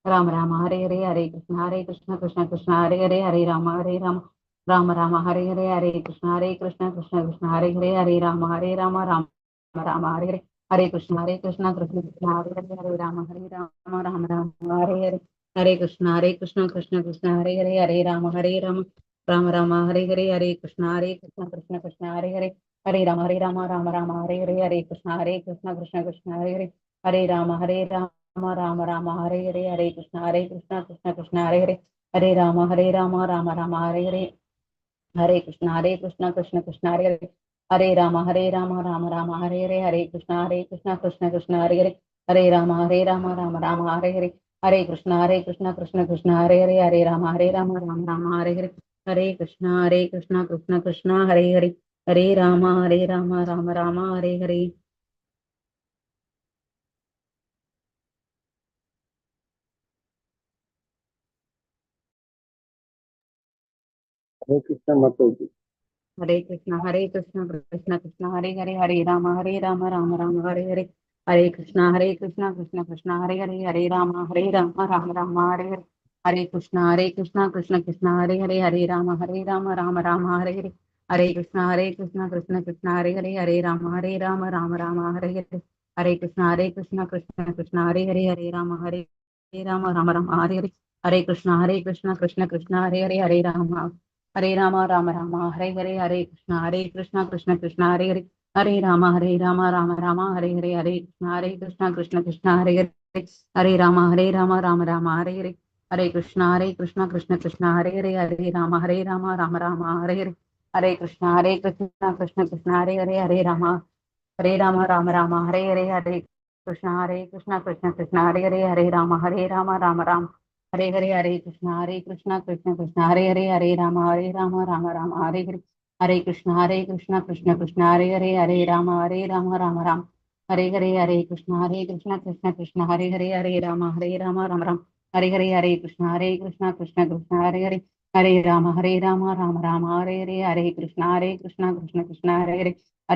राम राम हरे कृष्ण कृष्ण कृष्ण हरे राम राम राम हरे कृष्ण कृष्ण कृष्ण हरे राम राम राम हरे कृष्ण कृष्ण कृष्ण हरे राम हरे कृष्ण कृष्ण हरे राम राम हरे कृष्ण कृष्ण कृष्ण हरे राम हरे कृष्ण कृष्ण कृष्ण हरे राम हरे कृष्ण कृष्ण हरे राम हरे कृष्ण कृष्ण कृष्ण हरे राम हरे कृष्ण कृष्ण कृष्ण हरे राम हरे कृष्ण कृष्ण कृष्ण हरे राम हरे कृष्ण कृष्ण कृष्ण हरे राम राम हरे। हरे कृष्ण माता जी। हरे कृष्ण कृष्ण कृष्ण हरे राम राम राम हरे कृष्ण कृष्ण कृष्ण हरे राम राम हरे कृष्ण कृष्ण कृष्ण हरे राम राम हरे कृष्ण कृष्ण कृष्ण हरे राम राम हरे कृष्ण कृष्ण कृष्ण हरे राम राम हरे कृष्ण कृष्ण कृष्ण हरे राम राम हरे कृष्ण कृष्ण कृष्ण हरे राम हरे कृष्ण कृष्ण कृष्ण हरे राम हरे कृष्ण कृष्ण कृष्ण हरे राम हरे कृष्ण कृष्ण कृष्ण हरे राम हरे कृष्ण कृष्ण कृष्ण हरे राम हरे कृष्ण कृष्ण कृष्ण हरे राम हरे कृष्ण कृष्ण कृष्ण हरे राम राम हरे कृष्ण कृष्ण कृष्ण हरे राम राम हरे कृष्ण कृष्ण कृष्ण हरे राम हरे कृष्ण कृष्ण कृष्ण हरे राम हरे कृष्ण कृष्ण कृष्ण हरे राम हरे कृष्ण कृष्ण कृष्ण हरे राम हरे कृष्ण कृष्ण कृष्ण हरे राम हरे कृष्णा कृष्ण कृष्ण हरे राम हरे कृष्ण कृष्ण कृष्ण हरे कृष्ण कृष्ण कृष्ण हरे राम हरे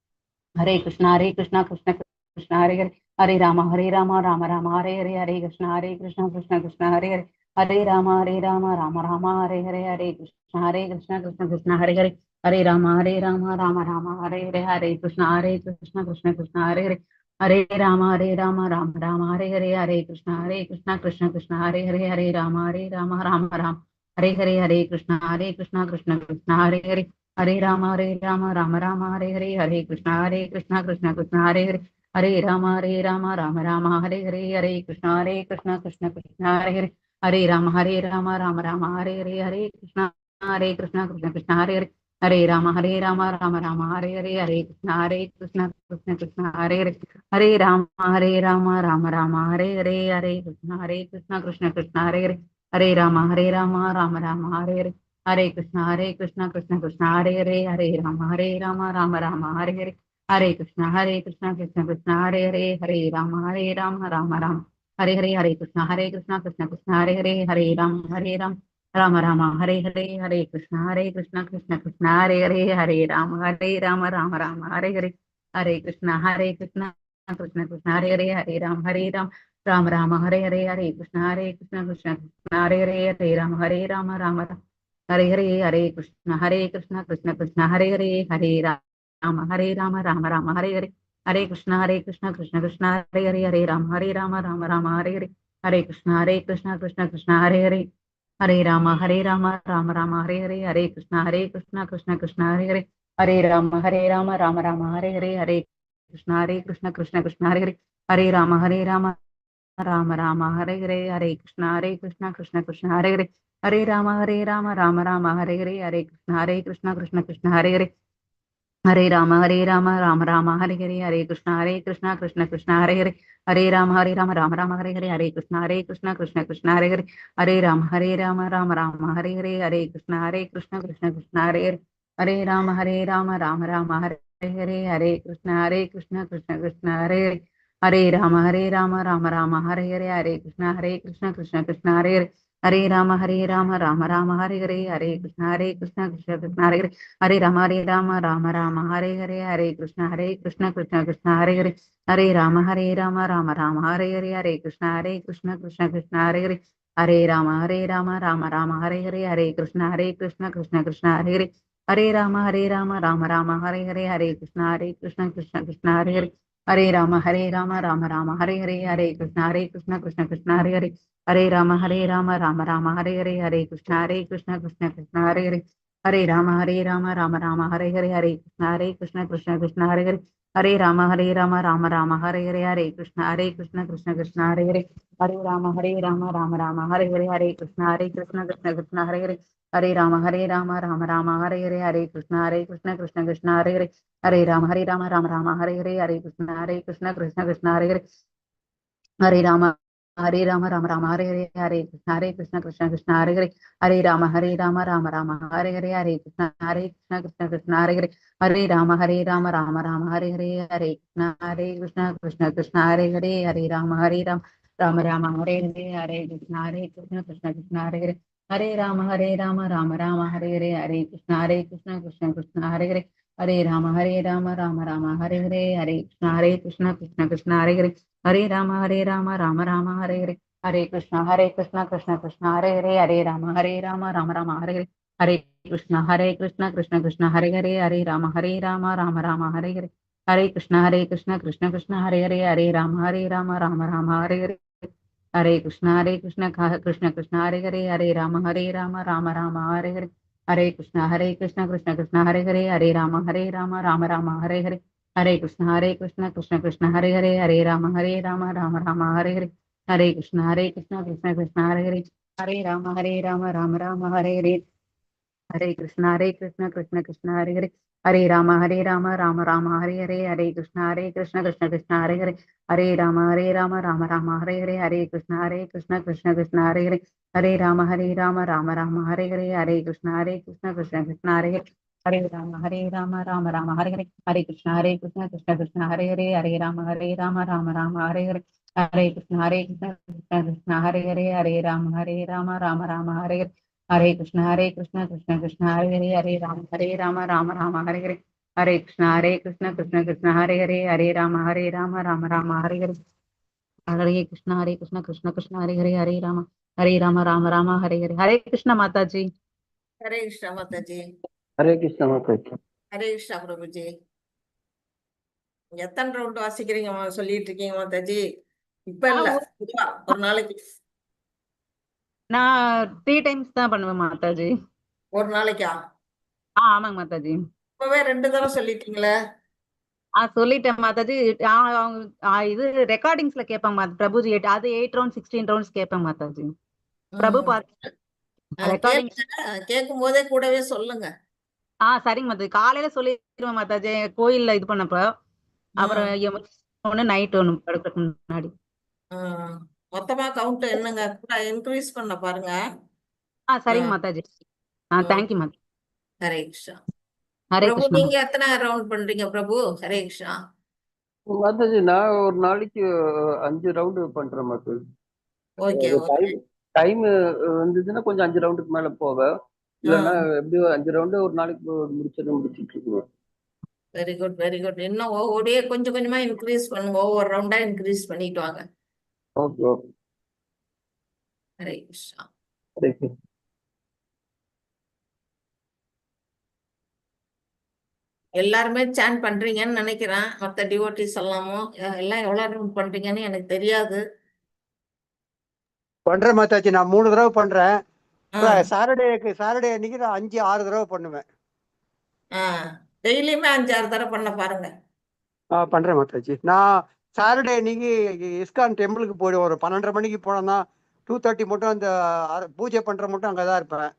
कृष्ण कृष्ण कृष्ण हरे कृष्ण कृष्ण कृष्ण हरे राम हरे कृष्ण कृष्ण कृष्ण हरे राम हरे कृष्ण कृष्ण कृष्ण हरे राम हरे कृष्ण कृष्ण कृष्ण हरे राम हरे कृष्ण कृष्ण कृष्ण राम हरे कृष्ण कृष्ण कृष्ण हरे कृष्ण कृष्ण कृष्ण हरे राम हरे कृष्ण कृष्ण कृष्ण हरे राम हरे कृष्ण कृष्ण कृष्ण हरे राम हरे कृष्ण कृष्ण कृष्ण हरे राम हरे कृष्ण कृष्ण कृष्ण हरे राम हरे कृष्ण कृष्ण कृष्ण राम हरे कृष्ण कृष्ण कृष्ण हरे राम हरे कृष्ण कृष्ण कृष्ण हरे राम हरे कृष्ण कृष्ण कृष्ण हरे कृष्ण कृष्ण कृष्ण हरे कृष्ण कृष्ण कृष्ण हरे कृष्ण कृष्ण कृष्ण हरे राम हरे कृष्ण कृष्ण कृष्ण हरे कृष्ण कृष्ण कृष्ण हरे राम हरे कृष्णा कृष्ण कृष्ण हरे राम हरे कृष्णा कृष्ण कृष्ण हरे राम हरे कृष्ण कृष्ण कृष्ण हरे राम राम राम हरे कृष्ण कृष्ण कृष्ण हरे राम राम राम हरे हरे, हरे कृष्ण कृष्ण कृष्ण हरे हरे, हरे राम राम हरे हरे कृष्ण कृष्ण कृष्ण हरे हरे, हरे राम राम हरे हरे कृष्ण कृष्ण कृष्ण हरे हरे राम राम हरे कृष्ण कृष्ण हरे हरे राम राम हरे कृष्ण कृष्ण हरे राम हरे कृष्ण कृष्ण हरे राम राम हरे कृष्ण कृष्ण हरे राम हरे कृष्ण कृष्ण हरे राम हरे कृष्ण कृष्ण हरे राम हरे कृष्ण कृष्ण हरे राम हरे कृष्ण कृष्ण हरे राम हरे कृष्ण कृष्ण हरे राम हरे कृष्ण कृष्ण हरे राम हरे कृष्ण कृष्ण हरे राम राम हरे कृष्ण कृष्ण हरे राम हरे कृष्ण कृष्ण हरे राम राम हरे कृष्ण कृष्ण हरे राम राम हरे कृष्ण कृष्ण हरे राम राम हरे कृष्ण कृष्ण हरे राम राम हरे कृष्ण कृष्ण हरे राम राम हरे कृष्ण कृष्ण हरे राम राम हरे कृष्ण कृष्ण हरे राम हरे कृष्ण कृष्ण हरे राम हरे कृष्ण कृष्ण हरे राम हरे कृष्ण कृष्ण हरे राम हरे कृष्ण कृष्ण हरे राम हरे कृष्ण कृष्ण हरे राम राम हरे कृष्ण कृष्ण हरे राम राम हरे कृष्ण कृष्ण हरे राम राम हरे कृष्ण कृष्ण हरे राम हरे कृष्ण कृष्ण हरे राम हरे राम हरे कृष्ण कृष्ण हरे राम हरे कृष्ण कृष्ण हरे राम हरे कृष्ण कृष्ण हरे राम हरे कृष्ण माता जी। हरे कृष्णा माता जी। हरे कृष्ण माता जी। हरे कृष्णा प्रभु जी। எத்தனை ரவுண்ட் வாசிக்கிறீங்க சொல்லிட்டு இருக்கீங்க மாதாஜி? இப்ப இல்ல, பொதுவா ஒரு நாளைக்கு நான் 3 டைம்ஸ் தான் பண்ணுவேன் மாதாஜி. ஒரு நாளைக்கா? ஆமாங்க மாதாஜி. இப்பவே 2 தடவை சொல்லிட்டீங்களே. சொல்லிட்டேன் மாதாஜி. இது ரெக்கார்டிங்ஸ்ல கேட்பாங்க பிரபுஜி. அது 8 ரவுண்ட் 16 ரவுண்ட்ஸ் கேட்பேன் மாதாஜி. பிரபு ரெக்கார்டிங் கேட்கும் போதே கூடவே சொல்லுங்க. சரிங்க மாதாஜி. காலையில சொல்லிடுவேன் மாதாஜி, கோயில்ல இது பண்ணப்ப. அப்புறம் ஒண்ணு நைட் ஒண்ணு படுக்கிறதுக்கு முன்னாடி. மொத்தமா கவுண்ட் என்னங்க கூட இன்க்ரீஸ் பண்ண பாருங்க. சரிங்க மாதாஜி. தேங்க்யூ மாதாஜி. ஹரே கிருஷ்ணா. ஹரே பிரபு கிருஷ்ணா. நீங்க எத்தனை ரவுண்ட் பண்றீங்க பிரபு? ஹரே கிருஷ்ணா. மாதாஜி நான் ஒரு நாளைக்கு 5 ரவுண்டு பண்றேன் மாதாஜி. ஓகே டைம் வந்ததுன்னா கொஞ்சம் 5 ரவுண்டுக்கு மேல போவேன். இல்லைன்னா எப்படியோ 5 ரவுண்டு ஒரு நாளைக்கு முடிச்சிட்டு இருக்குவேன். Very good very good. இன்னும் ஒவ்வொரு கொஞ்சம் கொஞ்சமா இன்க்ரீஸ் பண்ணுங்க, ஒவ்வொரு ரவுண்டா இன்க்ரீஸ் பண்ணிட்டு வாங்க. Okay okay. ஹரே கிருஷ்ணா. ஹரே கிருஷ்ணா. எல்லாருமே சான் பண்றீங்கன்னு நினைக்கிறேன். மத்த டிவோட்டிஸ் எல்லாமும் எல்லாம் எவ்வளவு ரவுண்ட் பண்றீங்கன்னு எனக்கு தெரியாது. பண்றேன் மாதாஜி. நான் 3 தடவை பண்றேன். சாட்டர்டே அன்னைக்கு நான் 5-6 தடவை பண்ணுவேன். டெய்லியுமே 5-6 தடவை பண்ண பாருங்க. பண்றேன் மாதாஜி. நான் சாட்டர்டே அன்னைக்கு இஸ்கான் டெம்பிளுக்கு போயிடுவேன். ஒரு 12:30 மணிக்கு போனோம்னா 2:30 மட்டும் அந்த பூஜை பண்ற மட்டும் அங்கதான் இருப்பேன்.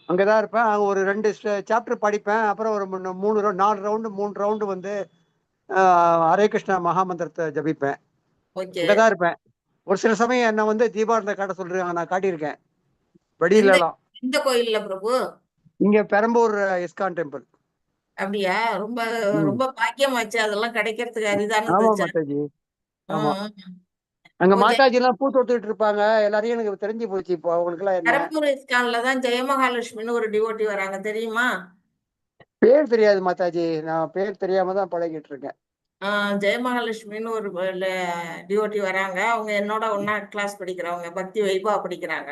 அங்கதான் இருப்பேன். அங்க ஒரு 2 சாப்டர் படிப்பேன். அப்புறம் ஒரு 4 ரவுண்டு 3 ரவுண்டு வந்து ஹரே கிருஷ்ணா மகாமந்திரத்தை ஜபிப்பேன். அங்கதான் இருப்பேன். ஒரு சில சமயம் என்ன வந்து தீபாவளி காட்ட சொல்றாங்க, நான் காட்டியிருக்கேன் வெளியில எல்லாம். எந்த கோயில்ல பிரபு? இங்க பெரம்பூர் இஸ்கான் டெம்பிள். அப்படியா? ரொம்ப ம். ரொம்ப பாக்கியமாச்சு. அதெல்லாம் கிடைக்கிறதுக்கு அரிதானது. ஆமா மாதாஜி. ஆமா. ம். அங்க ஓ, மாதாஜி எல்லாம் பூ தொட்டுட்டு இருப்பாங்க. எல்லாரையும் எனக்கு தெரிஞ்சு போச்சு இப்போ அவங்களுக்கு எல்லாம் என்ன பெரம்பூர் இஸ்கான்ல தான் ஜெயமகாலட்சுமின்னு ஒரு டிவோட்டி வராங்க, தெரியுமா? பேர் தெரியாது மாதாஜி. நான் பேர் தெரியாம தான் பழகிட்டு இருக்கேன். ஜெயமகாலட்சுமின்னு ஒரு டிவோட்டி வராங்க. அவங்க என்னோட ஒன்னா கிளாஸ் படிக்கிறவங்க, பக்தி வைபா படிக்கிறாங்க.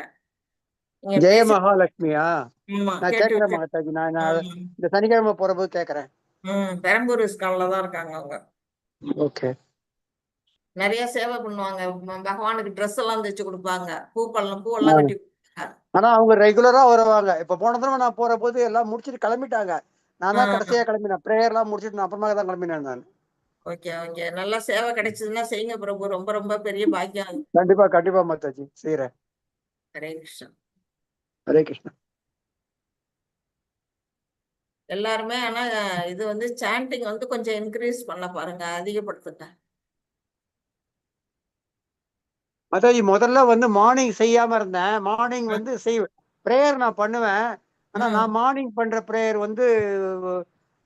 நீங்க ஜெய பேசி மகாலட்சுமியா? ஆமா நான் கேட்டு கேட்கிறேன் வச்சு. மாதாஜி. நான் ம். இந்த சனிக்கிழமை போறபோது கேட்கறேன். பெரம்பூர் இஸ்கான்ல தான் இருக்காங்க அவங்க. ஓகே. நிறைய சேவை பண்ணுவாங்க. பகவானுக்கு ட்ரெஸ் எல்லாம் தைச்சு கொடுப்பாங்க. பூவெல்லாம் கட்டி கொடுப்பாங்க. ஆனா அவங்க ரெகுலரா வருவாங்க. இப்ப போன தடவை நான் போற போது எல்லாம் முடிச்சிட்டு கிளம்பிட்டாங்க. நான் தான் கடைசியா கிளம்பினேன். பிரேயர் எல்லாம் முடிச்சிட்டு நான் அப்புறமா தான் கிளம்பினேன் நான். ஓகே ஓகே, நல்லா சேவை கிடைச்சதுன்னா செய்யுங்க பிரபு. ரொம்ப ரொம்ப பெரிய பாக்கியம். கண்டிப்பா கண்டிப்பா மாதாஜி செய்யறேன். ஹரே கிருஷ்ணா. ஹரே கிருஷ்ணா. எல்லாருமே ஆனா இது வந்து சாண்டிங் வந்து கொஞ்சம் இன்க்ரீஸ் பண்ண பாருங்க, அதிகப்படுத்துங்க. மாதாஜி முதல்ல வந்து மார்னிங் செய்யாம இருந்தேன். மார்னிங் வந்து பிரேயர் நான் பண்ணுவேன். ஆனா நான் மார்னிங் பண்ற பிரேயர் வந்து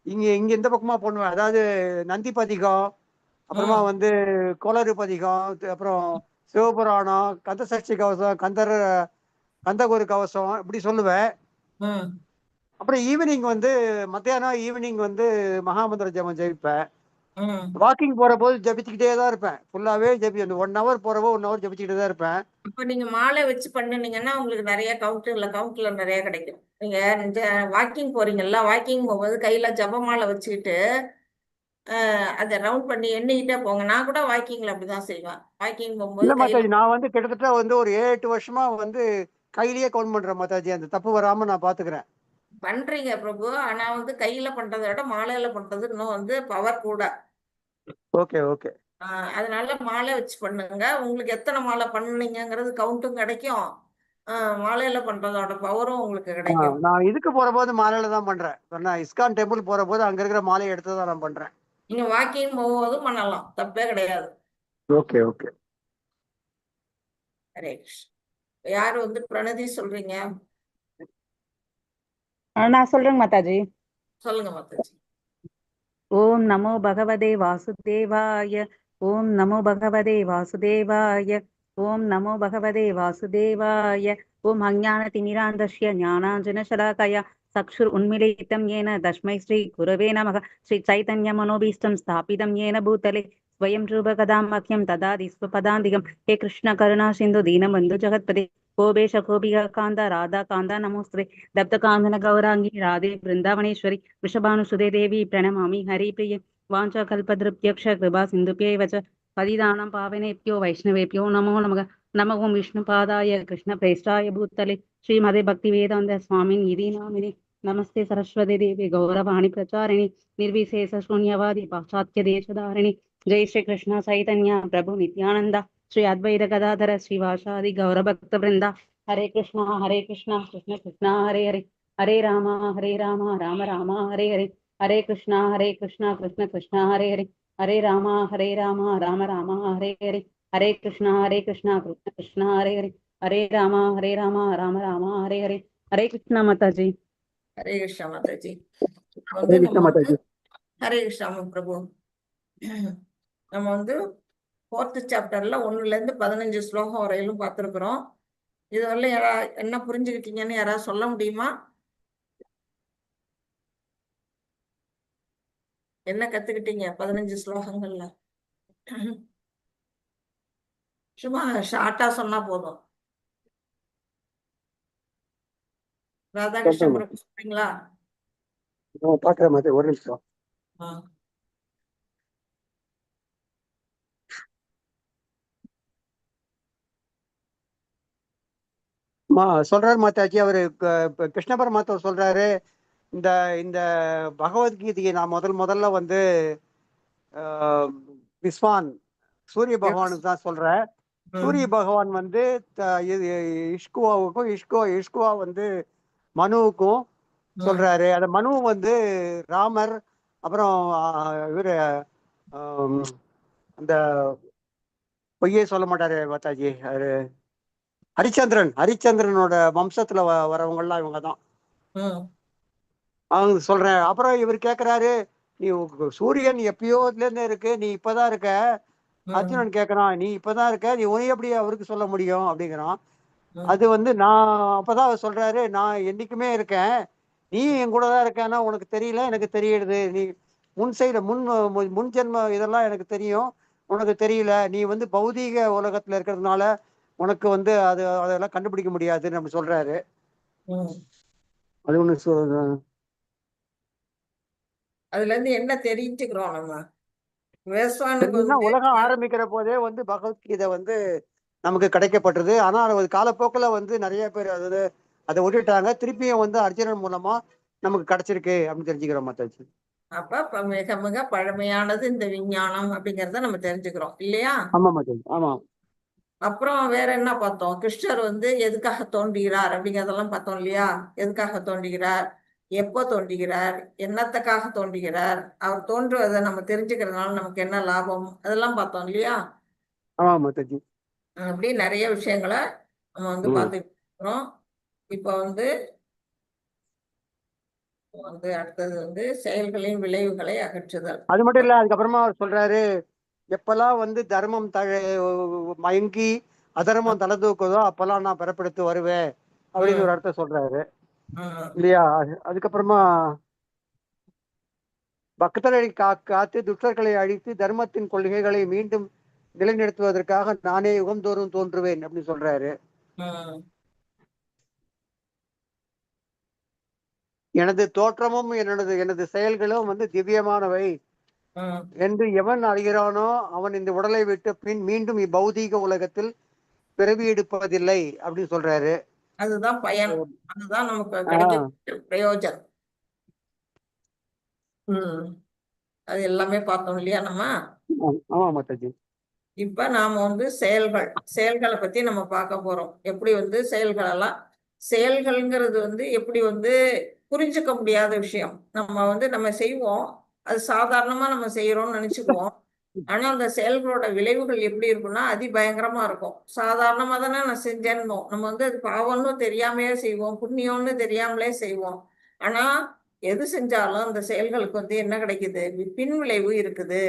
இங்க இங்க இந்த பக்கமா பண்ணுவேன். அதாவது நந்தி பதிகம், அப்புறமா வந்து கோளறு பதிகம், அப்புறம் சிவபுராணம், கந்த சஷ்டி கவசம், கந்தகுரு கவசம் இப்படி சொல்லுவேன். அப்புறம் மத்தியானம் ஈவினிங் வந்து மகாமந்திர ஜபம் ஜெபிப்பேன். வாக்கிங் போற போது ஜபிச்சுக்கிட்டே தான் இருப்பேன். ஃபுல்லாவே அந்த 1 hour போறப்போ 1 hour ஜபிச்சுக்கிட்டே தான் இருப்பேன். இப்ப நீங்க மாலை வச்சு பண்ணுனீங்கன்னா உங்களுக்கு நிறைய கவுண்ட்ல நிறைய கிடைக்கும். நீங்க வாக்கிங் போறீங்கல்ல, வாக்கிங் போகும்போது கையில ஜபமாலை வச்சுக்கிட்டு அதை ரவுண்ட் பண்ணி எண்ணிக்கிட்டே போங்க. நான் கூட வாக்கிங்ல அப்படிதான் செய்வேன். வாக்கிங் போகும்போது இல்ல கையில மாதாஜி, நான் வந்து கிட்டத்தட்ட வந்து ஒரு 7-8 வருஷமா வந்து கையிலேயே கவுண்ட் பண்றேன் மாதாஜி. அந்த தப்பு வராம நான் பாத்துக்கிறேன். பண்றீங்க பிரபு. ஆனா வந்து கையில பண்றதை விட மாலையில பண்றது இன்னும் வந்து பவர் கூட. Okay okay. அதனால மாலை வச்சு பண்ணுங்க. உங்களுக்கு எத்தனை மாலை பண்ணுனீங்கிறது கவுண்ட்டும் கிடைக்கும். மாலையில பண்றதோட பவரும் உங்களுக்கு கிடைக்கும். நான் இதுக்கு போற போது மாலையில தான் பண்றேன். நான் இஸ்கான் டெம்பிள் போற போது அங்க இருக்கிற மாலையை எடுத்து தான் நான் பண்றேன். நீங்க வாக்கிங் போகும்போதும் பண்ணலாம், தப்பே கிடையாது. Okay okay. ஹரே கிருஷ்ணா. யாரு வந்து பிரணதி சொல்றீங்க? நான் சொல்றேங்க மாதாஜி. சொல்லுங்க மாதாஜி. ஓம் நமோ பகவதே வாசுதேவாய. ஓம் நமோ பகவதே வாசுதேவாய. ஓம் நமோ பகவதே வாசுதேவாய. ஓம் அஞ்ஞானதிமிராந்தஸ்ய ஞானாஞ்சனசலாகயா சக்ஷுர் உன்மிலிதம் येन தஸ்மை ஸ்ரீ குரவே நமः. ஸ்ரீ சைதன்ய மனோபீஷ்டம் ஸ்தாபிதம் येन பூதலே ஸ்வயம் ரூப கதாமக்யம் ததாதி ஸ்வபதாந்திகம். ஹே கிருஷ்ண கருணா சிந்து தீனபந்து ஜகத்பதே கோபேஷ கோபிகா காந்த ராதா காந்தா நமோஸ்தே தப்த காந்தன கௌராங்கி ராதே பிருந்தாவனேஸ்வரி वृषभानुसुते देवी प्रणमामि हरिप्रिये वाञ्छाकल्पतरुभ्यक्ष कृपा सिन्धुभ्यैव च पतितानां पावनेभ्यो वैष्णवेभ्यो नमो नमः. नमो ओं विष्णुपादाय कृष्णप्रेष्ठाय भूतले श्रीमते भक्तिवेदान्त स्वामिन् इति नामिने. नमस्ते सरस्वती देवी गौरवाणी प्रचारिणि निर्विशेष शून्यवादी पाश्चात्य देशधारिणि. जय श्री कृष्ण चैतन्य प्रभु नित्यानंद श्री अद्वैत गदाधर श्रीवासादि गौरभक्त वृंदा. हरे कृष्णा कृष्ण कृष्ण हरे हरे हरे राम राम राम हरे हरे. हरे कृष्णा कृष्ण कृष्ण हरे हरे. हरे राम राम राम हरे हरे. हरे कृष्णा कृष्ण कृष्ण हरे हरे. हरे राम राम राम हरे हरे. हरे कृष्णा माताजी. ஹரே கிருஷ்ணா மாதாஜி. ஹரே கிருஷ்ண மாதாஜி. ஹரே கிருஷ்ணா பிரபு. நம்ம வந்து 4th சாப்டர்ல 1ல இருந்து 15 ஸ்லோகம் வரையிலும் பார்த்திருக்கிறோம். இதுவரை என்ன புரிஞ்சுக்கிட்டீங்கன்னு யாராவது சொல்ல முடியுமா? என்ன கத்துக்கிட்டீங்க 15 ஸ்லோகங்கள்ல? சும்மா ஷார்ட்டா சொன்னா போதும். ராதாகிருஷ்ண பிரபு சொல்றீங்களா? பாக்குறேன் மாதாஜி, ஒரு நிமிஷம். சொல்றாரு மாதாஜி. அவரு கிருஷ்ண பரமாத்மா சொல்றாரு, இந்த இந்த பகவத்கீதையை நான் முதல்ல வந்து விஸ்வான் சூரிய பகவானுக்கு தான் சொல்றேன். சூரிய பகவான் வந்து இஷ்குவா வந்து மனுவுக்கும் சொல்றாரு. அந்த மனு வந்து ராமர், அப்புறம் இவரு அந்த பொய்யே சொல்ல மாட்டாரு மாதாஜி, அவரு ஹரிச்சந்திரனோட வம்சத்துல வரவங்க எல்லாம் இவங்க தான். அவங்க சொல்றேன். அப்புறம் இவர் கேக்குறாரு, நீ சூரியன் எப்பயோல இருந்து இருக்கு, நீ இப்பதான் இருக்க. அர்ஜுனன் கேக்குறான், நீ இப்பதான் இருக்க, நீ உன்னை எப்படி அவருக்கு சொல்ல முடியும் அப்படிங்கிறான். அது வந்து நான் அப்பதான் அவர் சொல்றாரு, நான் என்னைக்குமே இருக்கேன், நீ என் கூட தான் இருக்கேன்னா உனக்கு தெரியல, எனக்கு தெரியுது. நீ முன் செய்த முன் ஜென்ம இதெல்லாம் எனக்கு தெரியும், உனக்கு தெரியல. நீ வந்து பௌதீக உலகத்துல இருக்கிறதுனால உனக்கு வந்து அதெல்லாம் கண்டுபிடிக்க முடியாதுன்னு நம்ம சொல்றாரு. அது ஒண்ணு அதுல இருந்து என்ன தெரிஞ்சுக்கிறோம் நம்ம? வேஸ்வானுக்கு தெரிஞ்சுன்னா வந்து உலகம் ஆரம்பிக்கிற போதே வந்து பகவத்கீதை வந்து நமக்கு கிடைக்கப்பட்டது. ஆனா அது காலப்போக்கில் வந்து நிறைய பேர் அதை விட்டுட்டாங்க. திருப்பியும் வந்து அர்ஜுனன் மூலமா நமக்கு கிடைச்சிருக்கு அப்படின்னு தெரிஞ்சுக்கிறோம் மாதாஜி. அப்ப மிக மிக பழமையானது இந்த விஞ்ஞானம் அப்படிங்கறத நம்ம தெரிஞ்சுக்கிறோம் இல்லையா? ஆமா மாதாஜி, ஆமா. அப்புறம் வேற என்ன பார்த்தோம்? கிருஷ்ணர் வந்து எதுக்காக தோன்றுகிறார் அப்படிங்கறதெல்லாம் பார்த்தோம் இல்லையா? எதுக்காக தோன்றுகிறார், எப்போ தோன்றுகிறார், என்னத்துக்காக தோன்றுகிறார், அவர் தோன்றுவதை நம்ம தெரிஞ்சுக்கிறதுனால நமக்கு என்ன லாபம், அதெல்லாம் பார்த்தோம் இல்லையா? ஆமா மாதாஜி. அப்படி நிறைய விஷயங்களை நம்ம வந்து பார்த்துக்கிட்டு இருக்கிறோம். இப்ப வந்து அடுத்தது வந்து செயல்களின் விளைவுகளை அகற்றுதல். அது மட்டும் இல்ல, அதுக்கப்புறமா அவர் சொல்றாரு, எப்பெல்லாம் வந்து தர்மம் மயங்கி அதர்மம் தலை தூக்குதோ அப்பெல்லாம் நான் பிறப்பெடுத்து வருவேன் அப்படின்னு ஒரு அர்த்தம் சொல்றாரு இல்லையா? அதுக்கப்புறமா பக்தர்களை காத்து துஷ்டர்களை அழித்து தர்மத்தின் கொள்கைகளை மீண்டும் நிலைநிறுத்துவதற்காக நானே யுகந்தோறும் தோன்றுவேன் அப்படின்னு சொல்றாரு. எனது தோற்றமும் எனது செயல்களும் வந்து திவ்யமானவை என்று எவன் அறிகிறானோ அவன் இந்த உடலை விட்டு பின் மீண்டும் இப்பௌதீக உலகத்தில் பிறவி எடுப்பதில்லை அப்படின்னு சொல்றாரு. அதுதான் பயன், அதுதான் நமக்கு கிடைக்க பிரயோஜனம். அது எல்லாமே பார்த்தோம் இல்லையா நம்ம? ஆமா மாதாஜி. இப்ப நாம வந்து செயல்களை பத்தி நம்ம பார்க்க போறோம். எப்படி வந்து செயல்கள்ங்கிறது வந்து எப்படி வந்து புரிஞ்சுக்க முடியாத விஷயம். நம்ம செய்வோம், அது சாதாரணமா நம்ம செய்யறோம்னு நினைச்சுக்குவோம். ஆனா அந்த செயல்களோட விளைவுகள் எப்படி இருக்கும்னா அதிபயங்கரமா இருக்கும். சாதாரணமா தானே நான் செஞ்சேன்னு நம்ம வந்து அது பாவம்னு தெரியாமையே செய்வோம், புண்ணியம்னு தெரியாமலே செய்வோம். ஆனா எது செஞ்சாலும் அந்த செயல்களுக்கு வந்து என்ன கிடைக்குது, பின் விளைவு இருக்குது.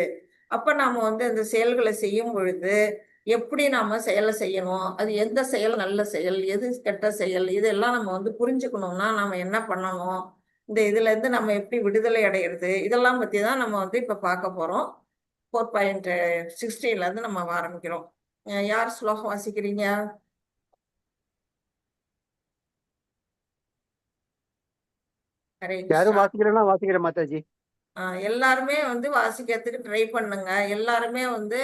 அப்ப நாம வந்து அந்த செயல்களை செய்யும் பொழுது எப்படி நாம செயலை செய்யணும், அது எந்த செயல் நல்ல செயல், எது கெட்ட செயல், இதெல்லாம் நம்ம வந்து புரிஞ்சுக்கணும்னா நாம என்ன பண்ணணும், இந்த இதுல இருந்து நம்ம எப்படி விடுதலை அடையிறது, இதெல்லாம் பத்தி தான் நம்ம வந்து இப்ப பார்க்க போறோம். 4.16 இருந்து நம்ம ஆரம்பிக்கிறோம். யார் ஸ்லோகம் வாசிக்கிறீங்க? யாரும் வாசிக்கிறேன்னா வாசிக்கிறேன் மாதாஜி. எல்லாருமே வந்து வாசிக்கிறதுக்கு ட்ரை பண்ணுங்க. எல்லாருமே வந்து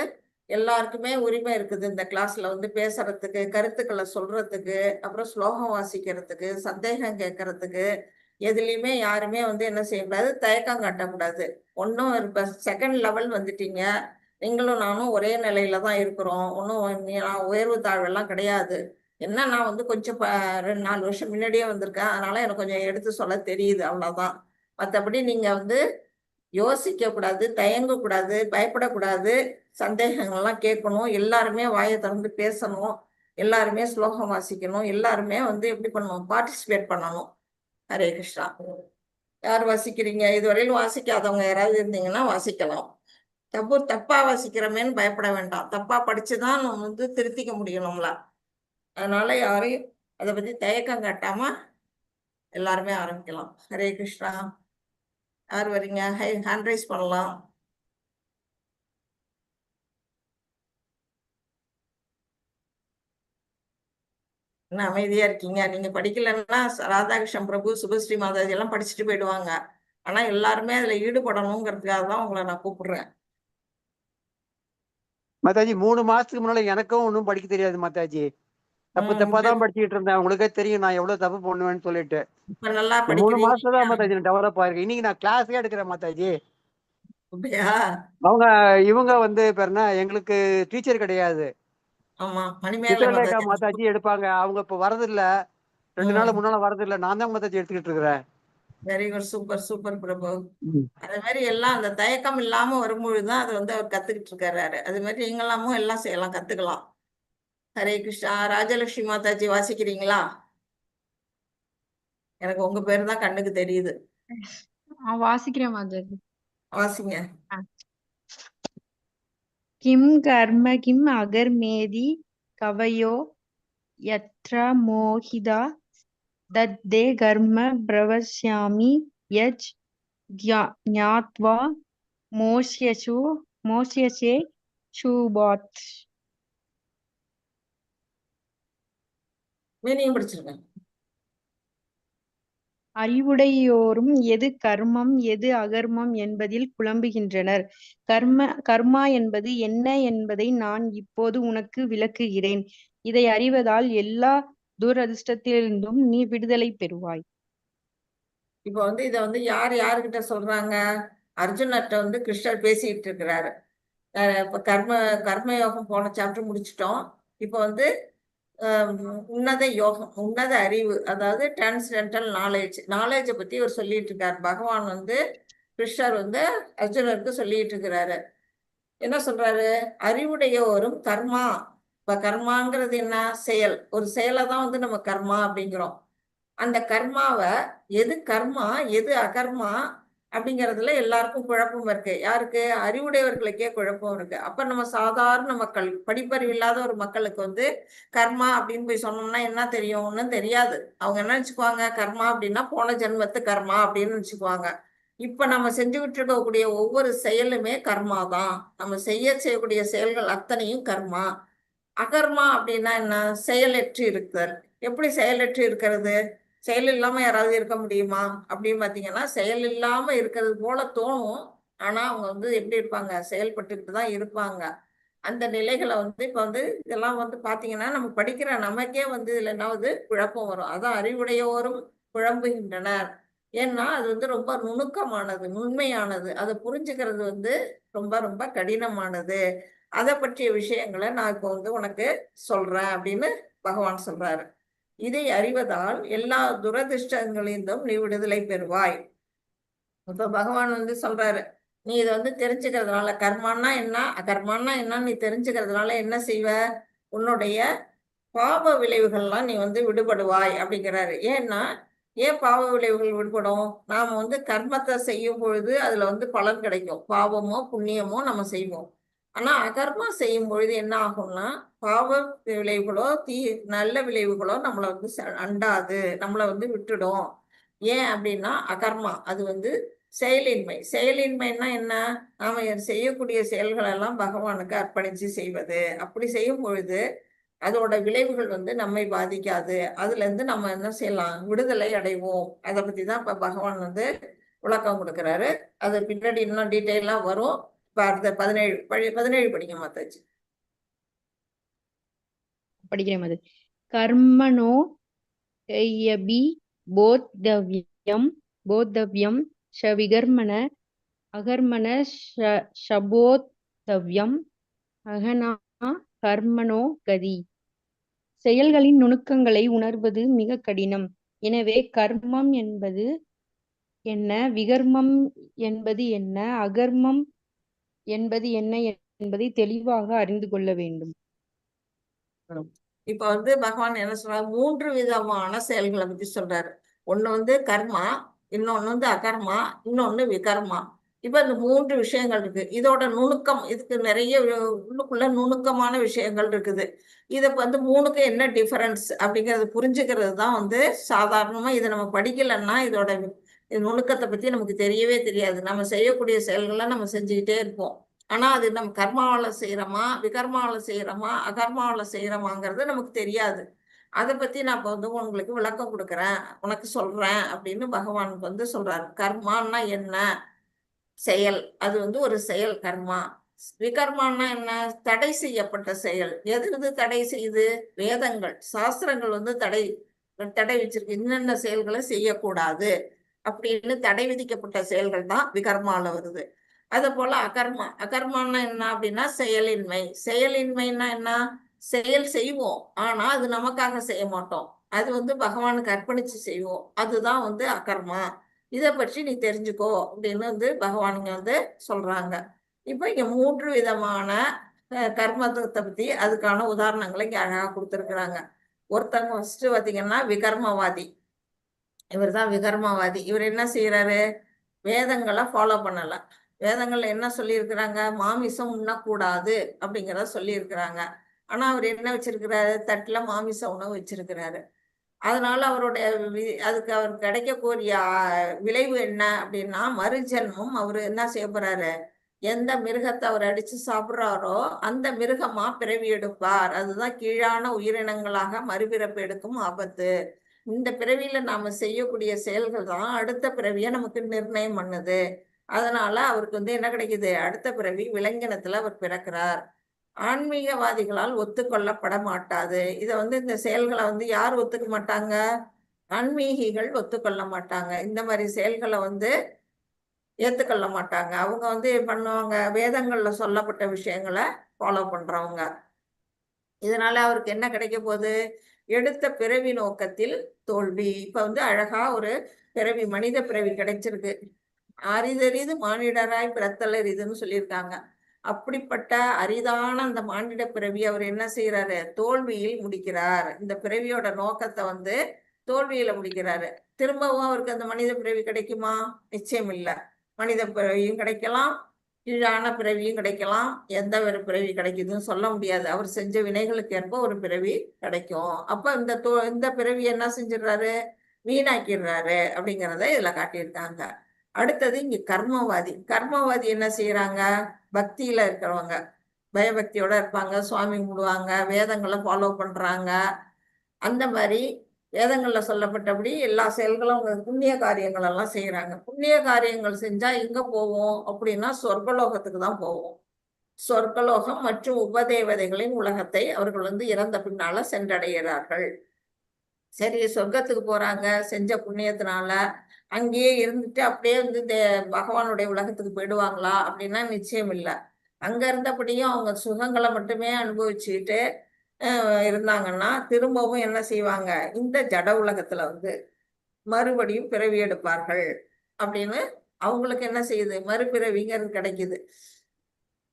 எல்லாருக்குமே உரிமை இருக்குது இந்த கிளாஸ்ல வந்து பேசுறதுக்கு, கருத்துக்களை சொல்றதுக்கு, அப்புறம் ஸ்லோகம் வாசிக்கிறதுக்கு, சந்தேகம் கேட்கறதுக்கு. எதுலையுமே யாருமே வந்து என்ன செய்யக்கூடாது, தயக்கம் காட்டக்கூடாது. ஒன்றும் இப்ப செகண்ட் லெவல் வந்துட்டீங்க, நீங்களும் நானும் ஒரே நிலையில தான் இருக்கிறோம். ஒன்றும் உயர்வு தாழ்வெல்லாம் கிடையாது. என்ன நான் வந்து கொஞ்சம் 2-4 வருஷம் முன்னாடியே வந்திருக்கேன், அதனால எனக்கு கொஞ்சம் எடுத்து சொல்ல தெரியுது, அவ்வளவுதான். மற்றபடி நீங்க வந்து யோசிக்க கூடாது, தயங்கக்கூடாது, பயப்படக்கூடாது, சந்தேகங்கள்லாம் கேட்கணும், எல்லாருமே வாயை திறந்து பேசணும், எல்லாருமே ஸ்லோகம் வாசிக்கணும், எல்லாருமே வந்து எப்படி பண்ணணும், பார்ட்டிசிபேட் பண்ணணும். ஹரே கிருஷ்ணா. யார் வாசிக்கிறீங்க? இதுவரையிலும் வாசிக்காதவங்க யாராவது இருந்தீங்கன்னா வாசிக்கலாம். தப்பா வாசிக்கிறோமேன்னு பயப்பட வேண்டாம். தப்பா படிச்சுதான் நம்ம வந்து திருத்திக்க முடியும் நம்மள. அதனால யாரையும் அதை பத்தி தயக்கம் காட்டாம எல்லாருமே ஆரம்பிக்கலாம். ஹரே கிருஷ்ணா. யார் வரீங்க? ஹேண்ட் ரைஸ் பண்ணலாம். என்ன அமைதியா இருக்கீங்க? நீங்க படிக்கலன்னா ராதாகிருஷ்ணன் பிரபு, சுபஸ்ரீ மாதாஜி எல்லாம் படிச்சுட்டு போயிடுவாங்க. ஆனா எல்லாருமே அதுல ஈடுபடணுங்கிறதுக்காக தான் உங்களை நான் கூப்பிடுறேன். மாதாஜி 3 மாசத்துக்கு முன்னால எனக்கும் ஒன்றும் படிக்க தெரியாது மாதாஜி. தப்பா தான் படிச்சுட்டு இருந்தேன். உங்களுக்கே தெரியும் நான் எவ்வளவு தப்பு பண்ணுவேன்னு சொல்லிட்டு. இப்ப நல்லா 3 மாசத்துல படிக்கிறீங்க. தான் மாதாஜி டெவலப் ஆயிருக்கு. இன்னைக்கு நான் கிளாஸே எடுக்கிறேன் மாதாஜி. அப்படியா? இவங்க வந்து பேருனா எங்களுக்கு டீச்சர் கிடையாது. ஆமா, மணிமேகலை சித்திரலேகா மாதாஜி எடுப்பாங்க. அவங்க இப்ப வரதில்ல, 2 நாள் 3 நாள் வரதில்ல. நான் தான் மாதாஜி எடுத்துக்கிட்டு இருக்கிறேன். வெரி குட், சூப்பர் சூப்பர் பிரபு. அதே மாதிரி எல்லாம் அந்த தயக்கம் இல்லாம வரும்பொழுதுதான் அது வந்து அவர் கத்துக்கிட்டு இருக்காரு. அது மாதிரி நீங்களாமும் எல்லாம் செய்யலாம், கத்துக்கலாம். ஹரே கிருஷ்ணா. ராஜலட்சுமி மாதாஜி வாசிக்கிறீங்களா? எனக்கு உங்க பேரு தான் கண்ணுக்கு தெரியுது. வாசிக்கிறேன் மாதாஜி. வாசிங்க. கிம் கர்ம கிம் அகர்மேதி கவயோ யத்ர மோஹிதா தத்தே கர்ம பிரவஸ்யாமி யஜ் ஞாத்வா மோஷ்யசே சுபாத். மீனிங் படிச்சிருக்கேன். அறிவுடையோரும் எது கர்மம் எது அகர்மம் என்பதில் குழம்புகின்றனர். கர்மா என்பது என்ன என்பதை நான் இப்போது உனக்கு விளக்குகிறேன். இதை அறிவதால் எல்லா துரதிர்ஷ்டத்திலிருந்தும் நீ விடுதலை பெறுவாய். இப்போ இத யார் யாருக்கிட்ட சொல்றாங்க? அர்ஜுனர்கிட்ட கிருஷ்ணர் பேசிட்டு இருக்கிறாரு. இப்ப கர்மயோகம் போன சாப்டர் முடிச்சிட்டோம். இப்போ உன்னத யோகம், உன்னத அறிவு, அதாவது டிரான்ஸ்டென்டல் நாலேஜை பத்தி இவர் சொல்லிட்டு இருக்காரு. பகவான் கிருஷ்ணர் அர்ஜுனருக்கு சொல்லிட்டு இருக்கிறாரு. என்ன சொல்றாரு? அறிவுடையோரும் கர்மா. இப்ப கர்மாங்கிறது என்ன? செயல். ஒரு செயலை தான் நம்ம கர்மா அப்படிங்கிறோம். அந்த கர்மாவை எது கர்மா எது அகர்மா அப்படிங்கிறதுல எல்லாருக்கும் குழப்பம் இருக்கு. யாருக்கு? அறிவுடையவர்களுக்கே குழப்பம் இருக்கு. அப்ப நம்ம சாதாரண மக்கள், படிப்பறிவு இல்லாத ஒரு மக்களுக்கு கர்மா அப்படின்னு போய் சொன்னோம்னா என்ன தெரியும்? ஒன்றும் தெரியாது. அவங்க என்ன நினைச்சுக்குவாங்க? கர்மா அப்படின்னா போன ஜென்மத்து கர்மா அப்படின்னு நினைச்சுக்குவாங்க. இப்ப நம்ம செஞ்சுக்கிட்டு இருக்கக்கூடிய ஒவ்வொரு செயலுமே கர்மா தான். நம்ம செய்யக்கூடிய செயல்கள் அத்தனையும் கர்மா. அகர்மா அப்படின்னா என்ன? செயலற்று இருக்கிறது. எப்படி செயலற்று இருக்கிறது? செயல் இல்லாம யாராவது இருக்க முடியுமா அப்படின்னு பாத்தீங்கன்னா, செயல் இல்லாம இருக்கிறது போல தோணும். ஆனா அவங்க எப்படி இருப்பாங்க? செயல்பட்டுக்கிட்டு தான் இருப்பாங்க. அந்த நிலைகளை இப்ப இதெல்லாம் பாத்தீங்கன்னா நம்ம படிக்கிற நமக்கே இதுல என்ன குழப்பம் வரும். அதான் அறிவுடையோரும் குழம்புகின்றனர். ஏன்னா அது ரொம்ப நுணுக்கமானது, நுண்மையானது. அதை புரிஞ்சுக்கிறது ரொம்ப ரொம்ப கடினமானது. அதை பற்றிய விஷயங்களை நான் இப்போ உனக்கு சொல்றேன் அப்படின்னு பகவான் சொல்றாரு. இதை அறிவதால் எல்லா துரதிர்ஷ்டங்களிலும் நீ விடுதலை பெறுவாய். இப்ப பகவான் சொல்றாரு, நீ இதை தெரிஞ்சுக்கிறதுனால கர்மான்னா என்ன அகர்மான்னா என்னன்னு நீ தெரிஞ்சுக்கிறதுனால என்ன செய்வ? உன்னுடைய பாவ விளைவுகள்லாம் நீ விடுபடுவாய் அப்படிங்கிறாரு. ஏன்னா ஏன் பாவ விளைவுகள் விடுபடும்? நாம கர்மத்தை செய்யும் பொழுது அதுல பலன் கிடைக்கும். பாவமோ புண்ணியமோ நம்ம செய்வோம். ஆனா அகர்மா செய்யும் பொழுது என்ன ஆகும்னா, பாவ விளைவுகளோ நல்ல விளைவுகளோ நம்மளை அண்டாது, நம்மளை விட்டுடும். ஏன் அப்படின்னா அகர்மா அது செயலின்மை. செயலின்மைன்னா என்ன? நாம செய்யக்கூடிய செயல்கள் எல்லாம் பகவானுக்கு அர்ப்பணிச்சு செய்வது. அப்படி செய்யும் பொழுது அதோட விளைவுகள் நம்மை பாதிக்காது. அதுல இருந்து நம்ம என்ன செய்யலாம்? விடுதலை அடைவோம். அதை பத்தி தான் இப்ப பகவான் விளக்கம் கொடுக்கிறாரு. அது பின்னாடி இன்னும் டீட்டெயிலா வரும். இப்ப அடுத்த 17 படிங்க மாதாஜி. படிக்கிறேன் மாதாஜி. கர்மணோ யபி போத்தவ்யம் விகர்மண அகர்மண சபோத்தவ்யம் அகனா கர்மணோ கதி. செயல்களின் நுணுக்கங்களை உணர்வது மிக கடினம். எனவே கர்மம் என்பது என்ன, விகர்மம் என்பது என்ன, அகர்மம் என்பது என்ன என்பதை தெளிவாக அறிந்து கொள்ள வேண்டும். இப்ப பகவான் என்ன சொல்றாரு? 3 விதமான செயல்களை பத்தி சொல்றாரு. ஒண்ணு கர்மா, இன்னொன்னு அகர்மா, இன்னொன்னு விகர்மா. இப்ப இந்த 3 விஷயங்கள் இருக்கு. இதோட நுணுக்கம், இதுக்கு நிறைய உள்ளுக்குள்ள நுணுக்கமான விஷயங்கள் இருக்குது. இதை 3க்கு என்ன டிஃபரன்ஸ் அப்படிங்கறது புரிஞ்சுக்கிறது தான் சாதாரணமா இதை நம்ம படிக்கலன்னா இதோட நுணுக்கத்தை பத்தி நமக்கு தெரியவே தெரியாது. நம்ம செய்யக்கூடிய செயல்களை நம்ம செஞ்சுக்கிட்டே இருப்போம். ஆனா அது நம்ம கர்மாவில செய்யறோமா விகர்மாவில செய்யறோமா அகர்மாவில செய்யறோமாங்கிறது நமக்கு தெரியாது. அதை பத்தி நான் இப்ப உங்களுக்கு விளக்கம் கொடுக்குறேன், உனக்கு சொல்றேன் அப்படின்னு பகவான் சொல்றாரு. கர்மான்னா என்ன? செயல். அது ஒரு செயல் கர்மா. விகர்மான்னா என்ன? தடை செய்யப்பட்ட செயல். எது தடை செய்யுது? வேதங்கள் சாஸ்திரங்கள் தடை வச்சிருக்கு. என்னென்ன செயல்களை செய்யக்கூடாது அப்படின்னு தடை விதிக்கப்பட்ட செயல்கள் தான் விகர்மால வருது. அது போல அகர்மான்னா என்ன அப்படின்னா செயலின்மை. செயலின்மைன்னா என்ன? செயல் செய்வோம், ஆனா அது நமக்காக செய்ய மாட்டோம். அது பகவானுக்கு அர்ப்பணிச்சு செய்வோம். அதுதான் அகர்மா. இதை பற்றி நீ தெரிஞ்சுக்கோ அப்படின்னு பகவானுங்க சொல்றாங்க. இப்ப இங்க 3 விதமான கர்மத்தை பத்தி அதுக்கான உதாரணங்களை இங்க அழகா கொடுத்துருக்குறாங்க. ஒருத்தவங்க ஃபர்ஸ்ட் பாத்தீங்கன்னா விகர்மவாதி. இவர் தான் விகர்மவாதி. இவர் என்ன செய்யறாரு? வேதங்களை ஃபாலோ பண்ணல. வேதங்கள்ல என்ன சொல்லியிருக்கிறாங்க? மாமிசம் உண்ணக்கூடாது அப்படிங்கிறத சொல்லியிருக்கிறாங்க. ஆனா அவர் என்ன வச்சிருக்கிறாரு? தட்டுல மாமிச உணவு வச்சிருக்கிறாரு. அதனால அவருடைய அதுக்கு அவருக்கு கிடைக்கக்கூடிய விளைவு என்ன அப்படின்னா, மறுஜென்மம் அவரு என்ன செய்ய போறாரு? எந்த மிருகத்தை அவர் அடிச்சு சாப்பிட்றாரோ அந்த மிருகமா பிறவி எடுப்பார். அதுதான் கீழான உயிரினங்களாக மறுபிறப்பு எடுக்கும் ஆபத்து. இந்த பிறவியில நாம செய்யக்கூடிய செயல்கள் தான் அடுத்த பிறவியை நமக்கு நிர்ணயம் பண்ணுது. அதனால அவருக்கு வந்து என்ன கிடைக்குது? அடுத்த பிறவி விலங்கினத்துல அவர் பிறக்கிறார். ஆன்மீகவாதிகளால் ஒத்துக்கொள்ளப்பட மாட்டாது. இதை வந்து இந்த செயல்களை வந்து யார் ஒத்துக்க மாட்டாங்க? ஆன்மீகிகள் ஒத்துக்கொள்ள மாட்டாங்க. இந்த மாதிரி செயல்களை வந்து ஏத்துக்கொள்ள மாட்டாங்க. அவங்க வந்து பண்ணுவாங்க, வேதங்கள்ல சொல்லப்பட்ட விஷயங்களை ஃபாலோ பண்றவங்க. இதனால அவருக்கு என்ன கிடைக்க போகுது? எடுத்த பிறவி நோக்கத்தில் தோல்வி. இப்ப வந்து அழகா ஒரு பிறவி, மனித பிறவி கிடைச்சிருக்கு. அரிதறிது மானிடராய் பிறத்தலரிதுன்னு சொல்லியிருக்காங்க. அப்படிப்பட்ட அரிதான அந்த மானிட பிறவி அவர் என்ன செய்யறாரு? தோல்வியில் முடிக்கிறார். இந்த பிறவியோட நோக்கத்தை வந்து தோல்வியில முடிக்கிறாரு. திரும்பவும் அவருக்கு அந்த மனித பிறவி கிடைக்குமா? நிச்சயம் இல்லை. மனித பிறவியும் கிடைக்கலாம், கீழான பிறவியும் கிடைக்கலாம். எந்த ஒரு பிறவி கிடைக்குதுன்னு சொல்ல முடியாது. அவர் செஞ்ச வினைகளுக்கு ஏற்ப ஒரு பிறவி கிடைக்கும். அப்ப இந்த பிறவி என்ன செஞ்சிடறாரு? வீணாக்கிடுறாரு அப்படிங்கிறத இதுல காட்டியிருக்காங்க. அடுத்தது இங்க கர்மவாதி. கர்மவாதி என்ன செய்யறாங்க? பக்தியில இருக்கிறவங்க, பயபக்தியோட இருப்பாங்க, சுவாமி கும்பிடுவாங்க, வேதங்களை ஃபாலோ பண்றாங்க. அந்த மாதிரி வேதங்கள்ல சொல்லப்பட்டபடி எல்லா செயல்களும் அவங்க புண்ணிய காரியங்கள் எல்லாம் செய்யறாங்க. புண்ணிய காரியங்கள் செஞ்சா எங்க போவோம் அப்படின்னா சொர்க்கலோகத்துக்கு தான் போவோம். சொர்க்கலோகம் மற்றும் உபதேவதைகளின் உலகத்தை அவர்கள் வந்து இறந்த பின்னால சென்றடைகிறார்கள். சரி, சொர்க்கத்துக்கு போறாங்க செஞ்ச புண்ணியத்தினால. அங்கேயே இருந்துட்டு அப்படியே வந்து பகவானுடைய உலகத்துக்கு போயிடுவாங்களா அப்படின்னா நிச்சயம் இல்லை. அங்க இருந்தபடியும் அவங்க சுகங்களை மட்டுமே அனுபவிச்சுக்கிட்டு இருந்தாங்கன்னா திரும்பவும் என்ன செய்வாங்க? இந்த ஜட உலகத்துல வந்து மறுபடியும் பிறவி எடுப்பார்கள். அப்படின்னு அவங்களுக்கு என்ன செய்யுது? மறுபிறவிங்கிறது கிடைக்குது.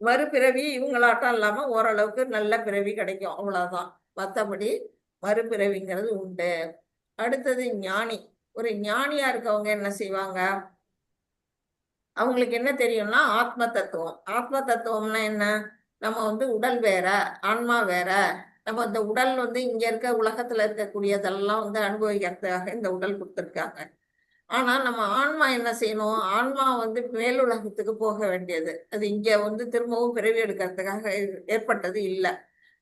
மறுபிறவி இவங்களாட்டம் இல்லாம ஓரளவுக்கு நல்ல பிறவி கிடைக்கும், அவ்வளவுதான். மற்றபடி மறுபிறவிங்கிறது உண்டு. அடுத்தது ஞானி. ஒரு ஞானியா இருக்கவங்க என்ன செய்வாங்க? அவங்களுக்கு என்ன தெரியும்னா ஆத்ம தத்துவம். ஆத்ம தத்துவம்னா என்ன? நம்ம வந்து உடல் வேற, ஆன்மா வேற. நம்ம இந்த உடல் வந்து இங்க இருக்க உலகத்துல இருக்கக்கூடியதெல்லாம் வந்து அனுபவிக்கிறதுக்காக இந்த உடல் கொடுத்துருக்காங்க. ஆனா நம்ம ஆன்மா என்ன செய்யணும்? ஆன்மா வந்து மேலுலகத்துக்கு போக வேண்டியது. அது இங்க வந்து திரும்பவும் பிறவி எடுக்கிறதுக்காக ஏற்பட்டது இல்லை.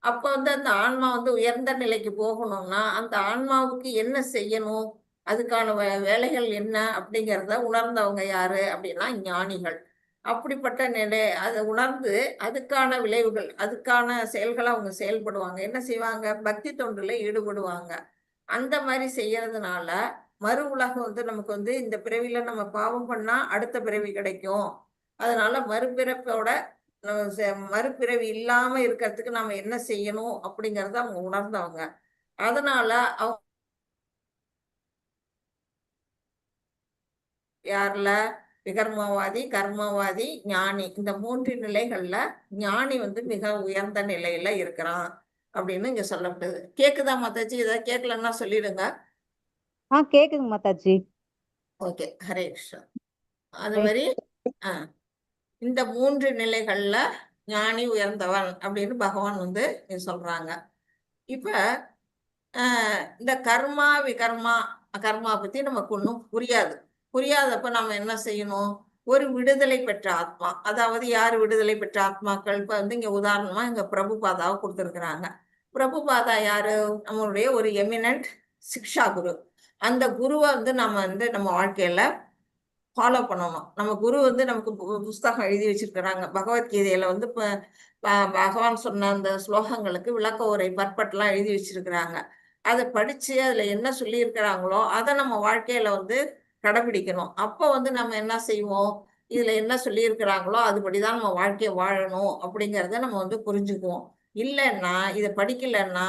அப்ப வந்து அந்த ஆன்மா வந்து உயர்ந்த நிலைக்கு போகணும்னா அந்த ஆன்மாவுக்கு என்ன செய்யணும், அதுக்கான வேலைகள் என்ன அப்படிங்கிறத உணர்ந்தவங்க யாரு அப்படின்னா ஞானிகள். அப்படிப்பட்ட நிலை அதை உணர்ந்து அதுக்கான விளைவுகள், அதுக்கான செயல்களை அவங்க செயல்படுவாங்க. என்ன செய்வாங்க? பக்தி தொண்டுல ஈடுபடுவாங்க. அந்த மாதிரி செய்யறதுனால மறு உலகம் வந்து நமக்கு வந்து இந்த பிறவில நம்ம பாவம் பண்ணா அடுத்த பிறவி கிடைக்கும். அதனால மறுபிறப்போட மறுபிறவி இல்லாம இருக்கிறதுக்கு நாம என்ன செய்யணும் அப்படிங்கறத அவங்க உணர்ந்தவங்க. அதனால அவங்க யாருல? விகர்மவாதி, கர்மவாதி, ஞானி. இந்த 3 நிலைகள்ல ஞானி வந்து மிக உயர்ந்த நிலையில இருக்கிறான் அப்படின்னு இங்க சொல்லப்படுது. கேக்குதா மாதாஜி? ஏதாவது கேட்கலன்னா சொல்லிடுங்க. கேக்குதுங்க மாதாஜி. ஓகே, ஹரே கிருஷ்ணா. அது மாதிரி இந்த 3 நிலைகள்ல ஞானி உயர்ந்தவன் அப்படின்னு பகவான் வந்து சொல்றாங்க. இப்ப இந்த கர்மா விகர்மா கர்மா பத்தி நமக்கு ஒன்றும் புரியாது. புரியாதப்ப நம்ம என்ன செய்யணும்? ஒரு விடுதலை பெற்ற ஆத்மா, அதாவது யார் விடுதலை பெற்ற ஆத்மாக்கள்? இப்ப வந்து இங்க உதாரணமா இங்க பிரபுபாதாவை கொடுத்துருக்குறாங்க. பிரபுபாதா யாரு? நம்மளுடைய ஒரு எமினன்ட் சிக்ஷா குரு. அந்த குருவை வந்து நம்ம வாழ்க்கையில ஃபாலோ பண்ணணும். நம்ம குரு வந்து நமக்கு புஸ்தகம் எழுதி வச்சிருக்கிறாங்க. பகவத்கீதையில வந்து பகவான் சொன்ன அந்த ஸ்லோகங்களுக்கு விளக்க உரை பற்பட்டெல்லாம் எழுதி வச்சிருக்கிறாங்க. அதை படிச்சு அதுல என்ன சொல்லி இருக்கிறாங்களோ அதை நம்ம வாழ்க்கையில வந்து கடைபிடிக்கணும். அப்போ வந்து நம்ம என்ன செய்வோம்? இதுல என்ன சொல்லி இருக்கிறாங்களோ அதுபடிதான் நம்ம வாழ்க்கையை வாழணும் அப்படிங்கிறத நம்ம வந்து புரிஞ்சுக்குவோம். இல்லைன்னா இதை படிக்கலைன்னா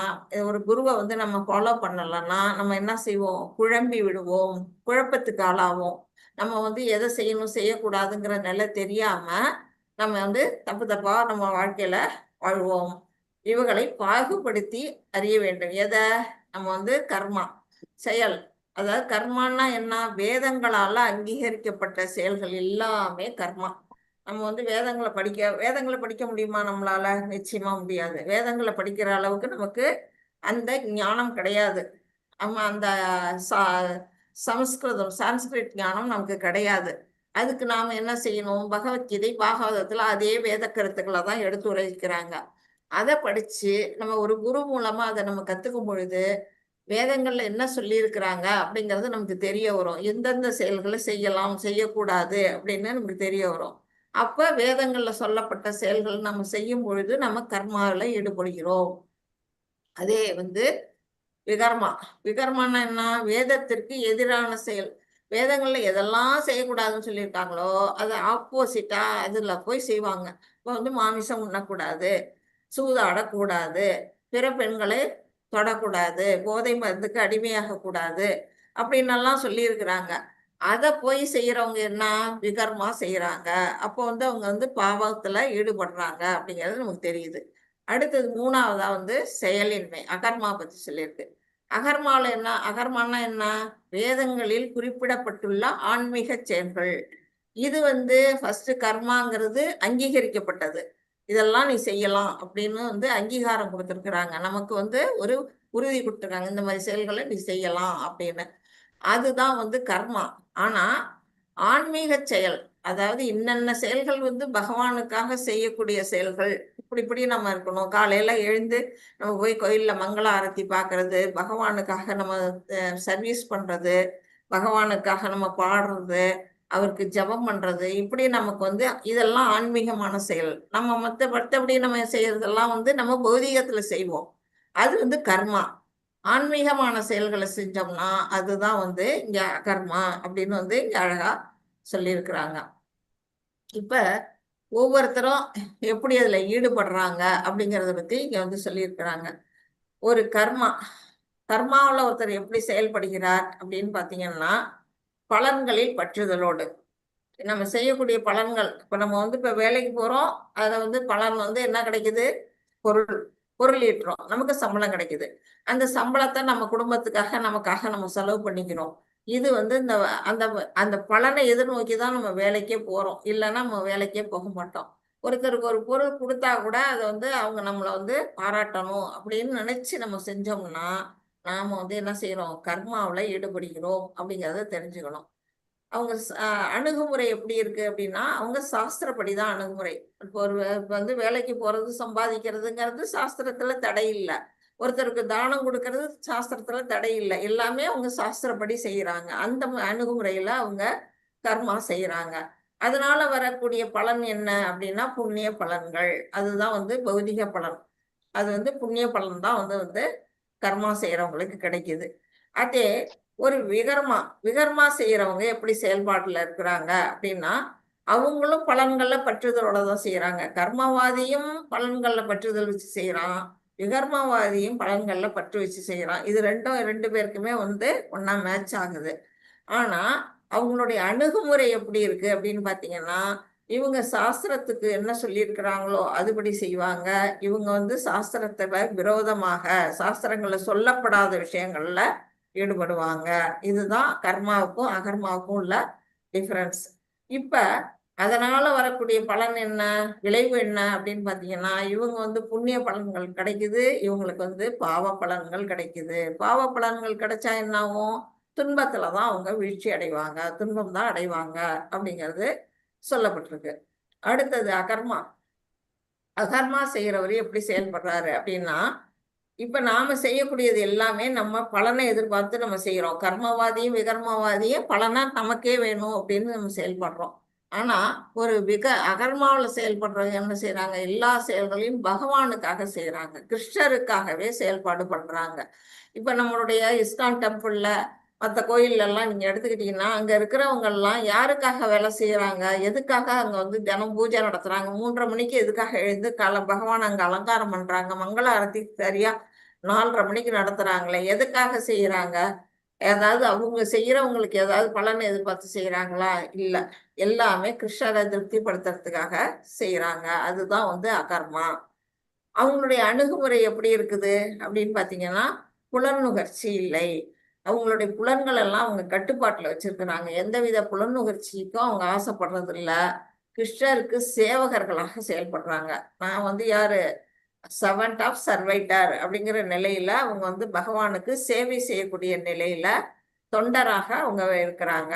ஒரு குருவை வந்து நம்ம ஃபாலோ பண்ணலைன்னா நம்ம என்ன செய்வோம்? குழம்பி விடுவோம், குழப்பத்துக்கு ஆளாவோம். நம்ம வந்து எதை செய்யணும் செய்யக்கூடாதுங்கிற நிலை தெரியாம நம்ம வந்து தப்பு தப்பா நம்ம வாழ்க்கையில வாழ்வோம். இவங்களை பாகுபடுத்தி அறிய வேண்டும். எதை? நம்ம வந்து கர்மா செயல், அதாவது கர்மான்னா என்ன? வேதங்களால அங்கீகரிக்கப்பட்ட செயல்கள் எல்லாமே கர்மா. நம்ம வந்து வேதங்களை படிக்க முடியுமா நம்மளால? நிச்சயமா முடியாது. வேதங்களை படிக்கிற அளவுக்கு நமக்கு அந்த ஞானம் கிடையாது. நம்ம அந்த சான்ஸ்கிரிட் ஞானம் நமக்கு கிடையாது. அதுக்கு நாம என்ன செய்யணும்? பகவத்கீதை பாகவதத்துல அதே வேத கருத்துக்களை தான் எடுத்து உரைக்கிறாங்க. அதை படிச்சு நம்ம ஒரு குரு மூலமா அதை நம்ம கத்துக்கும் பொழுது வேதங்கள்ல என்ன சொல்லி இருக்கிறாங்க அப்படிங்கிறது நமக்கு தெரிய வரும். எந்தெந்த செயல்களை செய்யலாம், செய்யக்கூடாது அப்படின்னு நமக்கு தெரிய வரும். அப்ப வேதங்கள்ல சொல்லப்பட்ட செயல்கள் நம்ம செய்யும் பொழுது நம்ம கர்மாவில ஈடுபடுகிறோம். அதே வந்து விகர்மா. விகர்மான்னா என்ன? வேதத்திற்கு எதிரான செயல். வேதங்கள்ல எதெல்லாம் செய்யக்கூடாதுன்னு சொல்லியிருக்காங்களோ அது ஆப்போசிட்டா அதுல போய் செய்வாங்க. இப்போ வந்து மாமிசம் உண்ணக்கூடாது, சூதாடக்கூடாது, பிற பெண்களை தொடக்கூடாது, போதை மருந்துக்கு அடிமையாக கூடாது அப்படின்னெல்லாம் சொல்லியிருக்கிறாங்க. அதை போய் செய்யறவங்க என்ன? விகர்மா செய்யறாங்க. அப்போ வந்து அவங்க வந்து பாவத்துல ஈடுபடுறாங்க அப்படிங்கிறது நமக்கு தெரியுது. அடுத்தது 3வதா வந்து செயலின்மை. அகர்மா பத்தி சொல்லியிருக்கு. அகர்மால என்ன? அகர்மான்னா என்ன? வேதங்களில் குறிப்பிடப்பட்டுள்ள ஆன்மீக செயல்கள். இது வந்து ஃபர்ஸ்ட் கர்மாங்கிறது அங்கீகரிக்கப்பட்டது. இதெல்லாம் நீ செய்யலாம் அப்படின்னு வந்து அங்கீகாரம் கொடுத்துருக்குறாங்க. நமக்கு வந்து ஒரு உறுதி கொடுத்துருக்காங்க, இந்த மாதிரி செயல்களை நீ செய்யலாம் அப்படின்னு. அதுதான் வந்து கர்மா. ஆனா ஆன்மீக செயல், அதாவது இன்னென்ன செயல்கள் வந்து பகவானுக்காக செய்யக்கூடிய செயல்கள், இப்படி நம்ம இருக்கணும். காலையில எழுந்து நம்ம போய் கோயில்ல மங்கள ஆரத்தி பார்க்கறது, பகவானுக்காக நம்ம சர்வீஸ் பண்றது, பகவானுக்காக நம்ம பாடுறது, அவருக்கு ஜெபம் பண்றது, இப்படி நமக்கு வந்து இதெல்லாம் ஆன்மீகமான செயல். நம்ம மற்றபடி நம்ம செய்யறதெல்லாம் வந்து நம்ம பௌதீகத்துல செய்வோம். அது வந்து கர்மா. ஆன்மீகமான செயல்களை செஞ்சோம்னா அதுதான் வந்து இங்க அகர்மா அப்படின்னு வந்து இங்க அழகா சொல்லியிருக்கிறாங்க. இப்ப ஒவ்வொருத்தரும் எப்படி அதுல ஈடுபடுறாங்க அப்படிங்கறத பத்தி இங்க வந்து சொல்லியிருக்கிறாங்க. ஒரு கர்மாவுல ஒருத்தர் எப்படி செயல்படுகிறார் அப்படின்னு பாத்தீங்கன்னா, பலன்களில் பற்றுதலோடு. நம்ம செய்யக்கூடிய பலன்கள், இப்ப நம்ம வந்து இப்ப வேலைக்கு போறோம், அதுல வந்து பலன் வந்து என்ன கிடைக்குது? பொருள் ஈட்டுறோம், நமக்கு சம்பளம் கிடைக்குது. அந்த சம்பளத்தை நம்ம குடும்பத்துக்காக நமக்காக நம்ம செலவு பண்ணிக்கிறோம். இது வந்து அந்த அந்த பலனை எதிர்நோக்கி தான் நம்ம வேலைக்கே போறோம். இல்லைன்னா நம்ம வேலைக்கே போக மாட்டோம். ஒருத்தருக்கு ஒரு பொருள் கொடுத்தா கூட அதை வந்து அவங்க நம்மளை வந்து பாராட்டணும் அப்படின்னு நினைச்சு நம்ம செஞ்சோம்னா நாம வந்து என்ன செய்யறோம்? கர்மாவுல ஈடுபடுகிறோம் அப்படிங்கிறத தெரிஞ்சுக்கணும். அவங்க அணுகுமுறை எப்படி இருக்கு அப்படின்னா, அவங்க சாஸ்திரப்படிதான் அணுகுமுறை. இப்போ இப்ப வந்து வேலைக்கு போறது, சம்பாதிக்கிறதுங்கிறது சாஸ்திரத்துல தடை இல்லை. ஒருத்தருக்கு தானம் கொடுக்கறது சாஸ்திரத்துல தடை இல்லை. எல்லாமே அவங்க சாஸ்திரப்படி செய்யறாங்க. அந்த அணுகுமுறையில அவங்க கர்மா செய்யறாங்க. அதனால வரக்கூடிய பலன் என்ன அப்படின்னா புண்ணிய பலன்கள். அதுதான் வந்து பௌதிக பலன். அது வந்து புண்ணிய பலன் தான் வந்து கர்மா செய்யறவங்களுக்கு கிடைக்குது. அதே ஒரு விகர்மா செய்யறவங்க எப்படி செயல்பாட்டுல இருக்கிறாங்க அப்படின்னா, அவங்களும் பலன்கள்ல பற்றுதலோட தான் செய்யறாங்க. கர்மவாதியும் பலன்கள்ல பற்றுதல் வச்சு செய்யறான், விகர்மவாதியும் பலன்கள்ல பற்று வச்சு செய்யறான். இது ரெண்டு பேருக்குமே வந்து ஒன்னா மேட்ச் ஆகுது. ஆனா அவங்களுடைய அணுகுமுறை எப்படி இருக்கு அப்படின்னு பாத்தீங்கன்னா, இவங்க சாஸ்திரத்துக்கு என்ன சொல்லியிருக்கிறாங்களோ அதுபடி செய்வாங்க. இவங்க வந்து சாஸ்திரத்துல விரோதமாக, சாஸ்திரங்கள்ல சொல்லப்படாத விஷயங்கள்ல ஈடுபடுவாங்க. இதுதான் கர்மாவுக்கும் அகர்மாவுக்கும் உள்ள டிஃபரன்ஸ். இப்ப அதனால வரக்கூடிய பலன் என்ன, விளைவு என்ன அப்படின்னு பாத்தீங்கன்னா, இவங்க வந்து புண்ணிய பலன்கள் கிடைக்குது, இவங்களுக்கு வந்து பாவ பலன்கள் கிடைக்குது. பாவ பலன்கள் கிடைச்சா என்ன ஆகும்? துன்பத்துலதான் அவங்க வீழ்ச்சி அடைவாங்க, துன்பம் தான் அடைவாங்க அப்படிங்கிறது சொல்லப்பட்டிருக்கு. அடுத்தது அகர்மா செய்யறவரு எப்படி செயல்படுறாரு அப்படின்னா, இப்ப நாம செய்யக்கூடியது எல்லாமே நம்ம பலனை எதிர்பார்த்து நம்ம செய்யறோம். கர்மவாதியும் விகர்மவாதியும் பலனா நமக்கே வேணும் அப்படின்னு நம்ம செயல்படுறோம். ஆனா ஒரு அகர்மாவில செயல்படுறவங்க என்ன செய்யறாங்க? எல்லா செயல்களையும் பகவானுக்காக செய்யறாங்க, கிருஷ்ணருக்காகவே செயல்பாடு பண்றாங்க. இப்ப நம்மளுடைய இஸ்கான் டெம்பிள்ல மற்ற கோயில்ல எல்லாம் நீங்க எடுத்துக்கிட்டீங்கன்னா, அங்க இருக்கிறவங்க எல்லாம் யாருக்காக வேலை செய்யறாங்க? எதுக்காக அங்க வந்து தினம் பூஜை நடத்துறாங்க? 3:30 மணிக்கு எதுக்காக எழுந்து பகவான் அங்க அலங்காரம் பண்றாங்க? மங்கள ஆரத்தி சரியா 4:30 மணிக்கு நடத்துறாங்களே, எதுக்காக செய்யறாங்க? ஏதாவது அவங்க செய்யறவங்களுக்கு ஏதாவது பலனை எதிர்பார்த்து செய்யறாங்களா? இல்ல. எல்லாமே கிருஷ்ணரை திருப்திப்படுத்துறதுக்காக செய்யறாங்க. அதுதான் வந்து அகர்மா. அவங்களுடைய அணுகுமுறை எப்படி இருக்குது அப்படின்னு பாத்தீங்கன்னா, புலனுகர்ச்சி இல்லை. அவங்களுடைய புலன்கள் எல்லாம் அவங்க கட்டுப்பாட்டுல வச்சிருக்கிறாங்க. எந்தவித புலன் நுகர்ச்சிக்கும் அவங்க ஆசைப்படுறது இல்ல. கிருஷ்ணருக்கு சேவகர்களாக செயல்படுறாங்க. நான் வந்து யாரு, சர்வன்ட் ஆஃப் சர்வைட்டர் அப்படிங்கிற நிலையில அவங்க வந்து பகவானுக்கு சேவை செய்யக்கூடிய நிலையில தொண்டராக அவங்க இருக்கிறாங்க.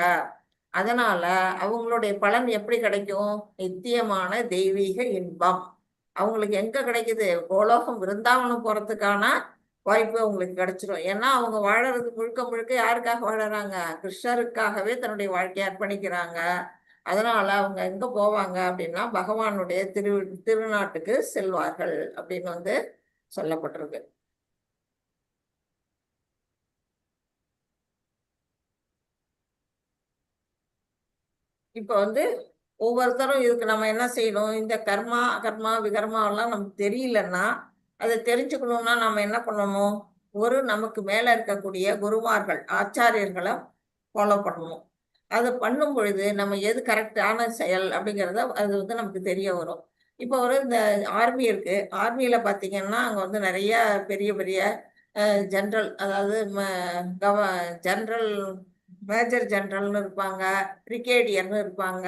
அதனால அவங்களுடைய பலன் எப்படி கிடைக்கும்? நித்தியமான தெய்வீக இன்பம் அவங்களுக்கு எங்க கிடைக்குது? கோலோகம் விருந்தாவனம் போறதுக்கான வாய்ப்பு அவங்களுக்கு கிடைச்சிரும். ஏன்னா அவங்க வாழறது முழுக்க முழுக்க யாருக்காக வாழறாங்க? கிருஷ்ணருக்காகவே தன்னுடைய வாழ்க்கையை அர்ப்பணிக்கிறாங்க. அதனால அவங்க எங்க போவாங்க அப்படின்னா பகவானுடைய திருநாட்டுக்கு செல்வார்கள் அப்படின்னு வந்து சொல்லப்பட்டிருக்கு. இப்ப வந்து ஒவ்வொருத்தரும் இதுக்கு நம்ம என்ன செய்யணும்? இந்த கர்மா அகர்மா விகர்மா எல்லாம் நமக்கு தெரியலன்னா அதை தெரிஞ்சுக்கணும்னா நம்ம என்ன பண்ணணும்? நமக்கு மேல இருக்கக்கூடிய குருமார்கள் ஆச்சாரியர்களை ஃபாலோ பண்ணணும். அதை பண்ணும் பொழுது நம்ம எது கரெக்டான செயல் அப்படிங்கிறத அது வந்து நமக்கு தெரிய வரும். இப்போ இந்த ஆர்மி இருக்கு. ஆர்மியில பாத்தீங்கன்னா அங்க வந்து நிறைய பெரிய பெரிய ஜெனரல், அதாவது ஜெனரல், மேஜர் ஜெனரல்னு இருப்பாங்க, பிரிகேடியர்னு இருப்பாங்க.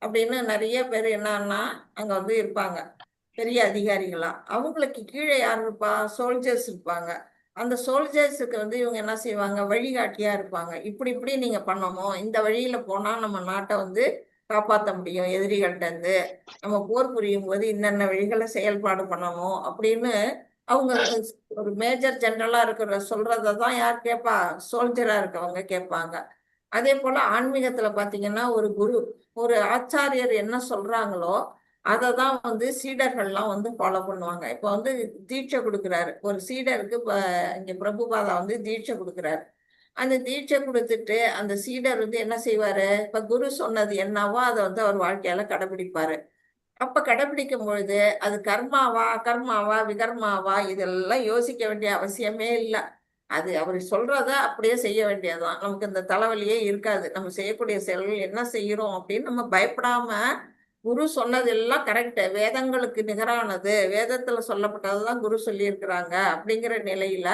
அப்படின்னு நிறைய பேர் என்னன்னா அங்க வந்து இருப்பாங்க பெரிய அதிகாரிகளா. அவங்களுக்கு கீழே யார் இருப்பா? சோல்ஜர்ஸ் இருப்பாங்க. அந்த சோல்ஜர்ஸுக்கு வந்து இவங்க என்ன செய்வாங்க? வழிகாட்டியா இருப்பாங்க. இப்படி இப்படி நீங்க பண்ணணும், இந்த வழியில போனா நம்ம நாட்டை வந்து காப்பாற்ற முடியும் எதிரிகள்ட்ட இருந்து, நம்ம போர் புரியும் போது இன்னென்ன வழிகளை செயல்பாடு பண்ணணும் அப்படின்னு அவங்க ஒரு மேஜர் ஜெனரலா இருக்கிற சொல்றதான் யார் கேட்பா? சோல்ஜரா இருக்கவங்க கேட்பாங்க. அதே போல ஆன்மீகத்துல பாத்தீங்கன்னா ஒரு குரு, ஒரு ஆச்சாரியர் என்ன சொல்றாங்களோ அதை தான் வந்து சீடர்கள்லாம் வந்து ஃபாலோ பண்ணுவாங்க. இப்போ வந்து தீட்சை கொடுக்குறாரு ஒரு சீடருக்கு. இங்க பிரபுபாதா வந்து தீட்சை கொடுக்குறாரு. அந்த தீட்சை கொடுத்துட்டு அந்த சீடர் வந்து என்ன செய்வாரு? இப்ப குரு சொன்னது என்னவோ அதை வந்து அவர் வாழ்க்கையால கடைபிடிப்பாரு. அப்ப கடைபிடிக்கும் பொழுது அது கர்மாவா அகர்மாவா விகர்மாவா இதெல்லாம் யோசிக்க வேண்டிய அவசியமே இல்லை. அது அவர் சொல்றத அப்படியே செய்ய வேண்டியதுதான். நமக்கு இந்த தலைவலியே இருக்காது. நம்ம செய்யக்கூடிய செயல்கள் என்ன செய்யறோம் அப்படின்னு நம்ம பயப்படாம, குரு சொன்னது எல்லாம் கரெக்ட், வேதங்களுக்கு நிகரானது, வேதத்துல சொல்லப்பட்டதுதான் குரு சொல்லி இருக்கிறாங்க அப்படிங்கிற நிலையில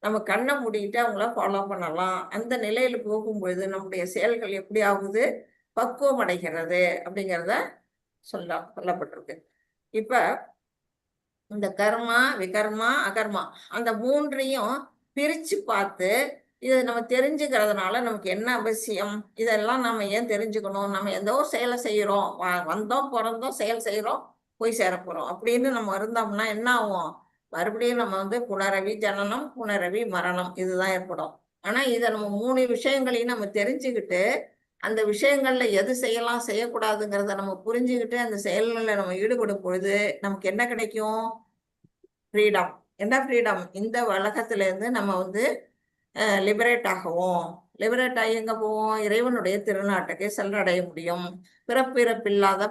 நம்ம கண்ணை மூடிட்டு அவங்கள ஃபாலோ பண்ணலாம். அந்த நிலையில போகும்பொழுது நம்முடைய செயல்கள் எப்படி ஆகுது? பக்குவம் அடைகிறது அப்படிங்கிறத சொல்லப்பட்டிருக்கு. இப்ப இந்த கர்மா விகர்மா அகர்மா அந்த மூன்றையும் பிரிச்சு பார்த்து இதை நம்ம தெரிஞ்சுக்கிறதுனால நமக்கு என்ன அவசியம்? இதெல்லாம் நம்ம ஏன் தெரிஞ்சுக்கணும்? நம்ம எந்த ஒரு செயலை செய்யறோம், வந்தோம் பிறந்தோம் செயல் செய்யறோம், போய் சேர போறோம் அப்படின்னு நம்ம இருந்தோம்னா என்ன ஆகும்? மறுபடியும் நம்ம வந்து புனரவி ஜனனம் புனரவி மரணம் இதுதான் ஏற்படும். ஆனா இதை நம்ம 3 விஷயங்களையும் நம்ம தெரிஞ்சுக்கிட்டு அந்த விஷயங்கள்ல எது செய்யலாம் செய்யக்கூடாதுங்கிறத நம்ம புரிஞ்சுக்கிட்டு அந்த செயல்களில் நம்ம ஈடுபடும் பொழுது நமக்கு என்ன கிடைக்கும்? ஃப்ரீடம். என்ன ஃப்ரீடம்? இந்த உலகத்துல இருந்து நம்ம வந்து லிபரேட் ஆகவும், லிபரேட் ஆகி எங்க போவோம்? இறைவனுடைய திருநாட்டுக்கு சென்றடைய முடியும். பிறப்பிறப்பில்லாத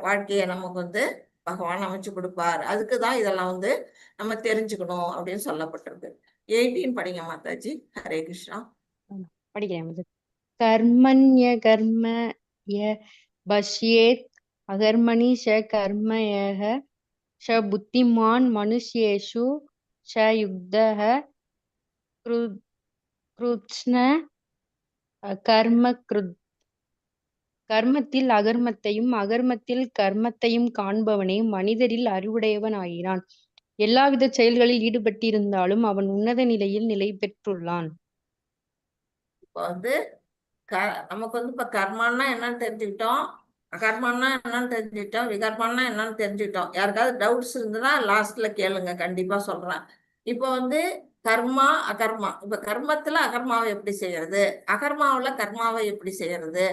வாழ்க்கையை நமக்கு வந்து பகவான் அமைச்சு கொடுப்பார். அதுக்குதான் இதெல்லாம் வந்து நம்ம தெரிஞ்சுக்கணும் அப்படின்னு சொல்லப்பட்டிருக்கு. 18 படிங்க மாதாஜி. ஹரே கிருஷ்ணா. படிக்கிறேன். கர்மண்ய கர்ம ய பஷ்யேத் அகர்மணி ஷ கர்மயः ஷ புத்திமான் மனுஷ்யேஷு ஷ யுக்தः கிருத்ஸ்ன கர்ம கிருத். கர்மத்தில் அகர்மத்தையும் அகர்மத்தில் கர்மத்தையும் காண்பவனே மனிதரில் அறிவுடையவன் ஆகிறான். எல்லாவித செயல்களில் ஈடுபட்டிருந்தாலும் அவன் உன்னத நிலையில் நிலை பெற்றுள்ளான். இப்போ வந்து நமக்கு வந்து இப்ப கர்மான்னா என்னன்னு தெரிஞ்சுக்கிட்டோம், அகர்மான்னா என்னன்னு தெரிஞ்சுக்கிட்டோம், விகர்மான்னா என்னன்னு தெரிஞ்சுக்கிட்டோம். யாருக்காவது டவுட்ஸ் இருந்ததுன்னா லாஸ்ட்ல கேளுங்க, கண்டிப்பா சொல்றேன். இப்போ வந்து கர்மா அகர்மா, இப்ப கர்மத்துல அகர்மாவை எப்படி செய்யறது, அகர்மாவுல கர்மாவை எப்படி செய்யறது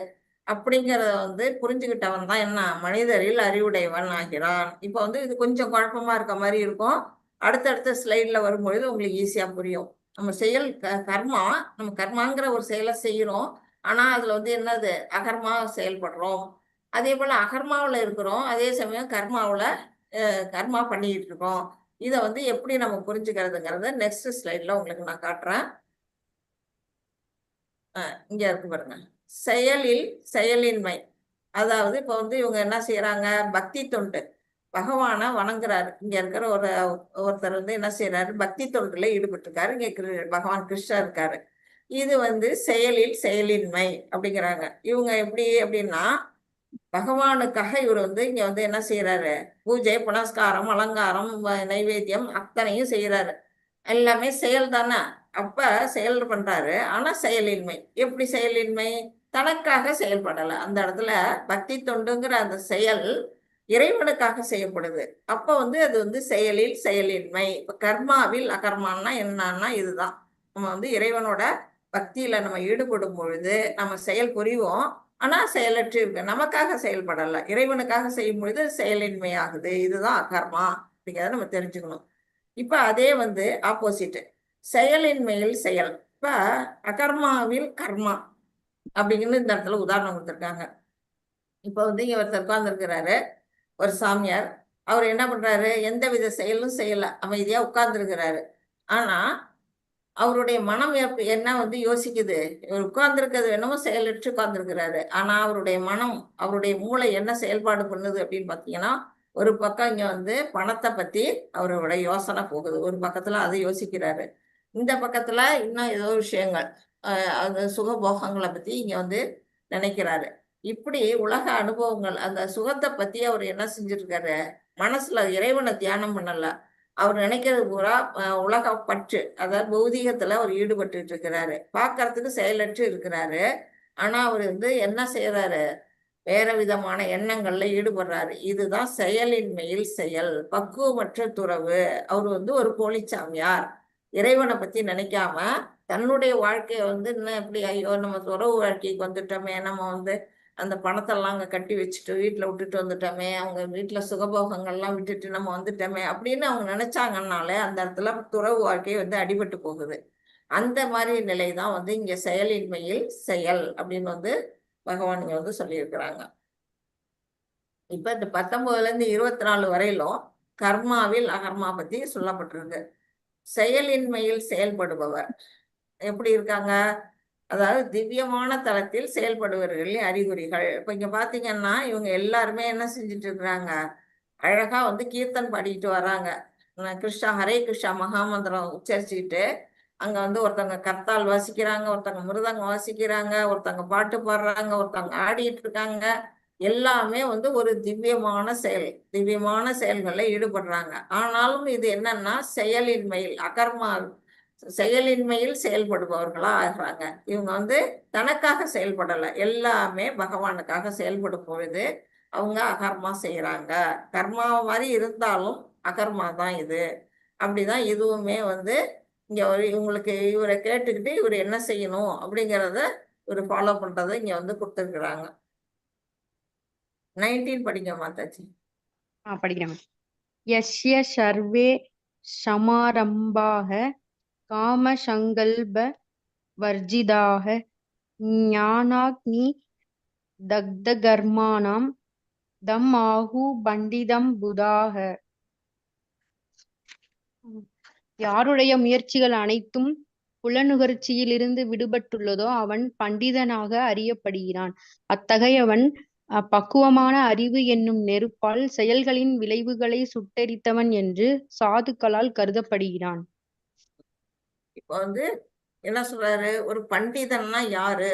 அப்படிங்கிறத வந்து புரிஞ்சுக்கிட்டவன் தான் என்ன மனிதரில் அறிவுடையவன் ஆகிறான். இப்போ வந்து இது கொஞ்சம் குழப்பமா இருக்க மாதிரி இருக்கும். அடுத்தடுத்த ஸ்லைட்ல வரும்பொழுது உங்களுக்கு ஈஸியா புரியும். நம்ம செயல் கர்மா, நம்ம கர்மாங்கிற ஒரு செயலை செய்யறோம். ஆனா அதுல வந்து என்னது? அகர்மா செயல்படுறோம். அதே போல அகர்மாவில் இருக்கிறோம், அதே சமயம் கர்மாவில் கர்மா பண்ணிட்டு இருக்கோம். இதை வந்து எப்படி நம்ம புரிஞ்சுக்கிறதுங்கிறத நெக்ஸ்ட் ஸ்லைட்ல உங்களுக்கு நான் காட்டுறேன். இங்க இருக்கு பாருங்க, செயலில் செயலின்மை. அதாவது இப்போ வந்து இவங்க என்ன செய்யறாங்க? பக்தி தொண்டு, பகவானை வணங்குறாரு. இங்க இருக்கிற ஒருத்தர் வந்து என்ன செய்யறாரு? பக்தி தொண்டுல ஈடுபட்டு இருக்காரு. இங்க பகவான் கிருஷ்ணர் இருக்காரு. இது வந்து செயலில் செயலின்மை அப்படிங்கிறாங்க. இவங்க எப்படி அப்படின்னா பகவானுக்காக இவர் வந்து இங்க வந்து என்ன செய்யறாரு, பூஜை புனஸ்காரம் அலங்காரம் நைவேத்தியம் அத்தனையும் செய்யறாரு. எல்லாமே செயல் தானே. அப்ப செயல் பண்றாரு, ஆனா செயலின்மை. எப்படி செயலின்மை? தனக்காக செயல்படல. அந்த இடத்துல பக்தி தொண்டுங்கிற அந்த செயல் இறைவனுக்காக செய்யப்படுது. அப்ப வந்து அது வந்து செயலில் செயலின்மை. இப்ப கர்மாவில் அகர்மான்னா என்னன்னா இதுதான். நம்ம வந்து இறைவனோட பக்தியில நம்ம ஈடுபடும் பொழுது நம்ம செயல் புரிவோம், ஆனா செயலற்று இருக்கு. நமக்காக செயல்படல, இறைவனுக்காக செய்யும் பொழுது செயலின்மை ஆகுது. இதுதான் அகர்மா அப்படிங்கிறத நம்ம தெரிஞ்சுக்கணும். இப்ப அதே வந்து ஆப்போசிட், செயலின்மையில் செயல். இப்ப அகர்மாவில் கர்மா அப்படிங்கிறது இந்த இடத்துல உதாரணம் கொடுத்துருக்காங்க. இப்ப வந்து இங்க ஒருத்தர் உட்கார்ந்துருக்கிறாரு, ஒரு சாமியார். அவர் என்ன பண்றாரு, எந்த வித செயலும் செய்யல, அமைதியா உட்கார்ந்துருக்கிறாரு. ஆனா அவருடைய மனம் என்ன வந்து யோசிக்குது, இவர் உட்கார்ந்துருக்கிறது என்னமோ செயலற்று உட்கார்ந்துருக்கிறாரு. ஆனா அவருடைய மனம், அவருடைய மூளை என்ன செயல்பாடு பண்ணுது அப்படின்னு பாத்தீங்கன்னா, ஒரு பக்கம் இங்க வந்து பணத்தை பத்தி அவரோட யோசனை போகுது, ஒரு பக்கத்துல அதை யோசிக்கிறாரு. இந்த பக்கத்துல இன்னும் ஏதோ விஷயங்கள், அந்த சுகபோகங்களை பத்தி இங்க வந்து நினைக்கிறாரு. இப்படி உலக அனுபவங்கள், அந்த சுகத்தை பத்தி அவர் என்ன செஞ்சிருக்காரு, மனசுல இறைவனை தியானம் பண்ணல. அவர் நினைக்கிறது பூரா உலக பற்று, அதாவது பௌதீகத்துல அவர் ஈடுபட்டு இருக்கிறாரு. பார்க்கறதுக்கு செயலற்று இருக்கிறாரு. ஆனா அவர் வந்து என்ன செய்யறாரு, வேற விதமான எண்ணங்கள்ல ஈடுபடுறாரு. இதுதான் செயலின்மையில் செயல். பக்குவமற்ற துறவு. அவர் வந்து ஒரு போலிச்சாமியார். இறைவனை பத்தி நினைக்காம தன்னுடைய வாழ்க்கையை வந்து இன்னும் எப்படி, ஐயோ நம்ம துறவு வாழ்க்கைக்கு வந்துட்டோமே, நம்ம வந்து அந்த பணத்தெல்லாம் அங்கே கட்டி வச்சுட்டு வீட்டில் விட்டுட்டு வந்துட்டோமே, அவங்க வீட்டில் சுகபோகங்கள்லாம் விட்டுட்டு நம்ம வந்துட்டோமே அப்படின்னு அவங்க நினைச்சாங்கன்னாலே அந்த இடத்துல துறவு வாழ்க்கை வந்து அடிபட்டு போகுது. அந்த மாதிரி நிலை தான் வந்து இங்க செயலின்மையில் செயல் அப்படின்னு வந்து பகவான் இங்க வந்து சொல்லியிருக்கிறாங்க. இப்ப இந்த 19ல இருந்து 24 வரையிலும் கர்மாவில் அகர்மா பத்தி சொல்லப்பட்டிருக்கு. செயலின்மையில் செயல்படுபவர் எப்படி இருக்காங்க, அதாவது திவ்யமான தளத்தில் செயல்படுபவர்களின் அறிகுறிகள். இப்ப இங்க பாத்தீங்கன்னா இவங்க எல்லாருமே என்ன செஞ்சுட்டு இருக்கிறாங்க, அழகா வந்து கீர்த்தன் பாடிட்டு வராங்க. கிருஷ்ணா ஹரே கிருஷ்ணா மகாமந்திரம் உச்சரிச்சுக்கிட்டு அங்க வந்து ஒருத்தவங்க கர்த்தால் வாசிக்கிறாங்க, ஒருத்தவங்க மிருதங்கம் வாசிக்கிறாங்க, ஒருத்தவங்க பாட்டு பாடுறாங்க, ஒருத்தவங்க ஆடிட்டு இருக்காங்க. எல்லாமே வந்து ஒரு திவ்யமான செயல், திவ்யமான செயல்களில் ஈடுபடுறாங்க. ஆனாலும் இது என்னன்னா செயலின்மையில் அகர்மா, செயலின்மையில் செயல்படுபவர்களா ஆகிறாங்க. இவங்க வந்து தனக்காக செயல்படல, எல்லாமே பகவானுக்காக செயல்படும் பொழுது அவங்க அகர்மா செய்யறாங்க. கர்மா மாதிரி இருந்தாலும் அகர்மா தான் இது. அப்படிதான் இதுவுமே வந்து இங்க இவங்களுக்கு இவரை கேட்டுக்கிட்டு இவர் என்ன செய்யணும் அப்படிங்கிறத இவர் ஃபாலோ பண்றதை இங்க வந்து கொடுத்துருக்குறாங்க. 19 படிங்க மாதாஜி. படிக்கிறேன். யஸ்ய சர்வே சமாரம்பாக காமசங்கல்ப வர்ஜிதாக ஞானாக்னி தக்தகர்மாணாம் தம் ஆஹு பண்டிதம் புதாக. யாருடைய முயற்சிகள் அனைத்தும் புலனுகர்ச்சியிலிருந்து விடுபட்டுள்ளதோ அவன் பண்டிதனாக அறியப்படுகிறான். அத்தகையவன் பக்குவமான அறிவு என்னும் நெருப்பால் செயல்களின் விளைவுகளை சுட்டெரித்தவன் என்று சாதுக்களால் கருதப்படுகிறான். இப்ப வந்து என்ன சொல்றாரு, ஒரு பண்டிதன்னா யாரு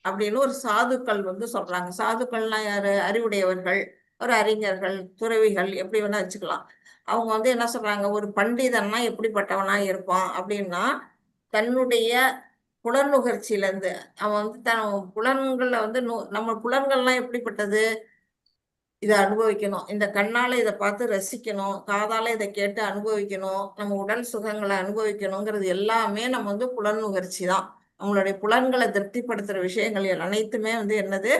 அப்படின்னு ஒரு சாதுக்கள் வந்து சொல்றாங்க. சாதுக்கள்னா யாரு, அறிவுடையவர்கள், ஒரு அறிஞர்கள், துறவிகள், எப்படி வேணா வச்சுக்கலாம். அவங்க வந்து என்ன சொல்றாங்க, ஒரு பண்டிதன்னா எப்படிப்பட்டவனா இருப்பான் அப்படின்னா தன்னுடைய புலனுகர்ச்சியில இருந்து அவன் வந்து தன் புலன்கள்ல வந்து நம்ம புலன்கள்லாம் எப்படிப்பட்டது, இதை அனுபவிக்கணும், இந்த கண்ணால இதை பார்த்து ரசிக்கணும், காதால இதை கேட்டு அனுபவிக்கணும், நம்ம உடல் சுகங்களை அனுபவிக்கணுங்கிறது எல்லாமே நம்ம வந்து புலனுகர்ச்சி தான். நம்மளுடைய புலன்களை திருப்திப்படுத்துற விஷயங்கள் அனைத்துமே வந்து என்னது,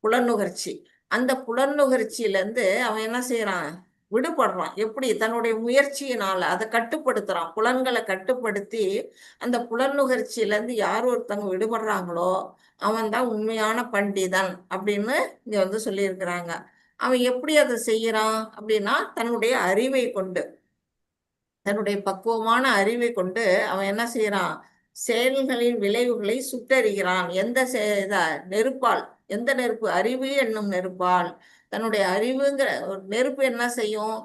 புலனுகர்ச்சி. அந்த புலனுகர்ச்சியில இருந்து அவன் என்ன செய்யறான், விடுபடுறான். எப்படி, தன்னுடைய முயற்சியினால அதை கட்டுப்படுத்துறான். புலன்களை கட்டுப்படுத்தி அந்த புலனுகர்ச்சியில இருந்து யார் ஒருத்தவங்க விடுபடுறாங்களோ அவன் தான் உண்மையான பண்டிதன் அப்படின்னு இங்க வந்து சொல்லியிருக்கிறாங்க. அவன் எப்படி அதை செய்யறான் அப்படின்னா தன்னுடைய அறிவை கொண்டு, தன்னுடைய பக்குவமான அறிவை கொண்டு அவன் என்ன செய்யறான், செயல்களின் விளைவுகளை சுட்டறிகிறான். எந்த நெருப்பால், எந்த நெருப்பு, அறிவு என்னும் நெருப்பால். தன்னுடைய அறிவுங்கிற ஒரு நெருப்பு என்ன செய்யும்,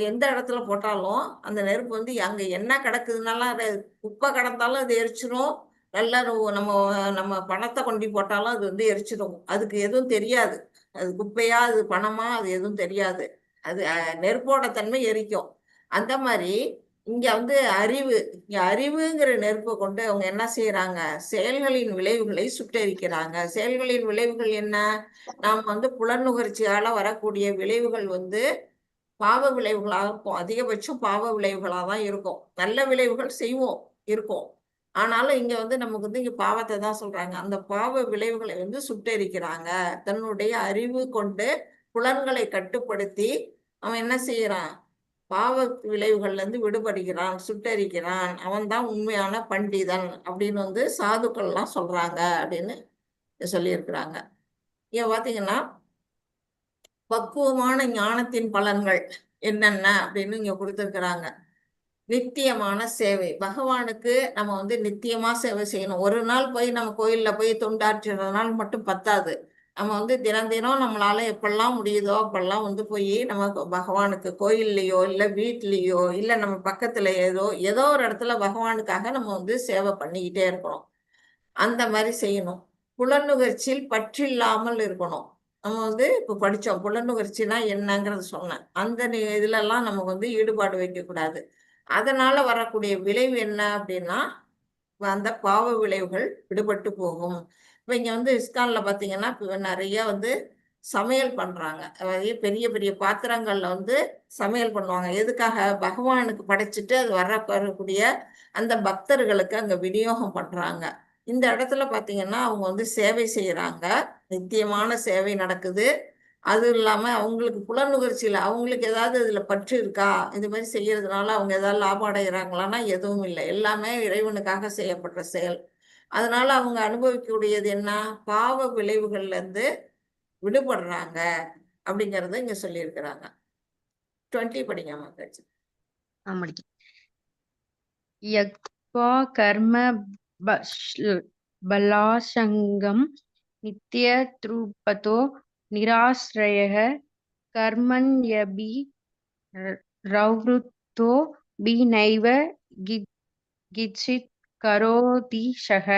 எந்த இடத்துல போட்டாலும் அந்த நெருப்பு வந்து அங்க என்ன கிடக்குதுனாலும், குப்பை கிடந்தாலும் அது எரிச்சிரும், நல்லா நம்ம நம்ம பணத்தை கொண்டு போட்டாலும் அது வந்து எரிச்சிடும். அதுக்கு எதுவும் தெரியாது, அது குப்பையா அது பணமா அது எதுவும் தெரியாது. அது நெருப்போட தன்மை எரிக்கும். அந்த மாதிரி இங்க வந்து இங்க அறிவுங்கிற நெருப்பை கொண்டு அவங்க என்ன செய்யறாங்க, செயல்களின் விளைவுகளை சுட்டெரிக்கிறாங்க. செயல்களின் விளைவுகள் என்ன? நாம் வந்து புலனுகர்ச்சியால வரக்கூடிய விளைவுகள் வந்து பாவ விளைவுகளாக இருக்கும். அதிகபட்சம் பாவ விளைவுகளாக தான் இருக்கும். நல்ல விளைவுகள் செய்வோம் இருக்கும். ஆனாலும் இங்க வந்து நமக்கு வந்து இங்க பாவத்தை தான் சொல்றாங்க. அந்த பாவ விளைவுகளை வந்து சுட்டெரிக்கிறாங்க. தன்னுடைய அறிவு கொண்டு புலன்களை கட்டுப்படுத்தி அவன் என்ன செய்யறான், பாவ விளைவுகள்ல இருந்து விடுபடுகிறான், சுட்டெரிக்கிறான். அவன் தான் உண்மையான பண்டிதன் அப்படின்னு வந்து சாதுக்கள் எல்லாம் சொல்றாங்க அப்படின்னு சொல்லியிருக்கிறாங்க. இங்க பாத்தீங்கன்னா பக்குவமான ஞானத்தின் பலன்கள் என்னென்ன அப்படின்னு இங்க கொடுத்திருக்கிறாங்க. நித்தியமான சேவை. பகவானுக்கு நம்ம வந்து நித்தியமா சேவை செய்யணும். ஒரு நாள் போய் நம்ம கோயில்ல போய் தொண்டாற்றுறதுனால மட்டும் பத்தாது. நம்ம வந்து தினம் தினம் நம்மளால எப்பெல்லாம் முடியுதோ அப்பெல்லாம் வந்து போய் நம்ம பகவானுக்கு கோயில்லையோ இல்ல வீட்லயோ இல்ல நம்ம பக்கத்துல ஏதோ ஒரு இடத்துல பகவானுக்காக நம்ம வந்து சேவை பண்ணிக்கிட்டே இருக்கணும். அந்த மாதிரி செய்யணும். புலனுகர்ச்சியில் பற்றில்லாமல் இருக்கணும். நம்ம வந்து இப்ப படிச்சோம், புலனுகர்ச்சினா என்னங்கிறது சொன்னேன். அந்த இதுல எல்லாம் நமக்கு வந்து ஈடுபாடு வைக்கக்கூடாது. அதனால வரக்கூடிய விளைவு என்ன அப்படின்னா, அந்த பாவ விளைவுகள் விடுபட்டு போகும். இப்ப இங்க வந்து இஸ்கான்ல பாத்தீங்கன்னா இப்ப நிறைய வந்து சமையல் பண்றாங்க. அதாவது பெரிய பெரிய பாத்திரங்கள்ல வந்து சமையல் பண்ணுவாங்க. எதுக்காக? பகவானுக்கு படைச்சிட்டு அது வரக்கூடிய அந்த பக்தர்களுக்கு அங்க விநியோகம் பண்றாங்க. இந்த இடத்துல பாத்தீங்கன்னா அவங்க வந்து சேவை செய்யறாங்க. நித்தியமான சேவை நடக்குது. அது இல்லாம அவங்களுக்கு புலனுகர்ச்சியில அவங்களுக்கு ஏதாவது இதுல பற்று இருக்கா, இது மாதிரி செய்யறதுனால அவங்க ஏதாவது லாபம் அடைகிறாங்களான்னா எதுவும் இல்லை. எல்லாமே இறைவனுக்காக செய்யப்பட்ட செயல். அதனால அவங்க அனுபவிக்கக்கூடியது என்ன? பாவ விளைவுகள்ல இருந்து விடுபடுறாங்க அப்படிங்கறத இங்க சொல்லியிருக்கிறாங்க. 20 படிங்க மாதாஜி. யக்வா கர்ம பலாசங்கம் நித்ய த்ருபதோ நிராஸ்ரயः கர்மண்யபி ரவ்ருத்தோ பி நைவ கிச்சித் கரோதி ஷக.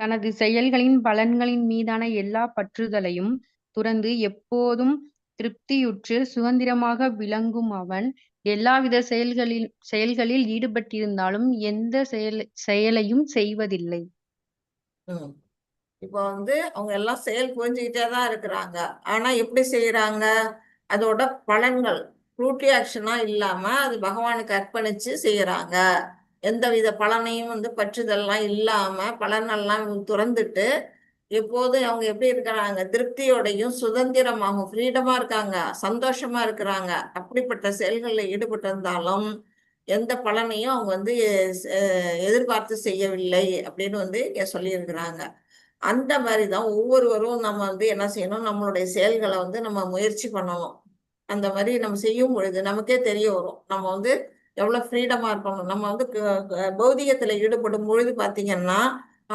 தனது செயல்களின் பலன்களின் மீதான எல்லா பற்றுதலையும் துறந்து எப்போதும் திருப்தியுற்று சுதந்திரமாக விளங்கும் அவன் எல்லாவித செயல்களில் ஈடுபட்டிருந்தாலும் எந்த செயலையும் செய்வதில்லை. இப்போ வந்து அவங்க எல்லாம் செயல் புரிஞ்சுக்கிட்டே தான் இருக்கிறாங்க. ஆனா எப்படி செய்யறாங்க? அதோட பலன்கள் ஃப்ரூட்டி ஆக்ஷனா இல்லாம அது பகவானுக்கு அர்ப்பணிச்சு செய்யறாங்க. எந்தவித பலனையும் வந்து பற்றுதெல்லாம் இல்லாம பலனெல்லாம் துறந்துட்டு எப்போதும் அவங்க எப்படி இருக்கிறாங்க? திருப்தியோடையும் சுதந்திரமாகவும் ஃப்ரீடமா இருக்காங்க, சந்தோஷமா இருக்கிறாங்க. அப்படிப்பட்ட செயல்களில் ஈடுபட்டு இருந்தாலும் எந்த பலனையும் அவங்க வந்து எதிர்பார்த்து செய்யவில்லை அப்படின்னு வந்து இங்க சொல்லியிருக்கிறாங்க. அந்த மாதிரிதான் ஒவ்வொருவரும் நம்ம வந்து என்ன செய்யணும், நம்மளுடைய செயல்களை வந்து நம்ம முயற்சி பண்ணணும். அந்த மாதிரி நம்ம செய்யும் பொழுது நமக்கே தெரிய வரும் நம்ம வந்து எவ்வளவு ஃப்ரீடமா இருக்கணும். நம்ம வந்து பௌதிகத்துல ஈடுபடும் பொழுது பாத்தீங்கன்னா,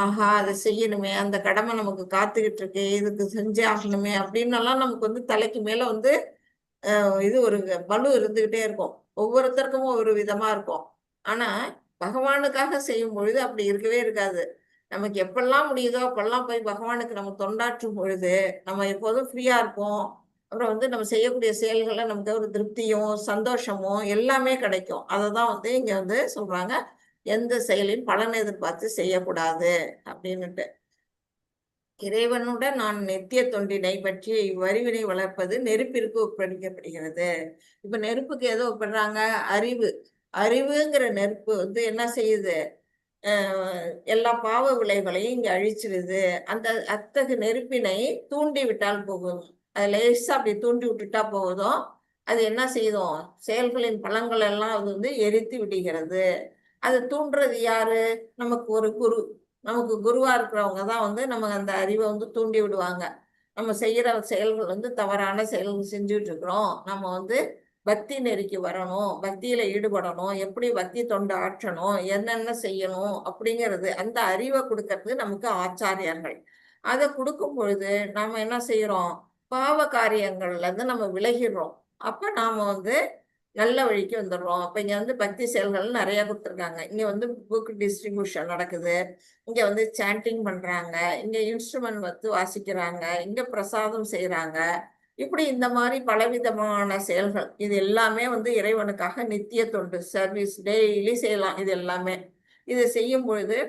ஆஹா அதை செய்யணுமே, அந்த கடமை நமக்கு காத்துக்கிட்டு இருக்கு, இதுக்கு செஞ்சே ஆகணுமே அப்படின்னு எல்லாம் நமக்கு வந்து தலைக்கு மேல வந்து இது ஒரு பலு இருந்துகிட்டே இருக்கும். ஒவ்வொருத்தருக்கும் ஒரு விதமா இருக்கும். ஆனா பகவானுக்காக செய்யும் பொழுது அப்படி இருக்கவே இருக்காது. நமக்கு எப்பெல்லாம் முடியுதோ அப்பெல்லாம் போய் பகவானுக்கு நம்ம தொண்டாற்றும் பொழுது நம்ம எப்போதும் ஃப்ரீயா இருப்போம். அப்புறம் வந்து நம்ம செய்யக்கூடிய செயல்கள்ல நமக்கு ஒரு திருப்தியும் சந்தோஷமும் எல்லாமே கிடைக்கும். அததான் வந்து இங்க வந்து சொல்றாங்க, எந்த செயலின் பலன் எதிர்பார்த்து செய்யக்கூடாது அப்படின்னுட்டு. இறைவனுடன் நான் நித்திய தொண்டினை பற்றி இவ்வறிவினை வளர்ப்பது நெருப்பிற்கு ஒப்படைக்கப்படுகிறது. இப்ப நெருப்புக்கு ஏதோ ஒப்பிடுறாங்க? அறிவுங்கிற நெருப்பு வந்து என்ன செய்யுது? எல்லா பாவ விளைவுகளையும் இங்க அழிச்சிருது. அத்தகு நெருப்பினை தூண்டி விட்டால் போகும். அது லேசா அப்படி தூண்டி விட்டுட்டா போதும், அது என்ன செய்யும்? செயல்களின் பலன்கள் எல்லாம் அது வந்து எரித்து விடுகிறது. அது தூண்டுறது யாரு? நமக்கு ஒரு குரு. நமக்கு குருவா இருக்கிறவங்க தான் வந்து நம்ம அந்த அறிவை வந்து தூண்டி விடுவாங்க. நம்ம செய்யற செயல்கள் வந்து தவறான செயல்கள் செஞ்சுட்டு இருக்கிறோம், நம்ம வந்து பக்தி நெறிக்கு வரணும், பக்தியில ஈடுபடணும், எப்படி பக்தி தொண்டு ஆற்றணும், என்னென்ன செய்யணும் அப்படிங்கிறது அந்த அறிவை கொடுக்கறது நமக்கு ஆச்சாரியர்கள். அதை கொடுக்கும் பொழுது நாம என்ன செய்யறோம்? பாவ காரியங்கள்ல இருந்து நம்ம விலகிடுறோம். அப்ப நாம வந்து நல்ல வழிக்கு வந்துடுறோம். அப்ப இங்க வந்து பக்தி செயல்கள் நிறைய கொடுத்துருக்காங்க. இங்க வந்து புக் டிஸ்ட்ரிபியூஷன் நடக்குது, இங்க வந்து சாண்டிங் பண்றாங்க, இங்க இன்ஸ்ட்ருமெண்ட் வந்து வாசிக்கிறாங்க, இங்க பிரசாதம் செய்யறாங்க. இப்படி இந்த மாதிரி பலவிதமான செயல்கள், இது எல்லாமே வந்து இறைவனுக்காக நித்திய தொண்டு, சர்வீஸ் டெய்லி செய்யலாம். இது எல்லாமே இது செய்யும் பொழுது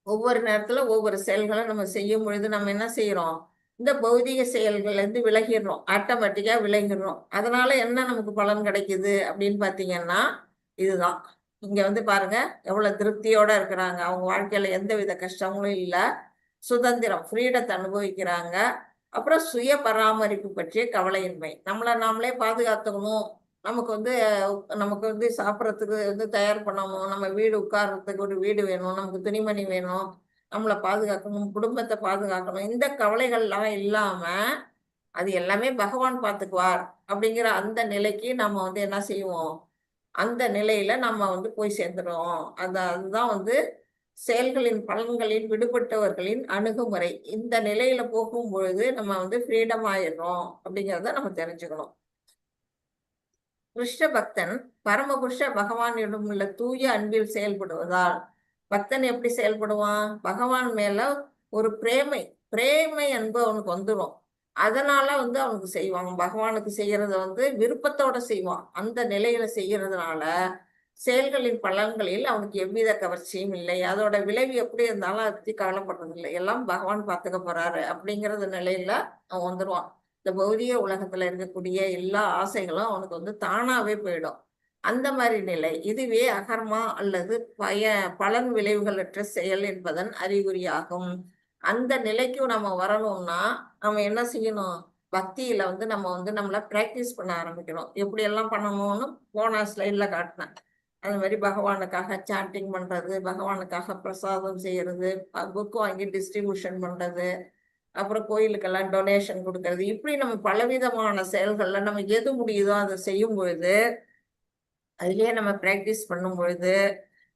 ஒவ்வொரு நேரத்துல ஒவ்வொரு செயல்களை நம்ம செய்யும் பொழுது நம்ம என்ன செய்யறோம், இந்த பௌதிக செயல்கள்ல இருந்து விலகிடுறோம், ஆட்டோமேட்டிக்கா விலகிடுறோம். அதனால என்ன நமக்கு பலன் கிடைக்குது அப்படின்னு பாத்தீங்கன்னா இதுதான். இங்க வந்து பாருங்க எவ்வளவு திருப்தியோட இருக்கிறாங்க, அவங்க வாழ்க்கையில எந்த வித கஷ்டங்களும் இல்ல, சுதந்திரம் ஃப்ரீடத்தை அனுபவிக்கிறாங்க. அப்புறம் சுய பராமரிப்பு பற்றிய கவலையின்மை, நம்மளை நாமளே பாதுகாத்துக்கணும், நமக்கு வந்து சாப்பிட்றதுக்கு வந்து தயார் பண்ணணும், நம்ம வீடு உட்கார்றதுக்கு ஒரு வீடு வேணும், நமக்கு துணிமணி வேணும், நம்மளை பாதுகாக்கணும், குடும்பத்தை பாதுகாக்கணும், இந்த கவலைகள்லாம் இல்லாம அது எல்லாமே பகவான் பார்த்துக்குவார் அப்படிங்கிற அந்த நிலைக்கு நம்ம வந்து என்ன செய்வோம், அந்த நிலையில நம்ம வந்து போய் சேர்ந்துடும். அதுதான் வந்து செயல்களின் பலன்களில் விடுபட்டவர்களின் அணுகுமுறை. இந்த நிலையில போகும் பொழுது நம்ம வந்து ஃப்ரீடம் ஆயிடுறோம் அப்படிங்கிறத நம்ம தெரிஞ்சுக்கணும். கிருஷ்ண பக்தன் பரமபுருஷ பகவானிடம் உள்ள தூய அன்பில் செயல்படுவதால் பக்தன் எப்படி செயல்படுவான், பகவான் மேல ஒரு பிரேமை அன்பு அவனுக்கு வந்துடும். அதனால வந்து அவனுக்கு செய்வான், பகவானுக்கு செய்யறத வந்து விருப்பத்தோட செய்வான். அந்த நிலையில செய்யறதுனால செயல்களின் பலன்களில் அவனுக்கு எவ்வித கவர்ச்சியும் இல்லை, அதோட விளைவு எப்படி இருந்தாலும் அதை பத்தி கவலைப்படுறது இல்லை, எல்லாம் பகவான் பார்த்துக்க போறாரு அப்படிங்கறது நிலையில அவன் வந்துடுவான். இந்த பௌதிக உலகத்துல இருக்கக்கூடிய எல்லா ஆசைகளும் அவனுக்கு வந்து தானாவே போயிடும். அந்த மாதிரி நிலை இதுவே அகர்மா அல்லது பலன் விளைவுகளற்ற செயல் என்பதன் அறிகுறியாகும். அந்த நிலைக்கு நம்ம வரணும்னா நம்ம என்ன செய்யணும், பக்தியில வந்து நம்ம வந்து நம்மள பிராக்டிஸ் பண்ண ஆரம்பிக்கணும். எப்படி எல்லாம் பண்ணணும்னு போன ஸ்லைட்ல காட்டினேன். அது மாதிரி பகவானுக்காக சாண்டிங் பண்றது, பகவானுக்காக பிரசாதம் செய்யறது, புக் வாங்கி டிஸ்ட்ரிபியூஷன் பண்றது, அப்புறம் கோயிலுக்கெல்லாம் டொனேஷன் கொடுக்கறது, இப்படி நம்ம பலவிதமான செயல்கள்ல நம்ம எது முடியுதோ அதை செய்யும் பொழுது, அதுலயே நம்ம பிராக்டிஸ் பண்ணும் பொழுது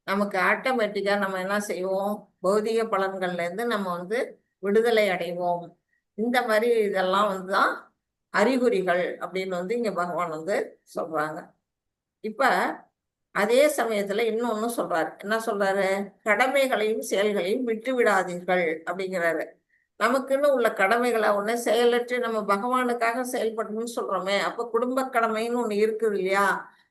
நமக்கு ஆட்டோமேட்டிக்கா நம்ம என்ன செய்வோம், பௌதிக பலன்கள்ல இருந்து நம்ம வந்து விடுதலை அடைவோம். இந்த மாதிரி இதெல்லாம் வந்துதான் அறிகுறிகள் அப்படின்னு வந்து இங்க பகவான் வந்து சொல்றாங்க. இப்ப அதே சமயத்துல இன்னொன்னு சொல்றாரு. என்ன சொல்றாரு, கடமைகளையும் செயல்களையும் விட்டு விடாதீர்கள் அப்படிங்கிறாரு. நமக்குன்னு உள்ள கடமைகளை ஒண்ணு செயலற்று நம்ம பகவானுக்காக செயல்படணும்னு சொல்றோமே, அப்ப குடும்ப கடமைன்னு ஒண்ணு இருக்குது இல்லையா,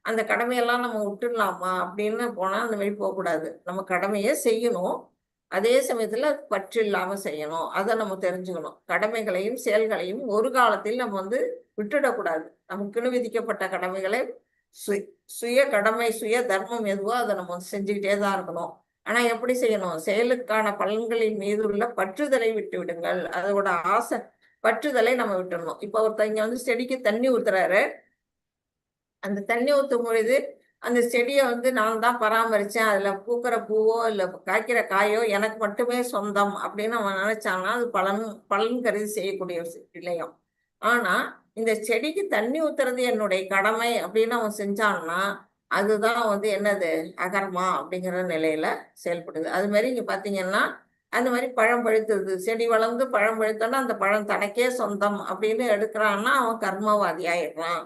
அந்த கடமையெல்லாம் நம்ம விட்டுடலாமா அப்படின்னு போனா அந்த மாதிரி போகக்கூடாது. நம்ம கடமையை செய்யணும், அதே சமயத்துல பற்று இல்லாம செய்யணும். அதை நம்ம தெரிஞ்சுக்கணும். கடமைகளையும் செயல்களையும் ஒரு காலத்தில் நம்ம வந்து விட்டுடக்கூடாது. நமக்குன்னு விதிக்கப்பட்ட கடமைகளை சுய கடமை சுய தர்மம் எதுவோ அதை நம்ம செஞ்சுக்கிட்டே தான் இருக்கணும். ஆனா எப்படி செய்யணும், செயலுக்கான பலன்களின் மீது உள்ள பற்றுதலை விட்டு விடுங்கள். அதோட ஆசை பற்றுதலை நம்ம விட்டுடணும். இப்ப ஒருத்தங்க வந்து செடிக்கு தண்ணி ஊத்துறாரு, அந்த தண்ணி ஊற்றும் பொழுது அந்த செடியை வந்து நான் தான் பராமரிச்சேன், அதுல பூக்கிற பூவோ இல்ல காய்க்கிற காயோ எனக்கு மட்டுமே சொந்தம் அப்படின்னு அவன் நினைச்சான்னா அது பலன் கருதி செய்யக்கூடிய இல்லையும். ஆனா இந்த செடிக்கு தண்ணி ஊத்துறது என்னுடைய கடமை அப்படின்னு அவன் செஞ்சான்னா அதுதான் வந்து என்னது, அகர்மா அப்படிங்கிற நிலையில செயல்படுது. அது மாதிரி இங்க பாத்தீங்கன்னா அந்த மாதிரி பழம் பழுத்துறது, செடி வளர்ந்து பழம் பழுத்தோன்னா அந்த பழம் தனக்கே சொந்தம் அப்படின்னு எடுக்கிறான்னா அவன் கர்மவாதி ஆயிடுறான்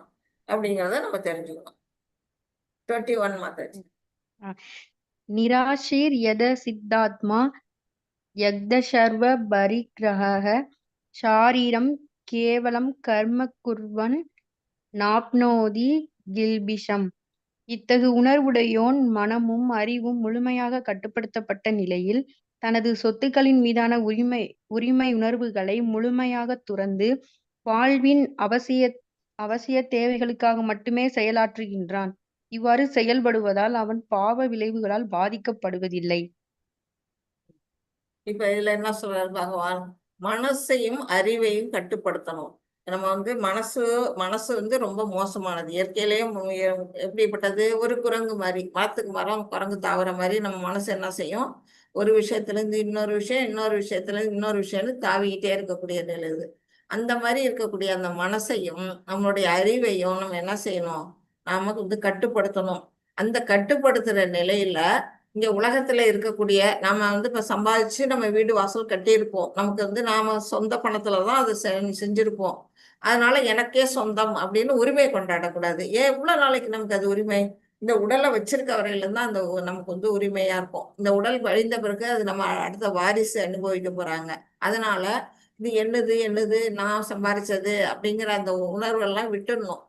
அப்படிங்கிறத நம்ம தெரிஞ்சுக்கணும். 21 மாதாஜி. நிராசீர் யத சித்தாத்மா யக்தசர்வ பரிக்ரஹ ஷாரீரம் கேவலம் கர்ம குர்வன் நாப்னோதி கில்பிஷம். இத்தகு உணர்வுடையோன் மனமும் அறிவும் முழுமையாக கட்டுப்படுத்தப்பட்ட நிலையில் தனது சொத்துக்களின் மீதான உரிமை உணர்வுகளை முழுமையாக துறந்து வாழ்வின் அவசிய தேவைகளுக்காக மட்டுமே செயலாற்றுகின்றான். இவ்வாறு செயல்படுவதால் அவன் பாவ விளைவுகளால் பாதிக்கப்படுவதில்லை. இப்ப இதுல என்ன சொல்றாரு பகவான், மனசையும் அறிவையும் கட்டுப்படுத்தணும். நம்ம வந்து மனசு வந்து ரொம்ப மோசமானது. இயற்கையிலேயே எப்படிப்பட்டது, ஒரு குரங்கு மாதிரி, வாத்துக்கு மரம் குரங்கு தாவர மாதிரி நம்ம மனசு என்ன செய்யும், ஒரு விஷயத்துல இருந்து இன்னொரு விஷயம், இன்னொரு விஷயத்துல இருந்து இன்னொரு விஷயம்னு தாவிக்கிட்டே இருக்கக்கூடிய நிலை இது. அந்த மாதிரி இருக்கக்கூடிய அந்த மனசையும் நம்மளுடைய அறிவையும் நம்ம என்ன செய்யணும், நாம வந்து கட்டுப்படுத்தணும். அந்த கட்டுப்படுத்துற நிலையில இங்க உலகத்துல இருக்கக்கூடிய நாம வந்து இப்ப சம்பாதிச்சு நம்ம வீடு வாசல் கட்டியிருப்போம், நமக்கு வந்து நாம சொந்த பணத்துலதான் அதை செஞ்சிருப்போம். அதனால எனக்கே சொந்தம் அப்படின்னு உரிமை கொண்டாடக்கூடாது. ஏன் இவ்வளவு நாளைக்கு நமக்கு அது உரிமை? இந்த உடலை வச்சிருக்க வரையில தான் அந்த நமக்கு வந்து உரிமையா இருக்கும். இந்த உடல் கழிந்த பிறகு அது நம்ம அடுத்த வாரிசு அனுபவிக்க போறாங்க. அதனால இது என்னது என்னது நான் சம்பாரிச்சது அப்படிங்கிற அந்த உணர்வெல்லாம் விட்டுடணும்.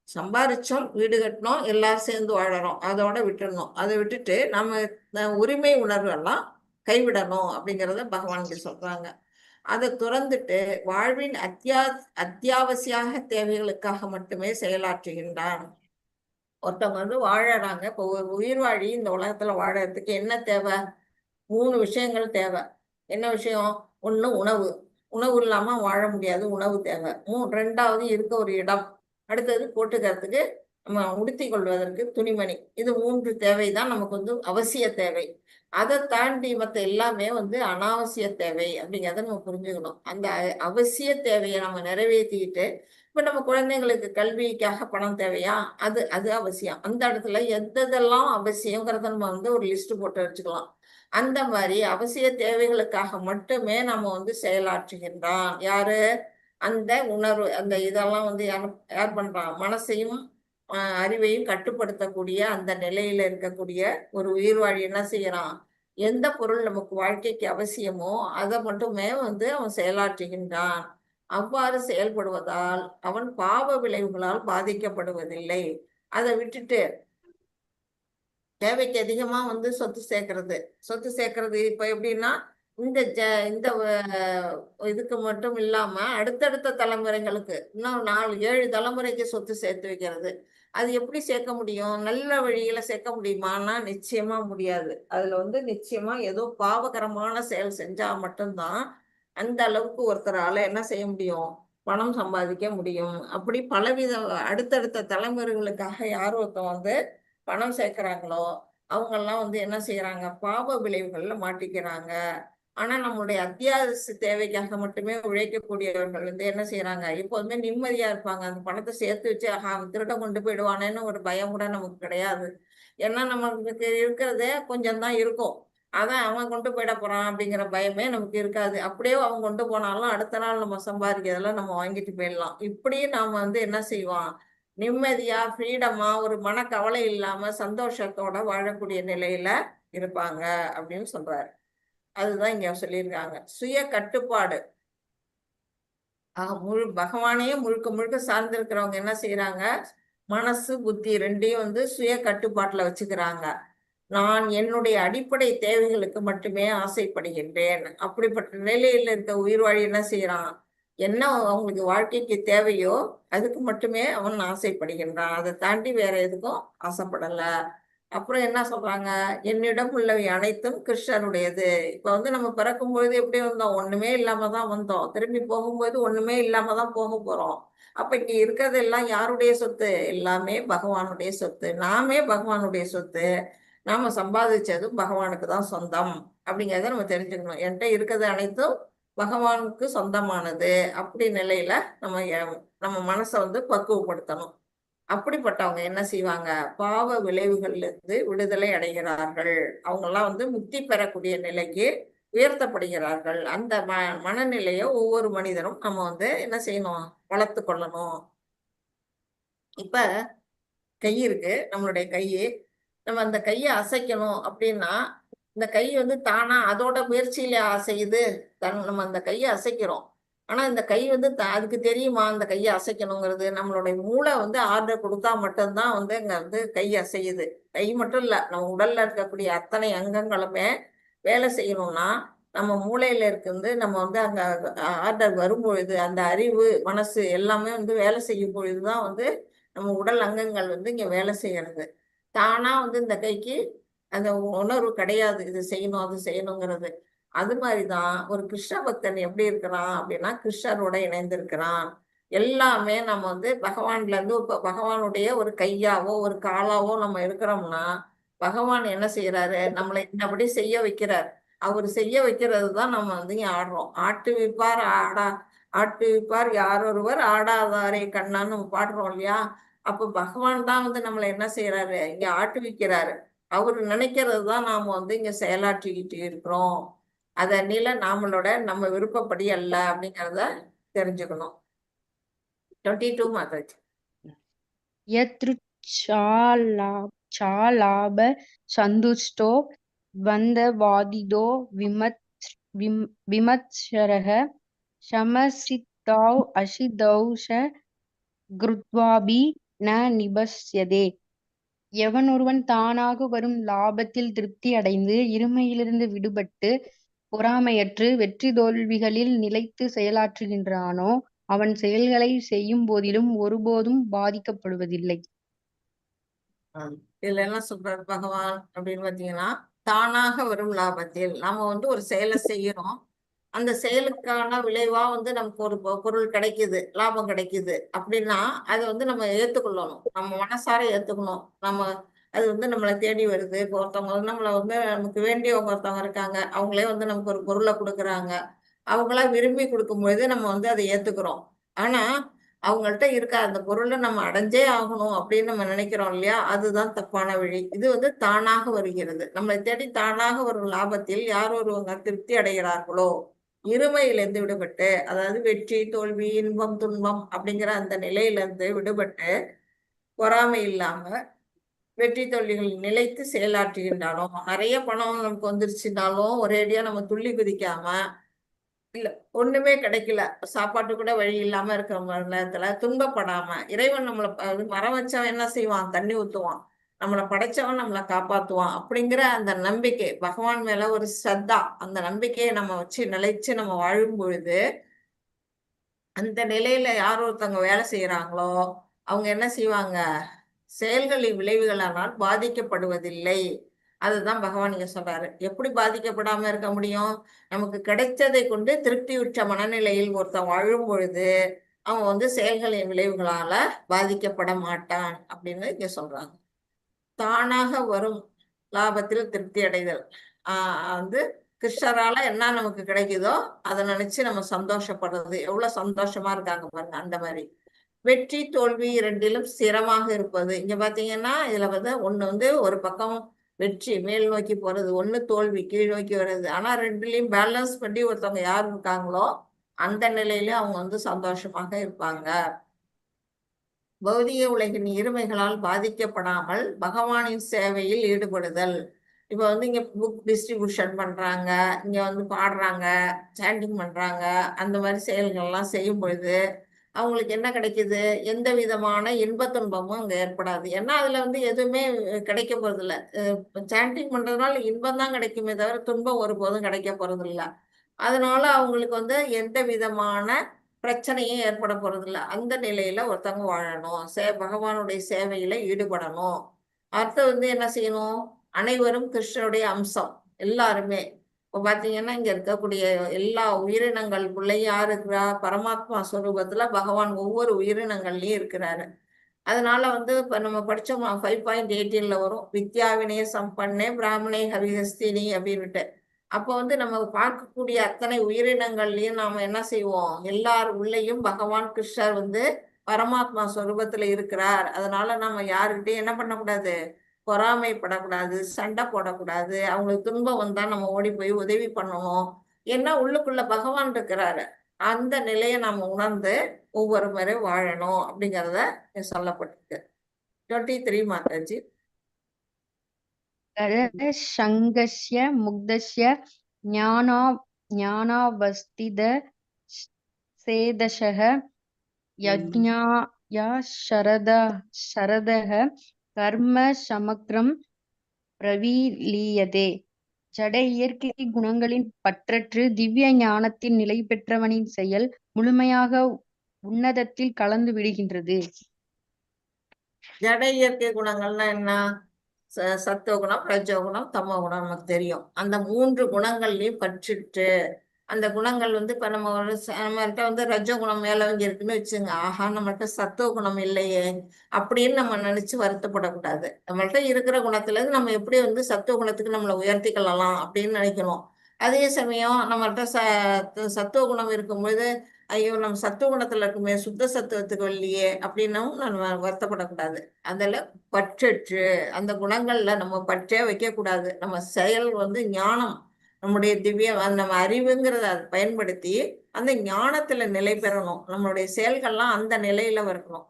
சம்பாரிச்சோம், வீடு கட்டினோம், எல்லாரும் சேர்ந்து வாழறோம், அதோட விட்டுடணும். அதை விட்டுட்டு நம்ம உரிமை உணர்வெல்லாம் கைவிடணும் அப்படிங்கிறத பகவான் சொல்றாங்க. அதை துறந்துட்டு வாழ்வின் அத்தியாவசிய தேவைகளுக்காக மட்டுமே செயலாற்றுகின்றான். ஒருத்தவங்க வந்து வாழறாங்க. இப்போ ஒரு உயிர் வாழி இந்த உலகத்துல வாழறதுக்கு என்ன தேவை? 3 விஷயங்கள் தேவை. என்ன விஷயம்? ஒண்ணு உணவு. உணவு இல்லாம வாழ முடியாது, உணவு தேவை. 2வது இருக்க ஒரு இடம். அடுத்தது போட்டுக்கிறதுக்கு நம்ம உடுத்தி கொள்வதற்கு துணிமணி. இது 3 தேவை தான் நமக்கு வந்து அவசிய தேவை. அதை தாண்டி மற்ற எல்லாமே வந்து அனாவசிய தேவை அப்படிங்கிறத நம்ம புரிஞ்சுக்கணும். அந்த அவசிய தேவையை நம்ம நிறைவேற்றிக்கிட்டு இப்ப நம்ம குழந்தைங்களுக்கு கல்விக்காக பணம் தேவையா? அது அது அவசியம். அந்த இடத்துல எதெல்லாம் அவசியங்கிறத நம்ம வந்து ஒரு லிஸ்ட் போட்டு வச்சுக்கலாம். அந்த மாதிரி அவசிய தேவைகளுக்காக மட்டுமே நம்ம வந்து செயலாற்றுகின்றான். யாரு? அந்த உணர்வு, அந்த இதெல்லாம் வந்து யார் பண்றான்? மனசையும் அறிவையும் கட்டுப்படுத்தக்கூடிய அந்த நிலையில இருக்கக்கூடிய ஒரு உயிர் வாழி என்ன செய்யறான்? எந்த பொருள் நமக்கு வாழ்க்கைக்கு அவசியமோ அதை மட்டுமே வந்து அவன் செயலாற்றுகின்றான். அவ்வாறு செயல்படுவதால் அவன் பாவ விளைவுகளால் பாதிக்கப்படுவதில்லை. அதை விட்டுட்டு தேவைக்கு அதிகமா வந்து சொத்து சேர்க்கறது இப்ப எப்படின்னா இந்த இதுக்கு மட்டும் இல்லாம அடுத்தடுத்த தலைமுறைகளுக்கு இன்னும் 4-7 தலைமுறைக்கு சொத்து சேர்த்து வைக்கிறது. அது எப்படி சேர்க்க முடியும்? நல்ல வழியில சேர்க்க முடியுமான்னா நிச்சயமா முடியாது. அதுல வந்து நிச்சயமா ஏதோ பாவகரமான செயல் செஞ்சா மட்டும்தான் அந்த அளவுக்கு ஒருத்தரால என்ன செய்ய முடியும்? பணம் சம்பாதிக்க முடியும். அப்படி பலவித அடுத்தடுத்த தலைமுறைகளுக்காக யார் ஒருத்தன் வந்து பணம் சேர்க்கிறாங்களோ அவங்கெல்லாம் வந்து என்ன செய்யறாங்க? பாவ விளைவுகள்ல மாட்டிக்கிறாங்க. ஆனா நம்மளுடைய அத்தியாவசிய தேவைக்காக மட்டுமே உழைக்கக்கூடியவர்கள் வந்து என்ன செய்யறாங்க? எப்போதுமே நிம்மதியா இருப்பாங்க. அந்த பணத்தை சேர்த்து வச்சு அவன் திருட கொண்டு போயிடுவானேன்னு ஒரு பயம் கூட நமக்கு கிடையாது. ஏன்னா நமக்கு இருக்கிறதே கொஞ்சம் தான் இருக்கும். அதான் அவன் கொண்டு போயிட போறான் அப்படிங்கிற பயமே நமக்கு இருக்காது. அப்படியே அவன் கொண்டு போனாலும் அடுத்த நாள் நம்ம சம்பாதிக்கிறதெல்லாம் நம்ம வாங்கிட்டு போயிடலாம். இப்படியே நாம வந்து என்ன செய்வான்? நிம்மதியா, ஃப்ரீடமா, ஒரு மனக்கவலை இல்லாம சந்தோஷத்தோட வாழக்கூடிய நிலையில இருப்பாங்க அப்படின்னு சொல்றாரு. அதுதான் இங்க சொல்லியிருக்காங்க. சுய கட்டுப்பாடு. பகவானையே முழுக்க முழுக்க சார்ந்திருக்கிறவங்க என்ன செய்யறாங்க? மனசு, புத்தி 2ஐயும் வந்து சுய கட்டுப்பாட்டுல வச்சுக்கிறாங்க. நான் என்னுடைய அடிப்படை தேவைகளுக்கு மட்டுமே ஆசைப்படுகின்றேன். அப்படிப்பட்ட நிலையில இருக்க உயிர் வாழி என்ன செய்யறான்? என்ன அவங்களுக்கு வாழ்க்கைக்கு தேவையோ அதுக்கு மட்டுமே அவன் ஆசைப்படுகின்றான். அதை தாண்டி வேற எதுக்கும் ஆசைப்படல. அப்புறம் என்ன சொல்றாங்க? என்னிடம் உள்ளவை அனைத்தும் கிருஷ்ணனுடையது. இப்ப வந்து நம்ம பிறக்கும்போது எப்படி வந்தோம்? ஒண்ணுமே இல்லாம தான் வந்தோம். திரும்பி போகும்போது ஒண்ணுமே இல்லாம தான் போக போறோம். அப்ப இங்க இருக்கிறது எல்லாம் யாருடைய சொத்து? எல்லாமே பகவானுடைய சொத்து. நாமே பகவானுடைய சொத்து. நாம சம்பாதிச்சது பகவானுக்கு தான் சொந்தம் அப்படிங்கிறத நம்ம தெரிஞ்சுக்கணும். என்கிட்ட இருக்கிறது அனைத்தும் பகவானுக்கு சொந்தமானது. அப்படி நிலையில நம்ம மனசை வந்து பக்குவப்படுத்தணும். அப்படிப்பட்டவங்க என்ன செய்வாங்க? பாவ விளைவுகள்ல இருந்து விடுதலை அடைகிறார்கள். அவங்க எல்லாம் வந்து முக்தி பெறக்கூடிய நிலைக்கு உயர்த்தப்படுகிறார்கள். அந்த மனநிலையை ஒவ்வொரு மனிதனும் நம்ம வந்து என்ன செய்யணும்? வளர்த்து கொள்ளணும். இப்ப கை இருக்கு, நம்மளுடைய கையை நம்ம அந்த கையை அசைக்கணும் அப்படின்னா இந்த கை வந்து தானா அதோட முயற்சியில அசையுது. நம்ம அந்த கையை அசைக்கிறோம். ஆனா இந்த கை வந்து அதுக்கு தெரியுமா அந்த கையை அசைக்கணுங்கிறது? நம்மளுடைய மூளை வந்து ஆர்டர் கொடுத்தா மட்டும்தான் வந்து இங்க வந்து கை அசையுது. கை மட்டும் இல்ல, நம்ம உடல்ல இருக்கக்கூடிய அத்தனை அங்கங்களுமே வேலை செய்யணும்னா நம்ம மூளையில இருக்கு நம்ம வந்து அங்க ஆர்டர் வரும்பொழுது அந்த அறிவு, மனசு எல்லாமே வந்து வேலை செய்யும் பொழுதுதான் வந்து நம்ம உடல் அங்கங்கள் வந்து இங்க வேலை செய்யறது. தானா வந்து இந்த கைக்கு அந்த உணர்வு கிடையாது, இது செய்யணும் அது செய்யணுங்கிறது. அது மாதிரிதான் ஒரு கிருஷ்ண பக்தன் எப்படி இருக்கிறான் அப்படின்னா கிருஷ்ணரோட இணைந்திருக்கிறான். எல்லாமே நம்ம வந்து பகவான்ல இருந்து பகவானுடைய ஒரு கையாவோ ஒரு காலாவோ நம்ம இருக்கிறோம்னா பகவான் என்ன செய்யறாரு? நம்மளை இன்னபடி செய்ய வைக்கிறார். அவர் செய்ய வைக்கிறது தான் நம்ம வந்து இங்க ஆடுறோம். ஆட்டு விப்பார் ஆட்டு விப்பார் யாரொருவர் ஆடாதாரே கண்ணான்னு நம்ம பாடுறோம் இல்லையா? அப்ப பகவான் தான் வந்து நம்மளை என்ன செய்யறாரு? இங்க ஆட்டு வைக்கிறாரு. அவரு நினைக்கிறது தான் நாம வந்து இங்க செயலாற்றிக்கிட்டு இருக்கிறோம். அதனில நம்ம விருப்பப்படி அல்ல அப்படிங்கிறத தெரிஞ்சுக்கணும். 22 மாதாஜி. யத்ருச்சாலாப சந்துஷ்டோ வந்தவாதிதோ விமத்சரः சமசித்தௌ அசிதௌஷ கிருத்வாபி ந நிபஸ்யதே. எவனொருவன் தானாக வரும் லாபத்தில் திருப்தி அடைந்து இருமையிலிருந்து விடுபட்டு பொறாமையற்று வெற்றி தோல்விகளில் நிலைத்து செயலாற்றுகின்றானோ அவன் செயல்களை செய்யும் போதிலும் ஒருபோதும் பாதிக்கப்படுவதில்லை. இதுல என்ன சொல்றாரு பகவான் அப்படின்னு பாத்தீங்கன்னா, தானாக வரும் லாபத்தில் நாம வந்து ஒரு செயலை செய்யறோம், அந்த செயலுக்கான விளைவா வந்து நமக்கு ஒரு பொருள் கிடைக்குது, லாபம் கிடைக்குது அப்படின்னா அதை வந்து நம்ம ஏத்துக்கொள்ளணும், நம்ம மனசார ஏத்துக்கணும். நம்ம அது வந்து நம்மளை தேடி வருது. இப்போ ஒருத்தவங்க வந்து நம்மளை வந்து நமக்கு வேண்டியவங்க ஒருத்தவங்க இருக்காங்க, அவங்களே வந்து நமக்கு ஒரு பொருளை கொடுக்குறாங்க, அவங்களா விரும்பி கொடுக்கும்பொழுது நம்ம வந்து அதை ஏத்துக்கிறோம். ஆனா அவங்கள்ட்ட இருக்க அந்த பொருளை நம்ம அடைஞ்சே ஆகணும் அப்படின்னு நம்ம நினைக்கிறோம் இல்லையா, அதுதான் தப்பான வழி. இது வந்து தானாக வருகிறது. நம்மளை தேடி தானாக வரும் லாபத்தில் யார் ஒருவங்க திருப்தி அடைகிறார்களோ, இருமையிலிருந்து விடுபட்டு, அதாவது வெற்றி தோல்வி இன்பம் துன்பம் அப்படிங்கிற அந்த நிலையிலிருந்து விடுபட்டு பொறாமை இல்லாம வெற்றி தோல்விகள் நிலைத்து செயலாற்றுகின்றானோ, நிறைய பணம் நமக்கு வந்துருச்சுனாலும் ஒரேடியா நம்ம துள்ளி குதிக்காம, இல்ல ஒண்ணுமே கிடைக்கல, சாப்பாட்டு கூட வழி இல்லாம இருக்கிற நேரத்துல துன்பப்படாம, இறைவன் நம்மளை மரம் வச்சவன் என்ன செய்வான், தண்ணி ஊத்துவான், நம்மளை படைச்சவன் நம்மளை காப்பாத்துவான் அப்படிங்கிற அந்த நம்பிக்கை, பகவான் மேல ஒரு ஸ்ரத்தா, அந்த நம்பிக்கையை நம்ம வச்சு நிலைச்சு நம்ம வாழும் பொழுது அந்த நிலையில யார் ஒருத்தவங்க வேலை செய்யறாங்களோ அவங்க என்ன செய்வாங்க, செயல்களின் விளைவுகளானால் பாதிக்கப்படுவதில்லை. அதுதான் பகவான் இங்க சொல்றாரு. எப்படி பாதிக்கப்படாம இருக்க முடியும், நமக்கு கிடைச்சதை கொண்டு திருப்தியுற்ற மனநிலையில் ஒருத்தன் வாழும் பொழுது அவன் வந்து செயல்களின் விளைவுகளால பாதிக்கப்பட மாட்டான் அப்படின்னு இங்க சொல்றாங்க. தானாக வரும் லாபத்தில் திருப்தி அடைதல், வந்து கிருஷ்ணரால என்ன நமக்கு கிடைக்குதோ அதை நினைச்சு நம்ம சந்தோஷப்படுறது, எவ்வளவு சந்தோஷமா இருக்காங்க பாருங்க. அந்த மாதிரி வெற்றி தோல்வி இரண்டிலும் ஸ்திரமாக இருப்பது. இங்க பாத்தீங்கன்னா இதுல வந்து ஒண்ணு வந்து ஒரு பக்கம் வெற்றி மேல் நோக்கி போறது, ஒண்ணு தோல்வி கீழ் நோக்கி வர்றது. ஆனா ரெண்டுலயும் பேலன்ஸ் பண்ணி ஒருத்தவங்க யார் இருக்காங்களோ அந்த நிலையில அவங்க வந்து சந்தோஷமாக இருப்பாங்க. பௌதிக உலகின் இருமைகளால் பாதிக்கப்படாமல் பகவானின் சேவையில் ஈடுபடுதல். இப்ப வந்து இங்க புக் டிஸ்ட்ரிபியூஷன் பண்றாங்க, இங்க வந்து பாடுறாங்க, சாண்டிங் பண்றாங்க, அந்த மாதிரி செயல்கள்லாம் செய்யும் பொழுது அவங்களுக்கு என்ன கிடைக்குது, எந்த விதமான இன்ப துன்பமும் அங்க ஏற்படாது. ஏன்னா அதுல வந்து எதுவுமே கிடைக்க போறது இல்ல. சாண்டிங் பண்றதுனால இன்பம் தான் கிடைக்குமே தவிர துன்பம் ஒருபோதும் கிடைக்க போறது இல்ல. அதனால அவங்களுக்கு வந்து எந்த விதமான பிரச்சனையும் ஏற்பட போறது இல்ல. அந்த நிலையில ஒருத்தவங்க வாழணும், பகவானுடைய சேவையில ஈடுபடணும். அடுத்து வந்து என்ன செய்யணும், அனைவரும் கிருஷ்ணனுடைய அம்சம் எல்லாருமே. இப்போ பாத்தீங்கன்னா இங்க இருக்கக்கூடிய எல்லா உயிரினங்களுக்குள்ளேயும் யார் இருக்கிறா, பரமாத்மா ஸ்வரூபத்துல பகவான் ஒவ்வொரு உயிரினங்கள்லயும் இருக்கிறாரு. அதனால வந்து இப்ப நம்ம படிச்சோம் 5.18 வரும், வித்யாவினே சம்பன்னே பிராமணே ஹரிஹஸ்தினி அப்படின்னுட்டு. அப்போ வந்து நம்ம பார்க்கக்கூடிய அத்தனை உயிரினங்கள்லயும் நாம என்ன செய்வோம், எல்லார் உள்ளேயும் பகவான் கிருஷ்ணர் வந்து பரமாத்மா ஸ்வரூபத்துல இருக்கிறார். அதனால நம்ம யாருக்கிட்டையும் என்ன பண்ணக்கூடாது, பொறாமைப்படக்கூடாது, சண்டை போடக்கூடாது, அவங்களுக்கு துன்பம் வந்தா நம்ம ஓடி போய் உதவி பண்ணணும். ஏன்னா உள்ளுக்குள்ள பகவான் இருக்கிறாரு. அந்த நிலையை நாம உணர்ந்து ஒவ்வொரு முறை வாழணும் அப்படிங்கிறத சொல்லப்பட்டிருக்கு. 23 மாதாஜி. சங்கஸ்ய முக்தஸ்ய ஞானாவஸ்தித சேதசக யஜ்ஞாய சரதः கர்ம சமக்ரம் பிரவிலீயதே. ஜட இயற்கை குணங்களின் பற்றற்று திவ்ய ஞானத்தில் நிலை பெற்றவனின் செயல் முழுமையாக உன்னதத்தில் கலந்து விடுகின்றது. ஜட இயற்கை குணங்கள்னா என்ன, சத்துவகுணம் ரஜோகுணம் தமோகுணம் நமக்கு தெரியும். அந்த 3 குணங்கள்லயும் பற்றிட்டு அந்த குணங்கள் வந்து இப்ப நம்மள்கிட்ட வந்து ரஜகுணம் மேலவங்க இருக்குன்னு வச்சுங்க, ஆஹா நம்மள்கிட்ட சத்துவ குணம் இல்லையே அப்படின்னு நம்ம நினைச்சு வருத்தப்படக்கூடாது. நம்மள்கிட்ட இருக்கிற குணத்துல இருந்து நம்ம எப்படி வந்து சத்துவ குணத்துக்கு நம்மளை உயர்த்திக்கலாம் அப்படின்னு நினைக்கணும். அதே சமயம் நம்மள்கிட்ட சத்துவ குணம் இருக்கும்போது ஐயோ நம்ம சத்துவ குணத்துல இருக்குமே சுத்த சத்துவத்துக்கு இல்லையே அப்படின்னும் நம்ம வருத்தப்படக்கூடாது. அதில் பற்றற்று அந்த குணங்கள்ல நம்ம பற்றே வைக்க கூடாது. நம்ம செயல் வந்து ஞானம், நம்முடைய நம்ம அறிவுங்கிறத அதை பயன்படுத்தி அந்த ஞானத்துல நிலை பெறணும். நம்மளுடைய செயல்கள்லாம் அந்த நிலையில வரணும்.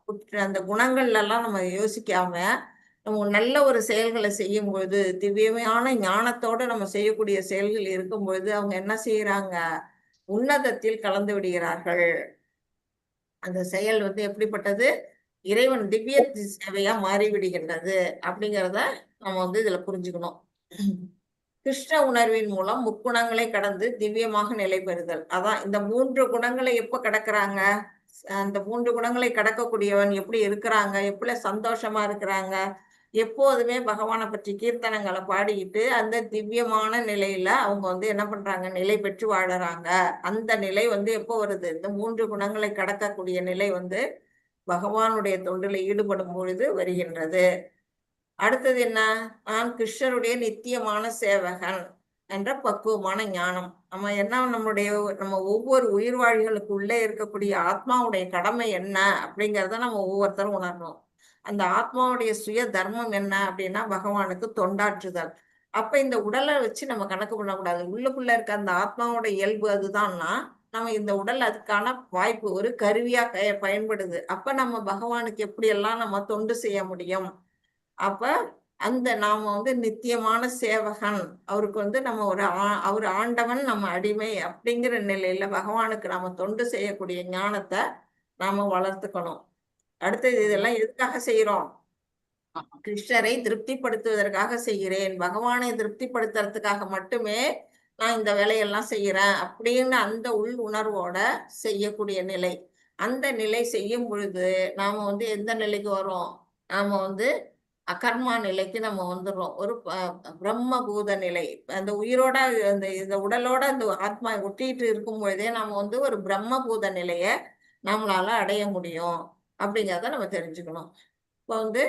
அந்த குணங்கள்ல எல்லாம் நம்ம யோசிக்காம நம்ம நல்ல ஒரு செயல்களை செய்யும் பொழுது, திவ்யமான ஞானத்தோட நம்ம செய்யக்கூடிய செயல்கள் இருக்கும் பொழுது அவங்க என்ன செய்யறாங்க, உன்னதத்தில் கலந்து விடுகிறார்கள். அந்த செயல் வந்து எப்படிப்பட்டது, இறைவன் திவ்ய சேவையா மாறிவிடுகின்றது அப்படிங்கிறத நம்ம வந்து இதுல புரிஞ்சுக்கணும். கிருஷ்ண உணர்வின் மூலம் முக்குணங்களை கடந்து திவ்யமாக நிலை பெறுதல். அதான் இந்த 3 குணங்களை எப்ப கடக்குறாங்க, அந்த 3 குணங்களை கடக்கக்கூடியவன் எப்படி இருக்கிறாங்க, எப்படி சந்தோஷமா இருக்கிறாங்க, எப்போதுமே பகவானை பற்றி கீர்த்தனங்களை பாடிக்கிட்டு அந்த திவ்யமான நிலையில அவங்க வந்து என்ன பண்றாங்க, நிலை பெற்று வாழறாங்க. அந்த நிலை வந்து எப்போ வருது, இந்த 3 குணங்களை கடக்கக்கூடிய நிலை வந்து பகவானுடைய தொண்டில் ஈடுபடும் பொழுது வருகின்றது. அடுத்தது என்ன, நான் கிருஷ்ணருடைய நித்தியமான சேவகன் என்ற பக்குவமான ஞானம். நம்ம என்ன, நம்ம ஒவ்வொரு உயிர்வாழிகளுக்கு உள்ளே இருக்கக்கூடிய ஆத்மாவுடைய கடமை என்ன அப்படிங்கிறத நம்ம ஒவ்வொருத்தரும் உணரணும். அந்த ஆத்மாவுடைய சுய தர்மம் என்ன அப்படின்னா பகவானுக்கு தொண்டாற்றுதல். அப்ப இந்த உடலை வச்சு நம்ம கணக்கு பண்ணக்கூடாது. உள்ளுக்குள்ள இருக்க அந்த ஆத்மாவோட இயல்பு அதுதான்னா நம்ம இந்த உடல் அதுக்கான வாய்ப்பு ஒரு கருவியா பயன்படுது. அப்ப நம்ம பகவானுக்கு எப்படி எல்லாம் நம்ம தொண்டு செய்ய முடியும். அப்ப அந்த நாம வந்து நித்தியமான சேவகன், அவருக்கு வந்து நம்ம அவர் ஆண்டவன், நம்ம அடிமை அப்படிங்கிற நிலையில பகவானுக்கு நாம தொண்டு செய்யக்கூடிய ஞானத்தை நாம வளர்த்துக்கணும். அடுத்தது இதெல்லாம் எதுக்காக செய்யறோம், கிருஷ்ணரை திருப்திப்படுத்துவதற்காக செய்கிறேன், பகவானை திருப்திப்படுத்துறதுக்காக மட்டுமே நான் இந்த வேலையெல்லாம் செய்யறேன் அப்படின்னு அந்த உள் உணர்வோட செய்யக்கூடிய நிலை. அந்த நிலை செய்யும் பொழுது நாம வந்து எந்த நிலைக்கு வரோம், நாம வந்து அகர்மா நிலைக்கு நம்ம வந்துடுறோம். ஒரு பிரம்மபூத நிலை. அந்த உயிரோட இந்த உடலோட அந்த ஆத்மா ஒட்டிட்டு இருக்கும் பொழுதே நாம வந்து ஒரு பிரம்மபூத நிலைய நம்மளால அடைய முடியும் அப்படிங்கிறத நம்ம தெரிஞ்சுக்கணும். இப்போ வந்து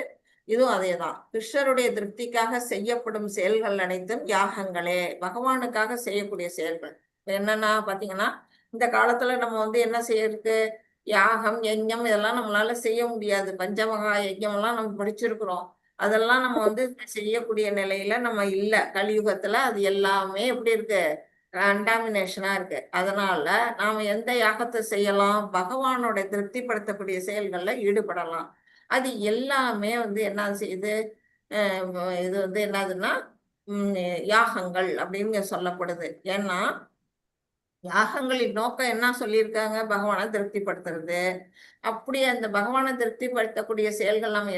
இதுவும் அதேதான். கிருஷ்ணருடைய திருப்திக்காக செய்யப்படும் செயல்கள் அனைத்தும் யாகங்களே, பகவானுக்காக செய்யக்கூடிய செயல்கள். என்னன்னா பாத்தீங்கன்னா, இந்த காலத்துல நம்ம வந்து என்ன செய்யறதுக்கு, யாகம் யஜ்ஞம் இதெல்லாம் நம்மளால செய்ய முடியாது. பஞ்சமகா யஜ்ஞம் எல்லாம் நம்ம படிச்சிருக்கிறோம். அதெல்லாம் நம்ம வந்து செய்யக்கூடிய நிலையில நம்ம இல்ல. கலியுகத்துல அது எல்லாமே எப்படி இருக்கு, கண்டாமினேஷனா இருக்கு. அதனால நாம எந்த யாகத்தை செய்யலாம், பகவானோட திருப்திப்படுத்தக்கூடிய செயல்கள்ல ஈடுபடலாம். அது எல்லாமே வந்து என்ன செய்யுது, இது வந்து என்னதுன்னா யாகங்கள் அப்படின்னு சொல்லப்படுது. ஏன்னா யாகங்களின் நோக்கம் என்ன சொல்லியிருக்காங்க, பகவானை திருப்திப்படுத்துறது. அப்படி அந்த பகவானை திருப்திப்படுத்தக்கூடிய செயல்கள் நம்ம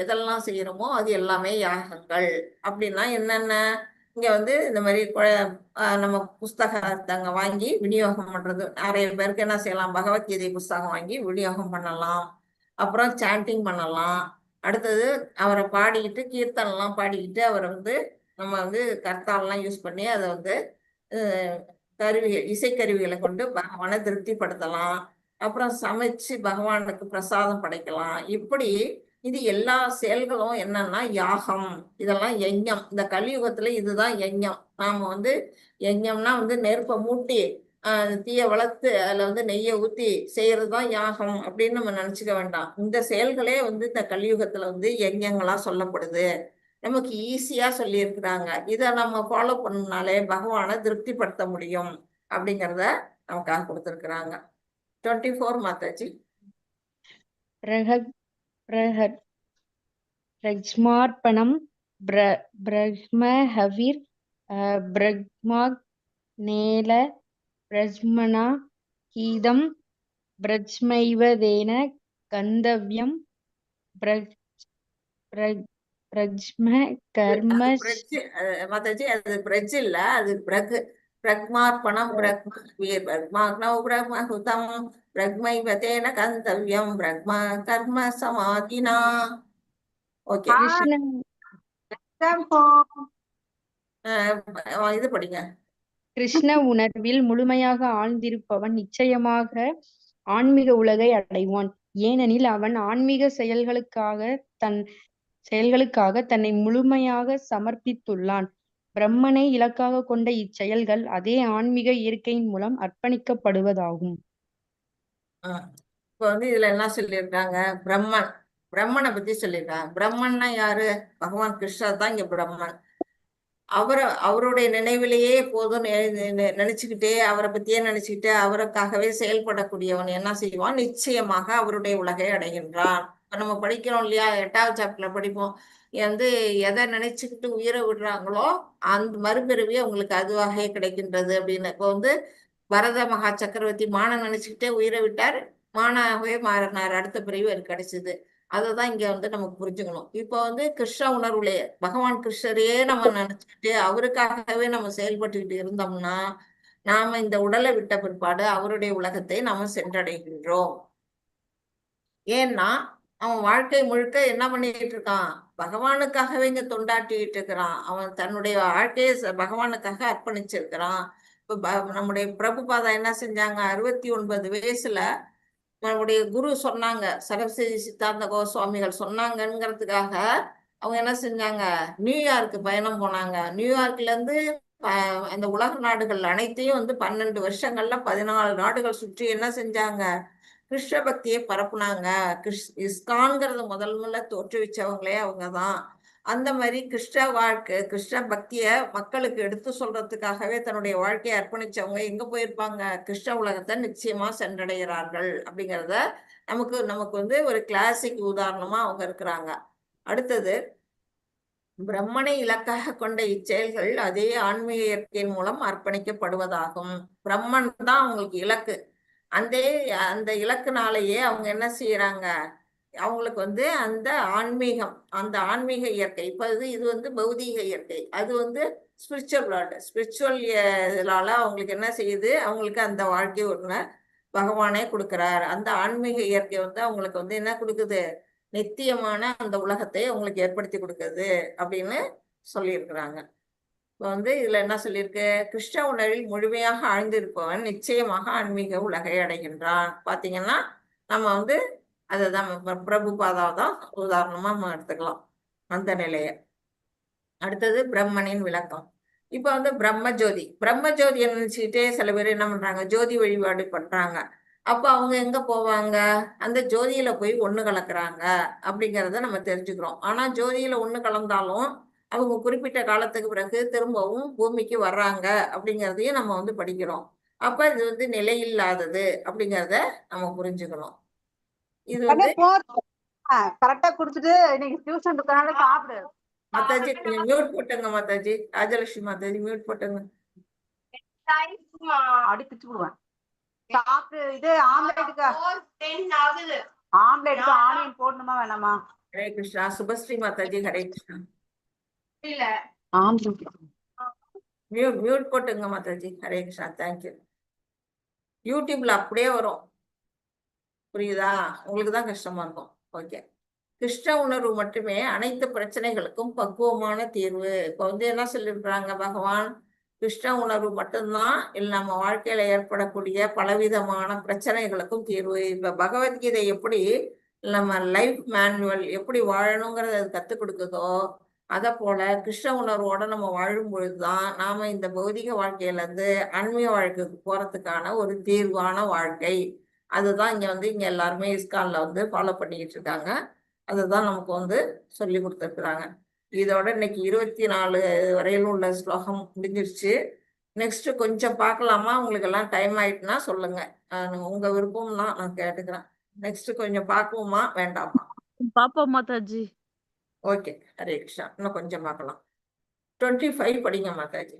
எதெல்லாம் செய்யறோமோ அது எல்லாமே யாகங்கள். அப்படின்னா என்னென்ன, இங்க வந்து இந்த மாதிரி நம்ம புஸ்தகத்தங்க வாங்கி விநியோகம் பண்றது. நிறைய பேருக்கு என்ன செய்யலாம், பகவத்கீதை புஸ்தகம் வாங்கி விநியோகம் பண்ணலாம். அப்புறம் சாண்டிங் பண்ணலாம். அடுத்தது அவரை பாடிக்கிட்டு கீர்த்தனெல்லாம் பாடிக்கிட்டு அவரை வந்து நம்ம வந்து கர்த்தாலெல்லாம் யூஸ் பண்ணி அதை வந்து இசைக்கருவிகளை கொண்டு பகவானை திருப்திப்படுத்தலாம். அப்புறம் சமைச்சு பகவானுக்கு பிரசாதம் படைக்கலாம். இப்படி இது எல்லா செயல்களும் என்னன்னா யாகம். இதெல்லாம் யஜ்ஞம். இந்த கலியுகத்துல இதுதான் யஜ்ஞம். நாம வந்து யஜ்ஞம்னா வந்து நெருப்பை மூட்டி தீய வளர்த்து அதுல வந்து நெய்யை ஊத்தி செய்யறதுதான் யாகம் அப்படின்னு நம்ம நினைச்சுக்க வேண்டாம். இந்த செயல்களே வந்து இந்த கலியுகத்துல வந்து யஜ்ஞங்களா சொல்லப்படுது. நமக்கு ஈஸியா சொல்லி இருக்கிறாங்க. இதை நம்ம ஃபாலோ பண்ணனாலே பகவானை திருப்திப்படுத்த முடியும் அப்படிங்கிறத நமக்காக கொடுத்திருக்கிறாங்க. 24 மாதாஜி. பிரஜ்மார்ப்பணம் பிரம்மஹவிர் பிரக்மாக் நேல பிரஜ்மனா கீதம் பிரஜ்மைவதேன கந்தவ்யம் பிரஜ்ம கர்ம. மாதாஜி அது பிரஜ் இல்ல, அது பிரக்மார்ப்பணம் பிரக்மாக்னௌ பிரக்மைவதேன கந்தவ்யம் பிரக்மா கர்ம சமாதினா. ஓகே, இது படிங்க. கிருஷ்ண உணர்வில் முழுமையாக ஆழ்ந்திருப்பவன் நிச்சயமாக ஆன்மீக உலகை அடைவான். ஏனெனில் அவன் ஆன்மீக செயல்களுக்காக தன்னை முழுமையாக சமர்ப்பித்துள்ளான். பிரம்மனை இலக்காக கொண்ட இச்செயல்கள் அதே ஆன்மீக இயற்கையின் மூலம் அர்ப்பணிக்கப்படுவதாகும். இப்போ வந்து இதுல என்ன சொல்லியிருக்காங்க, பிரம்மனை பத்தி சொல்லியிருக்காங்க. பிரம்மன்னா யாரு, பகவான் கிருஷ்ணர் தான் இங்க பிரம்மன். அவருடைய நினைவிலேயே எப்போதும் நினைச்சுக்கிட்டே அவரை பத்தியே நினைச்சுக்கிட்டு அவருக்காகவே செயல்படக்கூடியவன் என்ன செய்வான்? நிச்சயமாக அவருடைய உலகை அடைகின்றான். இப்ப நம்ம படிக்கிறோம் இல்லையா, 8வது சாப்டர்ல படிப்போம். எதை நினைச்சுக்கிட்டு உயிரை விடுறாங்களோ அந்த மறுபிறவி அவங்களுக்கு அதுவாகவே கிடைக்கின்றது அப்படின்னு. இப்போ பரத மகா சக்கரவர்த்தி மானை நினைச்சுக்கிட்டே உயிரை விட்டார், மானாகவே மாறினார், அடுத்த பிறவி அவருக்கு கிடைச்சது. அததான் இங்க நமக்கு புரிஞ்சுக்கணும். இப்போ கிருஷ்ண உணர்வுலே பகவான் கிருஷ்ணரையே நம்ம நினைச்சுக்கிட்டு அவருக்காகவே நம்ம செயல்பட்டுக்கிட்டு இருந்தோம்னா நாம இந்த உடலை விட்ட பிற்பாடு அவருடைய உலகத்தை நாம சென்றடைகின்றோம். ஏன்னா அவன் வாழ்க்கை முழுக்க என்ன பண்ணிட்டு இருக்கான்? பகவானுக்காகவே இங்க தொண்டாட்டிட்டு இருக்கிறான். அவன் தன்னுடைய வாழ்க்கையை பகவானுக்காக அர்ப்பணிச்சிருக்கிறான். இப்ப நம்முடைய பிரபுபாதா என்ன செஞ்சாங்க? 69 வயசுல நம்முடைய குரு சொன்னாங்க, சரஸ்வதி சித்தாந்த கோஸ்வாமிகள் சொன்னாங்கிறதுக்காக அவங்க என்ன செஞ்சாங்க? நியூயார்க்கு பயணம் போனாங்க. நியூயார்க்ல இருந்து அந்த உலக நாடுகள் அனைத்தையும் 12 வருஷங்கள்ல 14 நாடுகள் சுற்றி என்ன செஞ்சாங்க? கிருஷ்ண பக்தியை பரப்புனாங்க. இஸ்கான்ங்கிறத முதல்ல தோற்றுவிச்சவங்களே அவங்கதான். அந்த மாதிரி கிருஷ்ண வாழ்க்கை, கிருஷ்ண பக்திய மக்களுக்கு எடுத்து சொல்றதுக்காகவே தன்னுடைய வாழ்க்கையை அர்ப்பணிச்சவங்க எங்க போயிருப்பாங்க? கிருஷ்ண உலகத்தை நிச்சயமா சென்றடைகிறார்கள். அப்படிங்கிறத நமக்கு ஒரு கிளாசிக் உதாரணமா அவங்க இருக்கிறாங்க. அடுத்தது, பிரம்மனை இலக்காக கொண்ட இச்செயல்கள் அதே ஆன்மீக இயற்கையின் மூலம் அர்ப்பணிக்கப்படுவதாகும். பிரம்மன் தான் அவங்களுக்கு இலக்கு. அந்த இலக்குனாலேயே அவங்க என்ன செய்யறாங்க? அவங்களுக்கு அந்த ஆன்மீகம், அந்த ஆன்மீக இயற்கை. இப்ப இது பௌதீக இயற்கை, அது ஸ்பிரிச்சுவல் வேர்ல்டு. ஸ்பிரிச்சுவல் இதனால அவங்களுக்கு என்ன செய்யுது? அவங்களுக்கு அந்த வாழ்க்கை ஒண்ணு பகவானே கொடுக்கிறார். அந்த ஆன்மீக இயற்கை அவங்களுக்கு என்ன கொடுக்குது? நித்தியமான அந்த உலகத்தை அவங்களுக்கு ஏற்படுத்தி கொடுக்குது அப்படின்னு சொல்லியிருக்கிறாங்க. இப்போ இதுல என்ன சொல்லியிருக்கு? கிருஷ்ண உணர்வில் முழுமையாக ஆழ்ந்திருப்பவன் நிச்சயமாக ஆன்மீக உலகை அடைகின்றான். பாத்தீங்கன்னா நம்ம அதுதான் பிரபுபாதாவை தான் உதாரணமா நம்ம எடுத்துக்கலாம் அந்த நிலைய. அடுத்தது பிரம்மனின் விளக்கம். இப்ப பிரம்மஜோதி நினைச்சுக்கிட்டே சில பேர் என்ன பண்றாங்க? ஜோதி வழிபாடு பண்றாங்க. அப்ப அவங்க எங்க போவாங்க? அந்த ஜோதியில போய் ஒண்ணு கலக்குறாங்க அப்படிங்கிறத நம்ம தெரிஞ்சுக்கிறோம். ஆனா ஜோதியில ஒண்ணு கலந்தாலும் அவங்க குறிப்பிட்ட காலத்துக்கு பிறகு திரும்பவும் பூமிக்கு வர்றாங்க அப்படிங்கிறதையும் நம்ம படிக்கிறோம். அப்ப இது நிலையில்லாதது அப்படிங்கிறத நம்ம புரிஞ்சுக்கணும். இது கரெக்டா குடுத்துட்டு இன்னைக்கு டியூஷன் இருக்கனால சாப்பிடு. மாதாஜி மியூட் போட்டுங்க. மாதாஜி ராஜலட்சுமி மாதாஜி மியூட் போட்டுங்க. அடிப்பிச்சு விடுவேன். சாப்பிட்டு இது ஆம்லேட்டுக்கு ஆனியன் போடணுமா வேணாமா? ஹரே கிருஷ்ணா. சுபஸ்ரீ மாதாஜி ஹரே கிருஷ்ணா. இல்ல மியூட் போட்டுங்க மாதாஜி. ஹரே கிருஷ்ணா. தேங்க்யூ. யூடியூப்ல அப்படியே வரும், புரியுதா? உங்களுக்கு தான் கஷ்டமா இருக்கும். ஓகே. கிருஷ்ண உணர்வு மட்டுமே அனைத்து பிரச்சனைகளுக்கும் பக்குவமான தீர்வு. இப்போ என்ன சொல்லியிருக்கிறாங்க பகவான்? கிருஷ்ண உணர்வு மட்டும்தான் நம்ம வாழ்க்கையில ஏற்படக்கூடிய பலவிதமான பிரச்சனைகளுக்கும் தீர்வு. இப்ப பகவத்கீதை எப்படி நம்ம லைஃப் மேனுவல் எப்படி வாழணுங்கிறத அது கத்துக் கொடுக்குதோ, அதை போல கிருஷ்ண உணர்வோட நம்ம வாழும் பொழுதுதான் நாம இந்த பௌதிக வாழ்க்கையில இருந்து ஆன்மீக வாழ்க்கைக்கு போறதுக்கான ஒரு தீர்வான வாழ்க்கை. அதுதான் இங்க எல்லாருமே இஸ்கான்ல ஃபாலோ பண்ணிக்கிட்டு இருக்காங்க. அதுதான் நமக்கு சொல்லி கொடுத்துருக்குறாங்க. இதோட இன்னைக்கு 24 வரையிலும் உள்ள ஸ்லோகம் முடிஞ்சிருச்சு. நெக்ஸ்ட் கொஞ்சம் பார்க்கலாமா? உங்களுக்கு எல்லாம் டைம் ஆயிட்டுனா சொல்லுங்க. உங்க விருப்பம்னா நான் கேட்டுக்கிறேன். நெக்ஸ்ட் கொஞ்சம் பார்ப்போமா வேண்டாமா? பாப்போம் மாதாஜி. ஓகே. ஹரே கிருஷ்ணா. இன்னும் கொஞ்சம் பார்க்கலாம். 25 படிங்க மாதாஜி.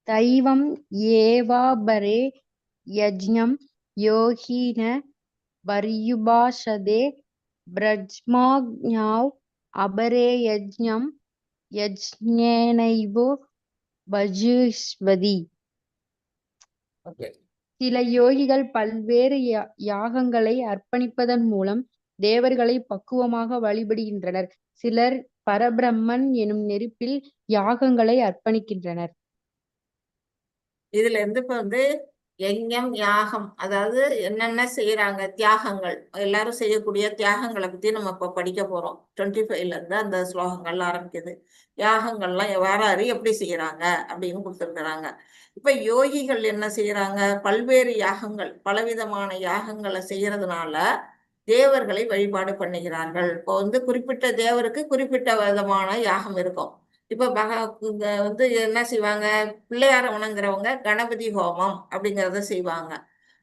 தைவம் ஏவாபரே யஜ்ஞம் யோகின பர்யுபாஷதே பிரஜ்மாஞாவ் அபரே யஜ்ஞம் யஜ்ஞேனைவோ பஜுஸ்வதி. ஓகே. சில யோகிகள் பல்வேறு யாகங்களை அர்ப்பணிப்பதன் மூலம் தேவர்களை பக்குவமாக வழிபடுகின்றனர். சிலர் பரபிரம்மன் எனும் நெருப்பில் யாகங்களை அர்ப்பணிக்கின்றனர். இதுல இருந்து இப்ப யஜ்ஞம் யாகம், அதாவது என்னென்ன செய்யறாங்க, தியாகங்கள், எல்லாரும் செய்யக்கூடிய தியாகங்களை பத்தி நம்ம இப்ப படிக்க போறோம். 25ல இருந்து அந்த ஸ்லோகங்கள் ஆரம்பிக்குது. யாகங்கள்லாம் யாராரு எப்படி செய்யறாங்க அப்படின்னு கொடுத்துருக்குறாங்க. இப்ப யோகிகள் என்ன செய்யறாங்க? பல்வேறு யாகங்கள், பலவிதமான யாகங்களை செய்யறதுனால தேவர்களை வழிபாடு பண்ணுகிறார்கள். இப்போ வந்து குறிப்பிட்ட தேவருக்கு குறிப்பிட்ட விதமான யாகம் இருக்கும். இப்ப இங்க வந்து என்ன செய்வாங்க, பிள்ளையார வணங்குறவங்க கணபதி ஹோமம் அப்படிங்கறத செய்வாங்க.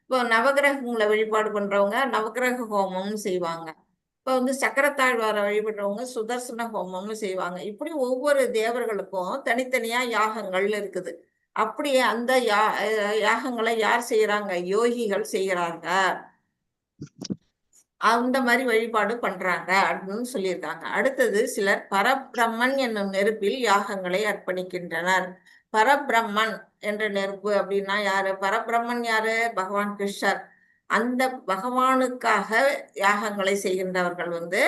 இப்போ நவகிரகங்களை வழிபாடு பண்றவங்க நவகிரக ஹோமம்னு செய்வாங்க. இப்போ வந்து சக்கரத்தாழ்வார வழிபடுறவங்க சுதர்சன ஹோமம்னு செய்வாங்க. இப்படி ஒவ்வொரு தேவர்களுக்கும் தனித்தனியா யாகங்கள் இருக்குது. அப்படியே அந்த யாகங்களை யார் செய்யறாங்க? யோகிகள் செய்யறாங்க. அந்த மாதிரி வழிபாடு பண்றாங்க அப்படின்னு சொல்லியிருக்காங்க. அடுத்தது சிலர் பரபிரம்மன் என்னும் நெருப்பில் யாகங்களை அர்ப்பணிக்கின்றனர். பரபிரம்மன் என்ற நெருப்பு அப்படின்னா யாரு? பரபிரம்மன் யாரு? பகவான் கிருஷ்ணர். அந்த பகவானுக்காக யாகங்களை செய்கின்றவர்கள் வந்து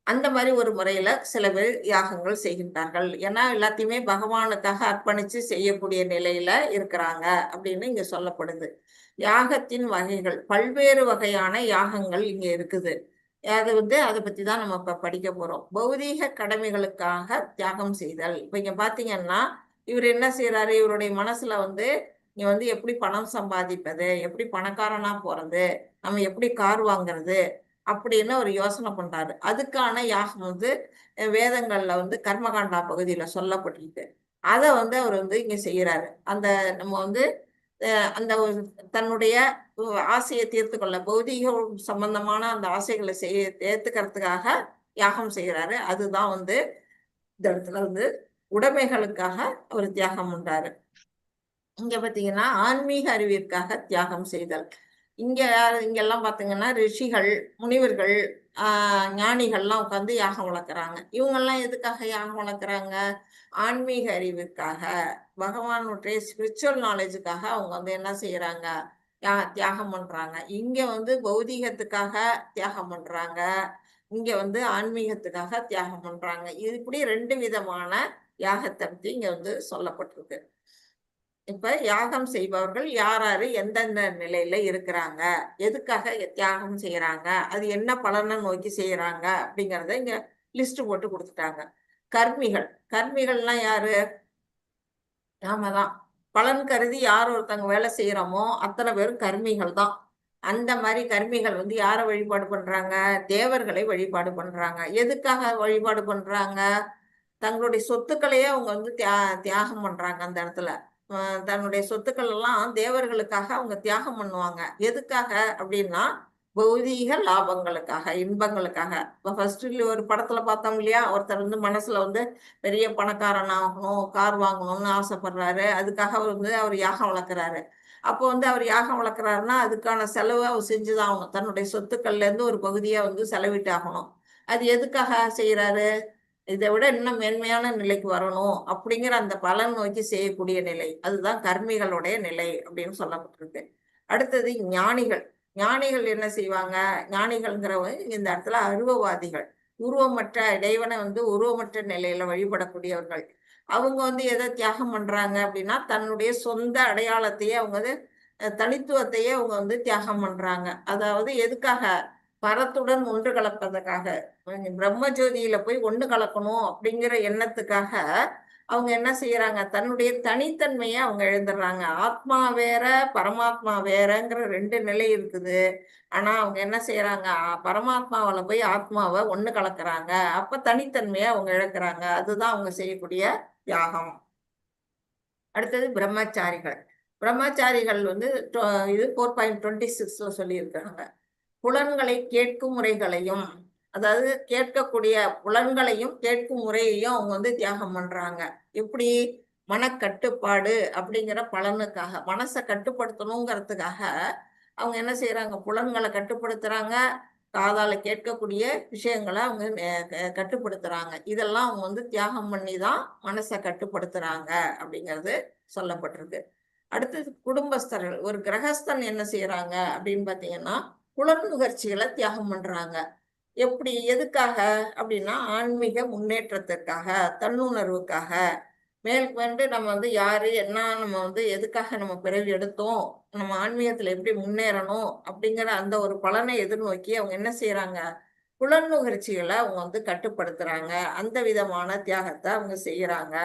அந்த மாதிரி ஒரு முறையில சில பேர் யாகங்கள் செய்கின்றார்கள். ஏன்னா எல்லாத்தையுமே பகவானுக்காக அர்ப்பணிச்சு செய்யக்கூடிய நிலையில இருக்கிறாங்க அப்படின்னு இங்க சொல்லப்படுது. யாகத்தின் வகைகள், பல்வேறு வகையான யாகங்கள் இங்க இருக்குது. அது வந்து அதை பத்தி தான் நம்ம இப்ப படிக்க போறோம். பௌதீக கடமைகளுக்காக தியாகம் செய்தல். இப்ப இங்க பாத்தீங்கன்னா இவர் என்ன செய்யறாரு? இவருடைய மனசுல வந்து நீ வந்து எப்படி பணம் சம்பாதிப்பது, எப்படி பணக்காரனா போறது, நம்ம எப்படி கார் வாங்குறது அப்படின்னு ஒரு யோசனை பண்றாரு. அதுக்கான யாகம் வந்து வேதங்கள்ல வந்து கர்மகாண்டா பகுதியில சொல்லப்பட்டிருக்கு. அதை வந்து அவர் வந்து இங்க செய்யறாரு. அந்த நம்ம வந்து அந்த தன்னுடைய ஆசையை தீர்த்து கொள்ள, பௌதீக சம்பந்தமான அந்த ஆசைகளை ஏத்துக்கிறதுக்காக யாகம் செய்யறாரு. அதுதான் வந்து இந்த இடத்துல வந்து உடைமைகளுக்காக அவர் தியாகம் பண்றாரு. இங்க பாத்தீங்கன்னா ஆன்மீக அறிவிற்காக தியாகம் செய்தல். இங்கெல்லாம் பாத்தீங்கன்னா ரிஷிகள், முனிவர்கள், ஞானிகள்லாம் உட்காந்து யாகம் வளர்க்குறாங்க. இவங்கெல்லாம் எதுக்காக யாகம் வளர்க்குறாங்க? ஆன்மீக அறிவுக்காக, பகவானுடைய ஸ்பிரிச்சுவல் நாலேஜுக்காக அவங்க வந்து என்ன செய்யறாங்க? தியாகம் பண்றாங்க. இங்க வந்து பௌதீகத்துக்காக தியாகம் பண்றாங்க, இங்க வந்து ஆன்மீகத்துக்காக தியாகம் பண்றாங்க. இப்படி 2 விதமான யாகத்தை பத்தி இங்க வந்து சொல்லப்பட்டிருக்கு. இப்ப யாகம் செய்பவர்கள் யாராரு எந்தெந்த நிலையில இருக்கிறாங்க, எதுக்காக தியாகம் செய்யறாங்க, அது என்ன பலனை நோக்கி செய்யறாங்க அப்படிங்கறத இங்க லிஸ்ட் போட்டு கொடுத்துட்டாங்க. கர்மிகள். கர்மிகள்லாம் யாரு? நாம தான். பலன் கருதி யார் ஒருத்தவங்க வேலை செய்யறோமோ அத்தனை பேரும் கர்மிகள் தான். அந்த மாதிரி கர்மிகள் வந்து யாரை வழிபாடு பண்றாங்க? தேவர்களை வழிபாடு பண்றாங்க. எதுக்காக வழிபாடு பண்றாங்க? தங்களுடைய சொத்துக்களையே அவங்க வந்து தியாகம் பண்றாங்க. அந்த இடத்துல தன்னுடைய சொத்துக்கள் எல்லாம் தேவர்களுக்காக அவங்க தியாகம் பண்ணுவாங்க. எதுக்காக அப்படின்னா பௌதீக லாபங்களுக்காக, இன்பங்களுக்காக. இப்போ ஃபர்ஸ்ட் ஒரு படத்துல பார்த்தோம் இல்லையா, ஒருத்தர் வந்து மனசுல வந்து பெரிய பணக்காரன் ஆகணும், கார் வாங்கணும்னு ஆசைப்படுறாரு. அதுக்காக அவர் வந்து அவர் யாகம் வளர்க்குறாரு. அப்போ வந்து அவர் யாகம் வளர்க்குறாருன்னா அதுக்கான செலவு அவர் செஞ்சுதான் ஆகணும். தன்னுடைய சொத்துக்கள்ல இருந்து ஒரு பகுதியா வந்து செலவிட்டு ஆகணும். அது எதுக்காக செய்யறாரு? இதை விட இன்னும் மேன்மையான நிலைக்கு வரணும் அப்படிங்கிற அந்த பலன் நோக்கி செய்யக்கூடிய நிலை, அதுதான் கர்மிகளுடைய நிலை அப்படின்னு சொல்லப்பட்டிருக்கு. அடுத்தது ஞானிகள். ஞானிகள் என்ன செய்வாங்க? ஞானிகள்ங்கிறவங்க இந்த இடத்துல அருவவாதிகள். உருவமற்ற இறைவனை வந்து உருவமற்ற நிலையில வழிபடக்கூடியவர்கள். அவங்க வந்து எதை தியாகம் பண்றாங்க அப்படின்னா தன்னுடைய சொந்த அடையாளத்தையே அவங்க வந்து தனித்துவத்தையே அவங்க வந்து தியாகம் பண்றாங்க. அதாவது எதுக்காக? பரத்துடன் ஒன்று கலப்பதற்காக, பிரம்மஜோதியில போய் ஒன்று கலக்கணும் அப்படிங்கிற எண்ணத்துக்காக அவங்க என்ன செய்யறாங்க? தன்னுடைய தனித்தன்மையை அவங்க எழுந்துடுறாங்க. ஆத்மா வேற, பரமாத்மா வேறங்கிற 2 நிலை இருக்குது. ஆனா அவங்க என்ன செய்யறாங்க? பரமாத்மாவில போய் ஆத்மாவை ஒண்ணு கலக்குறாங்க. அப்ப தனித்தன்மையை அவங்க இழக்கிறாங்க. அதுதான் அவங்க செய்யக்கூடிய தியாகம். அடுத்தது பிரம்மச்சாரிகள். பிரம்மச்சாரிகள் வந்து இது 4.26 சொல்லியிருக்காங்க. புலன்களை கேட்கும் முறைகளையும், அதாவது கேட்கக்கூடிய புலன்களையும் கேட்கும் முறையையும் அவங்க வந்து தியாகம் பண்றாங்க. எப்படி? மனக்கட்டுப்பாடு அப்படிங்கிற பலனுக்காக, மனசை கட்டுப்படுத்தணுங்கிறதுக்காக அவங்க என்ன செய்யறாங்க? புலன்களை கட்டுப்படுத்துறாங்க, காதால கேட்கக்கூடிய விஷயங்களை அவங்க கட்டுப்படுத்துறாங்க. இதெல்லாம் அவங்க வந்து தியாகம் பண்ணி தான் மனசை கட்டுப்படுத்துறாங்க அப்படிங்கிறது சொல்லப்பட்டிருக்கு. அடுத்தது குடும்பஸ்தர்கள். ஒரு கிரகஸ்தன் என்ன செய்யறாங்க அப்படின்னு பாத்தீங்கன்னா புலன் நுகர்ச்சிகளை தியாகம் பண்றாங்க. எப்படி? எதுக்காக அப்படின்னா ஆன்மீக முன்னேற்றத்திற்காக, தன்னுணர்வுக்காக, மேற்கொண்டு நம்ம வந்து யாரு என்ன, நம்ம வந்து எதுக்காக நம்ம பிறவி எடுத்தோம், நம்ம ஆன்மீகத்துல எப்படி முன்னேறணும் அப்படிங்கிற அந்த ஒரு பலனை எதிர்நோக்கி அவங்க என்ன செய்யறாங்க? புலன் நுகர்ச்சிகளை அவங்க வந்து கட்டுப்படுத்துறாங்க. அந்த விதமான தியாகத்தை அவங்க செய்யறாங்க.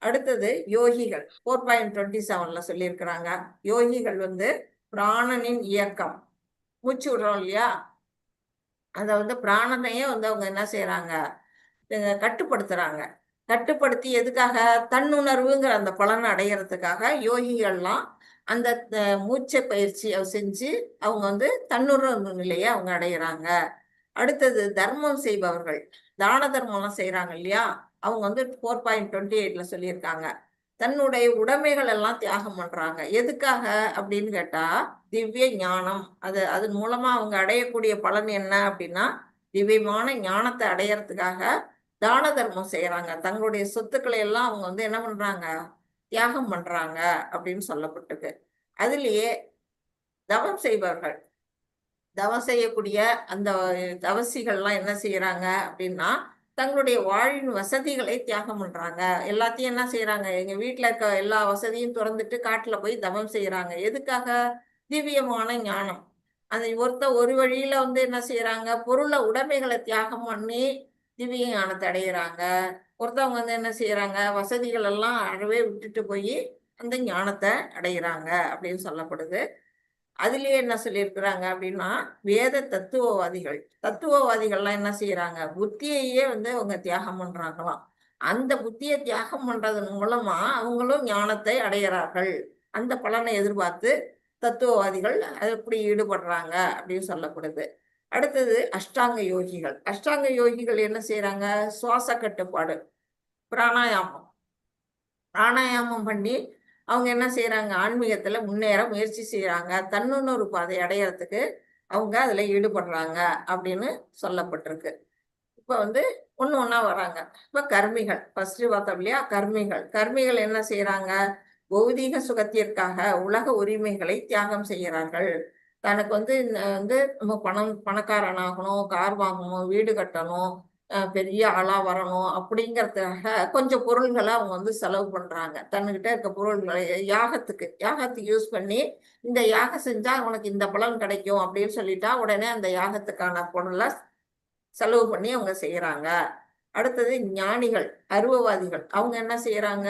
அடுத்தது யோகிகள். 4.27 சொல்லியிருக்கிறாங்க. யோகிகள் வந்து பிராணனின் இயக்கம், மூச்சு விடுறோம் இல்லையா, அதை வந்து பிராணனையே வந்து அவங்க என்ன செய்யறாங்க, கட்டுப்படுத்துறாங்க. கட்டுப்படுத்தி எதுக்காக, தன்னுணர்வுங்கிற அந்த பலனை அடையறதுக்காக யோகிகள்லாம் அந்த மூச்சை பயிற்சி செஞ்சு அவங்க வந்து தன்னுணர்வு நிலையை அவங்க அடையிறாங்க. அடுத்தது தர்மம் செய்பவர்கள், தான தர்மம்லாம் செய்யறாங்க இல்லையா, அவங்க வந்து 4.28ல சொல்லியிருக்காங்க, தன்னுடைய உடைமைகள் எல்லாம் தியாகம் பண்றாங்க. எதுக்காக அப்படின்னு கேட்டா, திவ்ய ஞானம். அதன் மூலமா அவங்க அடையக்கூடிய பலன் என்ன அப்படின்னா, திவ்யமான ஞானத்தை அடையறதுக்காக தான தர்மம் செய்யறாங்க. தங்களுடைய சொத்துக்களை எல்லாம் அவங்க வந்து என்ன பண்றாங்க, தியாகம் பண்றாங்க அப்படின்னு சொல்லப்பட்டிருக்கு. அதுலயே தவம் செய்பவர்கள், தவம் செய்யக்கூடிய அந்த தவசிகள்லாம் என்ன செய்யறாங்க அப்படின்னா, தங்களுடைய வாழ்வின் வசதிகளை தியாகம் பண்றாங்க. எல்லாத்தையும் என்ன செய்யறாங்க, எங்க வீட்டுல இருக்க எல்லா வசதியும் திறந்துட்டு காட்டுல போய் தவம் செய்யறாங்க. எதுக்காக, திவ்யமான ஞானம். அந்த ஒரு வழியில வந்து என்ன செய்யறாங்க, பொருளை உடைமைகளை தியாகம் பண்ணி திவ்ய ஞானத்தை அடையிறாங்க. ஒருத்தவங்க வந்து என்ன செய்யறாங்க, வசதிகள் எல்லாம் அறவே விட்டுட்டு போய் அந்த ஞானத்தை அடையிறாங்க அப்படின்னு சொல்லப்படுது. அதுலயே என்ன சொல்லியிருக்கிறாங்க அப்படின்னா, வேத தத்துவவாதிகள்லாம் என்ன செய்யறாங்க, புத்தியையே வந்து அவங்க தியாகம் பண்றாங்களாம். அந்த புத்தியை தியாகம் பண்றதன் மூலமா அவங்களும் ஞானத்தை அடைகிறார்கள். அந்த பலனை எதிர்பார்த்து தத்துவவாதிகள் எப்படி ஈடுபடுறாங்க அப்படின்னு சொல்லப்படுது. அடுத்தது அஷ்டாங்க யோகிகள் என்ன செய்யறாங்க, சுவாச கட்டுப்பாடு, பிராணாயாமம் பண்ணி அவங்க என்ன செய்யறாங்க, ஆன்மீகத்துல முன்னேற முயற்சி செய்யறாங்க. தன்னுணர்வு பாதை அடையறதுக்கு அவங்க அதுல ஈடுபடுறாங்க அப்படின்னு சொல்லப்பட்டிருக்கு. இப்ப வந்து ஒண்ணா வராங்க. இப்ப கர்மிகள் ஃபர்ஸ்ட் பார்த்தோம் இல்லையா, கர்மிகள் என்ன செய்யறாங்க, பௌதீக சுகத்திற்காக உலக உரிமைகளை தியாகம் செய்கிறார்கள். தனக்கு வந்து நம்ம பணக்காரனாகணும், கார் வாங்கணும், வீடு கட்டணும், பெரிய ஆளா வரணும் அப்படிங்கறதுக்காக கொஞ்சம் பொருள்களை அவங்க வந்து செலவு பண்றாங்க. தன்னுகிட்ட இருக்க பொருள்களை யாகத்துக்கு யூஸ் பண்ணி, இந்த யாகம் செஞ்சா உனக்கு இந்த பலன் கிடைக்கும் அப்படின்னு சொல்லிட்டா உடனே அந்த யாகத்துக்கான பொருளை செலவு பண்ணி அவங்க செய்யறாங்க. அடுத்தது ஞானிகள், அருவவாதிகள், அவங்க என்ன செய்யறாங்க,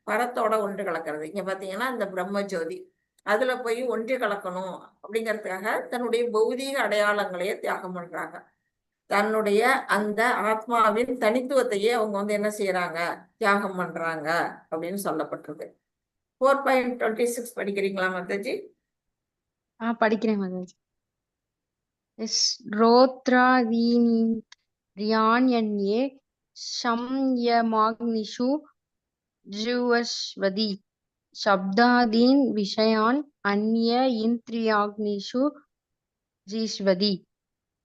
பரத்தோட ஒன்று கலக்கிறது. இங்க பாத்தீங்கன்னா இந்த பிரம்மஜோதி அதுல போய் ஒன்று கலக்கணும் அப்படிங்கறதுக்காக தன்னுடைய பௌதீக அடையாளங்களையே தியாகம் பண்றாங்க. தன்னுடைய அந்த ஆத்மாவின் தனித்துவத்தையே அவங்க வந்து என்ன செய்யறாங்க, தியாகம் பண்றாங்க அப்படின்னு சொல்லப்பட்டிருக்கு. 4.26 படிக்கிறீங்களா மாதாஜி? படிக்கிறேன் மாதாஜி. ரோத்ராதீன்யே சம்யமாக்னிஷு ஜுவஸ்வதி சப்தாதீன் விஷயான் அந்நிய இந்திரியாக்னிஷு ஜீஸ்வதி.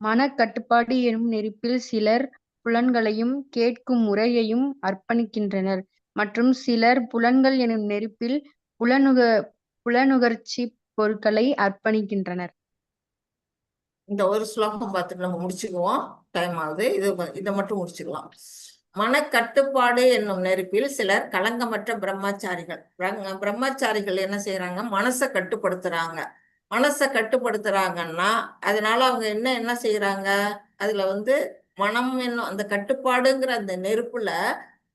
மனக்கட்டுப்பாடு எனும் நெருப்பில் சிலர் புலன்களையும் கேட்கும் முறையையும் அர்ப்பணிக்கின்றனர், மற்றும் சிலர் புலன்கள் எனும் நெருப்பில் புலனுகர்ச்சி பொருட்களை அர்ப்பணிக்கின்றனர். இந்த ஒரு ஸ்லோகம் பார்த்துட்டு நம்ம முடிச்சுக்குவோம், டைம் ஆகுது. இதை மட்டும் முடிச்சுக்கலாம். மனக்கட்டுப்பாடு என்னும் நெருப்பில் சிலர் களங்கமற்ற பிரம்மச்சாரிகள் என்ன செய்யறாங்க, மனசை கட்டுப்படுத்துறாங்கன்னா அதனால அவங்க என்ன செய்யறாங்க, அதுல வந்து மனம் என்னும் அந்த கட்டுப்பாடுங்கிற அந்த நெருப்புல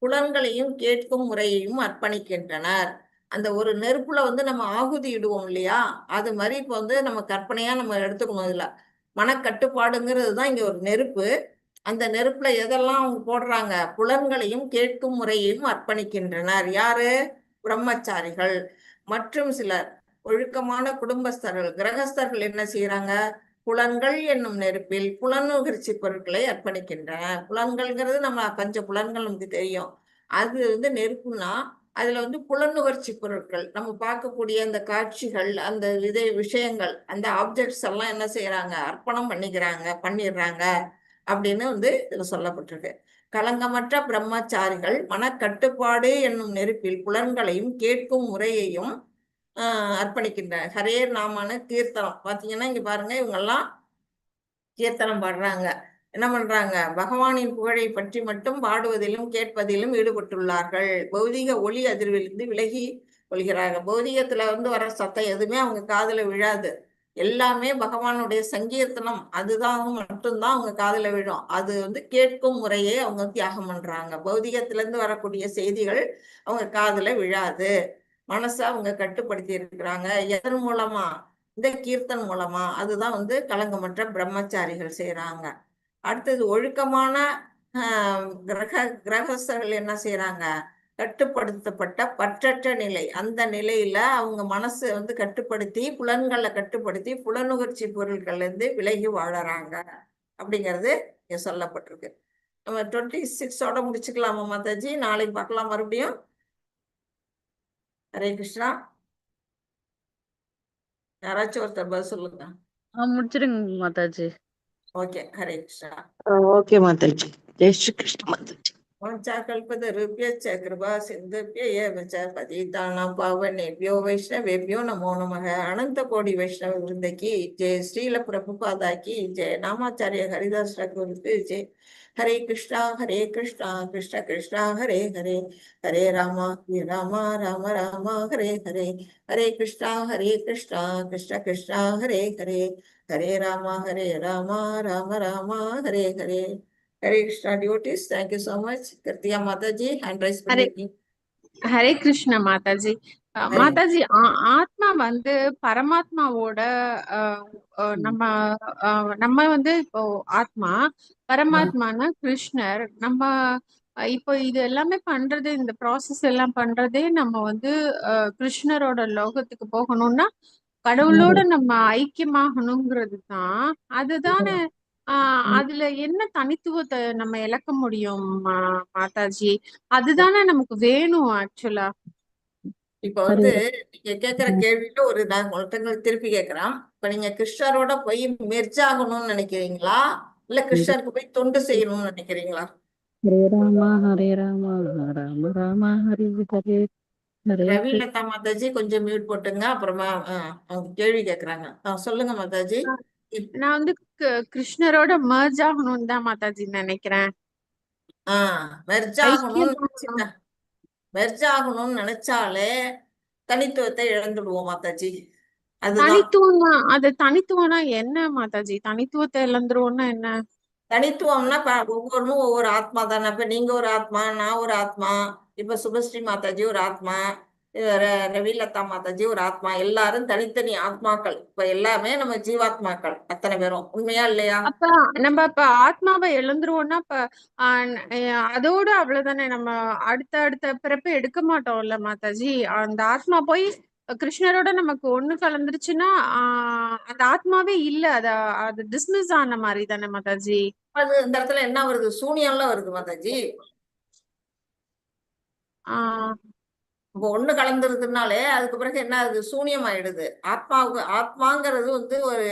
புலன்களையும் கேட்கும் முறையையும் அர்ப்பணிக்கின்றனர். அந்த ஒரு நெருப்புல வந்து நம்ம ஆகுதி இடுவோம் இல்லையா, அது மாதிரி இப்ப வந்து நம்ம கற்பனையா நம்ம எடுத்துக்கணும். இதுல மனக்கட்டுப்பாடுங்கிறது தான் இங்க ஒரு நெருப்பு. அந்த நெருப்புல எதெல்லாம் அவங்க போடுறாங்க, புலன்களையும் கேட்கும் முறையையும் அர்ப்பணிக்கின்றனர். யாரு, பிரம்மச்சாரிகள். மற்றும் சிலர் ஒழுக்கமான குடும்பஸ்தர்கள், கிரகஸ்தர்கள் என்ன செய்யறாங்க, புலன்கள் என்னும் நெருப்பில் புலனுகர்ச்சி பொருட்களை அர்ப்பணிக்கின்றன. புலன்கள்ங்கிறது நம்ம பஞ்ச புலன்கள் நமக்கு தெரியும். அது வந்து நெருப்புனா அதுல வந்து புலனுகர்ச்சி பொருட்கள், நம்ம பார்க்கக்கூடிய அந்த காட்சிகள், அந்த விஷயங்கள், அந்த ஆப்ஜெக்ட்ஸ் எல்லாம் என்ன செய்யறாங்க, அர்ப்பணம் பண்ணிடுறாங்க அப்படின்னு வந்து இதுல சொல்லப்பட்டிருக்கு. களங்கமற்ற பிரம்மச்சாரிகள் மனக்கட்டுப்பாடு என்னும் நெருப்பில் புலன்களையும் கேட்கும் முறையையும் அர்ப்பணிக்கின்ற. ஹரேர் நாமான கீர்த்தனம் பாத்தீங்கன்னா இங்க பாருங்க, இவங்கெல்லாம் கீர்த்தனம் பாடுறாங்க. என்ன பண்றாங்க, பகவானின் புகழை பற்றி மட்டும் பாடுவதிலும் கேட்பதிலும் ஈடுபட்டுள்ளார்கள். பௌதிக ஒளி அதிர்விலிருந்து விலகி கொள்கிறார்கள். பௌதிகத்துல வந்து வர சத்தம் எதுவுமே அவங்க காதுல விழாது. எல்லாமே பகவானுடைய சங்கீர்த்தனம், அதுதான் மட்டும்தான் அவங்க காதுல விழும். அது வந்து கேட்கும் முறையே அவங்க தியாகம் பண்றாங்க. பௌதிகத்துல இருந்து வரக்கூடிய செய்திகள் அவங்க காதுல விழாது. மனசை அவங்க கட்டுப்படுத்தி இருக்கிறாங்க. எதன் மூலமா, இந்த கீர்த்தன் மூலமா. அதுதான் வந்து களங்கமற்ற பிரம்மச்சாரிகள் செய்யறாங்க. அடுத்தது ஒழுக்கமான கிரகஸ்தர்கள் என்ன செய்யறாங்க? கட்டுப்படுத்தப்பட்ட பற்றற்ற நிலை, அந்த நிலையில அவங்க மனசு வந்து கட்டுப்படுத்தி, புலன்களை கட்டுப்படுத்தி, புலனுகர்ச்சி பொருட்கள்ல இருந்து விலகி வாழறாங்க அப்படிங்கிறது இங்க சொல்லப்பட்டிருக்கு. நம்ம 26ஓட முடிச்சுக்கலாமா மாதாஜி? நாளைக்கு பார்க்கலாம் மறுபடியும். ஹரே கிருஷ்ணா. யாராச்சும் ஒருத்தர் பதில் சொல்லுங்க. முடிச்சிடுங்க மாதாஜி. ஓகே, ஹரே கிருஷ்ணா. ஓகே மாதாஜி. ஜெய் ஸ்ரீ கிருஷ்ண மாதாஜி. वाञ्छाकल्पतरुभ्यश्च कृपा सिन्धुभ्य एव च पतितानां पावनेभ्यो वैष्णवेभ्यो नमो नमः। अनंत कोटि वैष्णव वृंद की जय। श्रील प्रभुपादा की जय। नामाचार्य हरिदास ठाकुर की जय। हरे कृष्णा कृष्ण कृष्ण हरे हरे, हरे राम राम राम हरे हरे, हरे कृष्णा कृष्ण कृष्ण हरे हरे, हरे Ram Ram Ram Hare Hare. Hare Krishna devotees, thank you so much. Kartiya Mataji, hand raise Hare பண்ணிருக்கீங்க. ஹரே கிருஷ்ண மாதாஜி. ஹரே மாதாஜி, ஆத்மா வந்து பரமாத்மாவோட அஹ், நம்ம வந்து இப்போ ஆத்மா, பரமாத்மான கிருஷ்ணர். நம்ம இப்போ இது எல்லாமே பண்றது, இந்த ப்ராசஸ் எல்லாம் பண்றதே நம்ம வந்து கிருஷ்ணரோட லோகத்துக்கு போகணும்னா கடவுளோட நம்ம ஐக்கியமாகணுங்கிறது தான். அதுதானே. அதுல என்ன தனித்துவத்தை நம்ம இழக்க முடியும் மாதாஜி? அதுதானே நமக்கு வேணும் ஆக்சுவலா. இப்ப வந்து நீங்க கேக்குற கேள்வியில ஒரு நான் ஒருத்தங்களுக்கு திருப்பி கேக்குறேன். இப்ப நீங்க கிருஷ்ணரோட போய் மெர்ஜ் ஆகணும்னு நினைக்கிறீங்களா, இல்ல கிருஷ்ணருக்கு போய் தொண்டு செய்யணும்னு நினைக்கிறீங்களா? ஹரே ராமா ராம ராம ஹரி ஹரே ஹரே ரவிலதா மாதாஜி கொஞ்சம் மியூட் போட்டுங்க. அப்புறமா அவங்க கேள்வி கேக்குறாங்க. சொல்லுங்க மாதாஜி. நான் வந்து கிருஷ்ணரோட மர்ஜ் ஆகணும்னு தான் மாதாஜி நினைக்கிறேன். மெர்ஜ் ஐக்கியம் ஆகணும்னு மெர்ஜ் ஆகணும்னு நினைச்சாலே தனித்துவத்தை இழந்துடுவோம் மாதாஜி. அதுதான் தனித்துவம்னா, அது தனித்துவம்னா என்ன மாதாஜி? தனித்துவத்தை இழந்துருவோம்னா என்ன? தனித்துவம்னா ஒவ்வொருவரும் ஒவ்வொரு ஆத்மா தானே. இப்ப நீங்க ஒரு ஆத்மா, நான் ஒரு ஆத்மா, இப்ப சுபஸ்ரீ மாதாஜி ஒரு ஆத்மா, ரவிலதா மாதாஜி ஒரு ஆத்மா. எல்லாரும் தனித்தனி ஆத்மாக்கள். இப்ப எல்லாமே நம்ம ஜீவாத்மாக்கள் அத்தனை பேரும். உண்மையா இல்லையா? அப்ப நம்ம இப்ப ஆத்மாவை இழந்துருவோம்னா அப்ப அதோட அவ்வளவுதானே. நம்ம அடுத்த பிறப்பு எடுக்க மாட்டோம்ல மாதாஜி. அந்த ஆத்மா போய் கிருஷ்ணரோட நமக்கு ஒண்ணு கலந்துருச்சுன்னா அந்த ஆத்மாவே இல்ல. அது டிஸ்மிஸ் ஆன மாதிரி தானே மாதாஜி. அது இந்த இடத்துல என்ன வருது? சூனியம்லாம் வருது மாதாஜி. இப்போ ஒண்ணு கலந்துருதுனாலே அதுக்கு பிறகு என்ன ஆகுது? சூனியம் ஆயிடுது. ஆத்மாங்கிறது வந்து ஒரு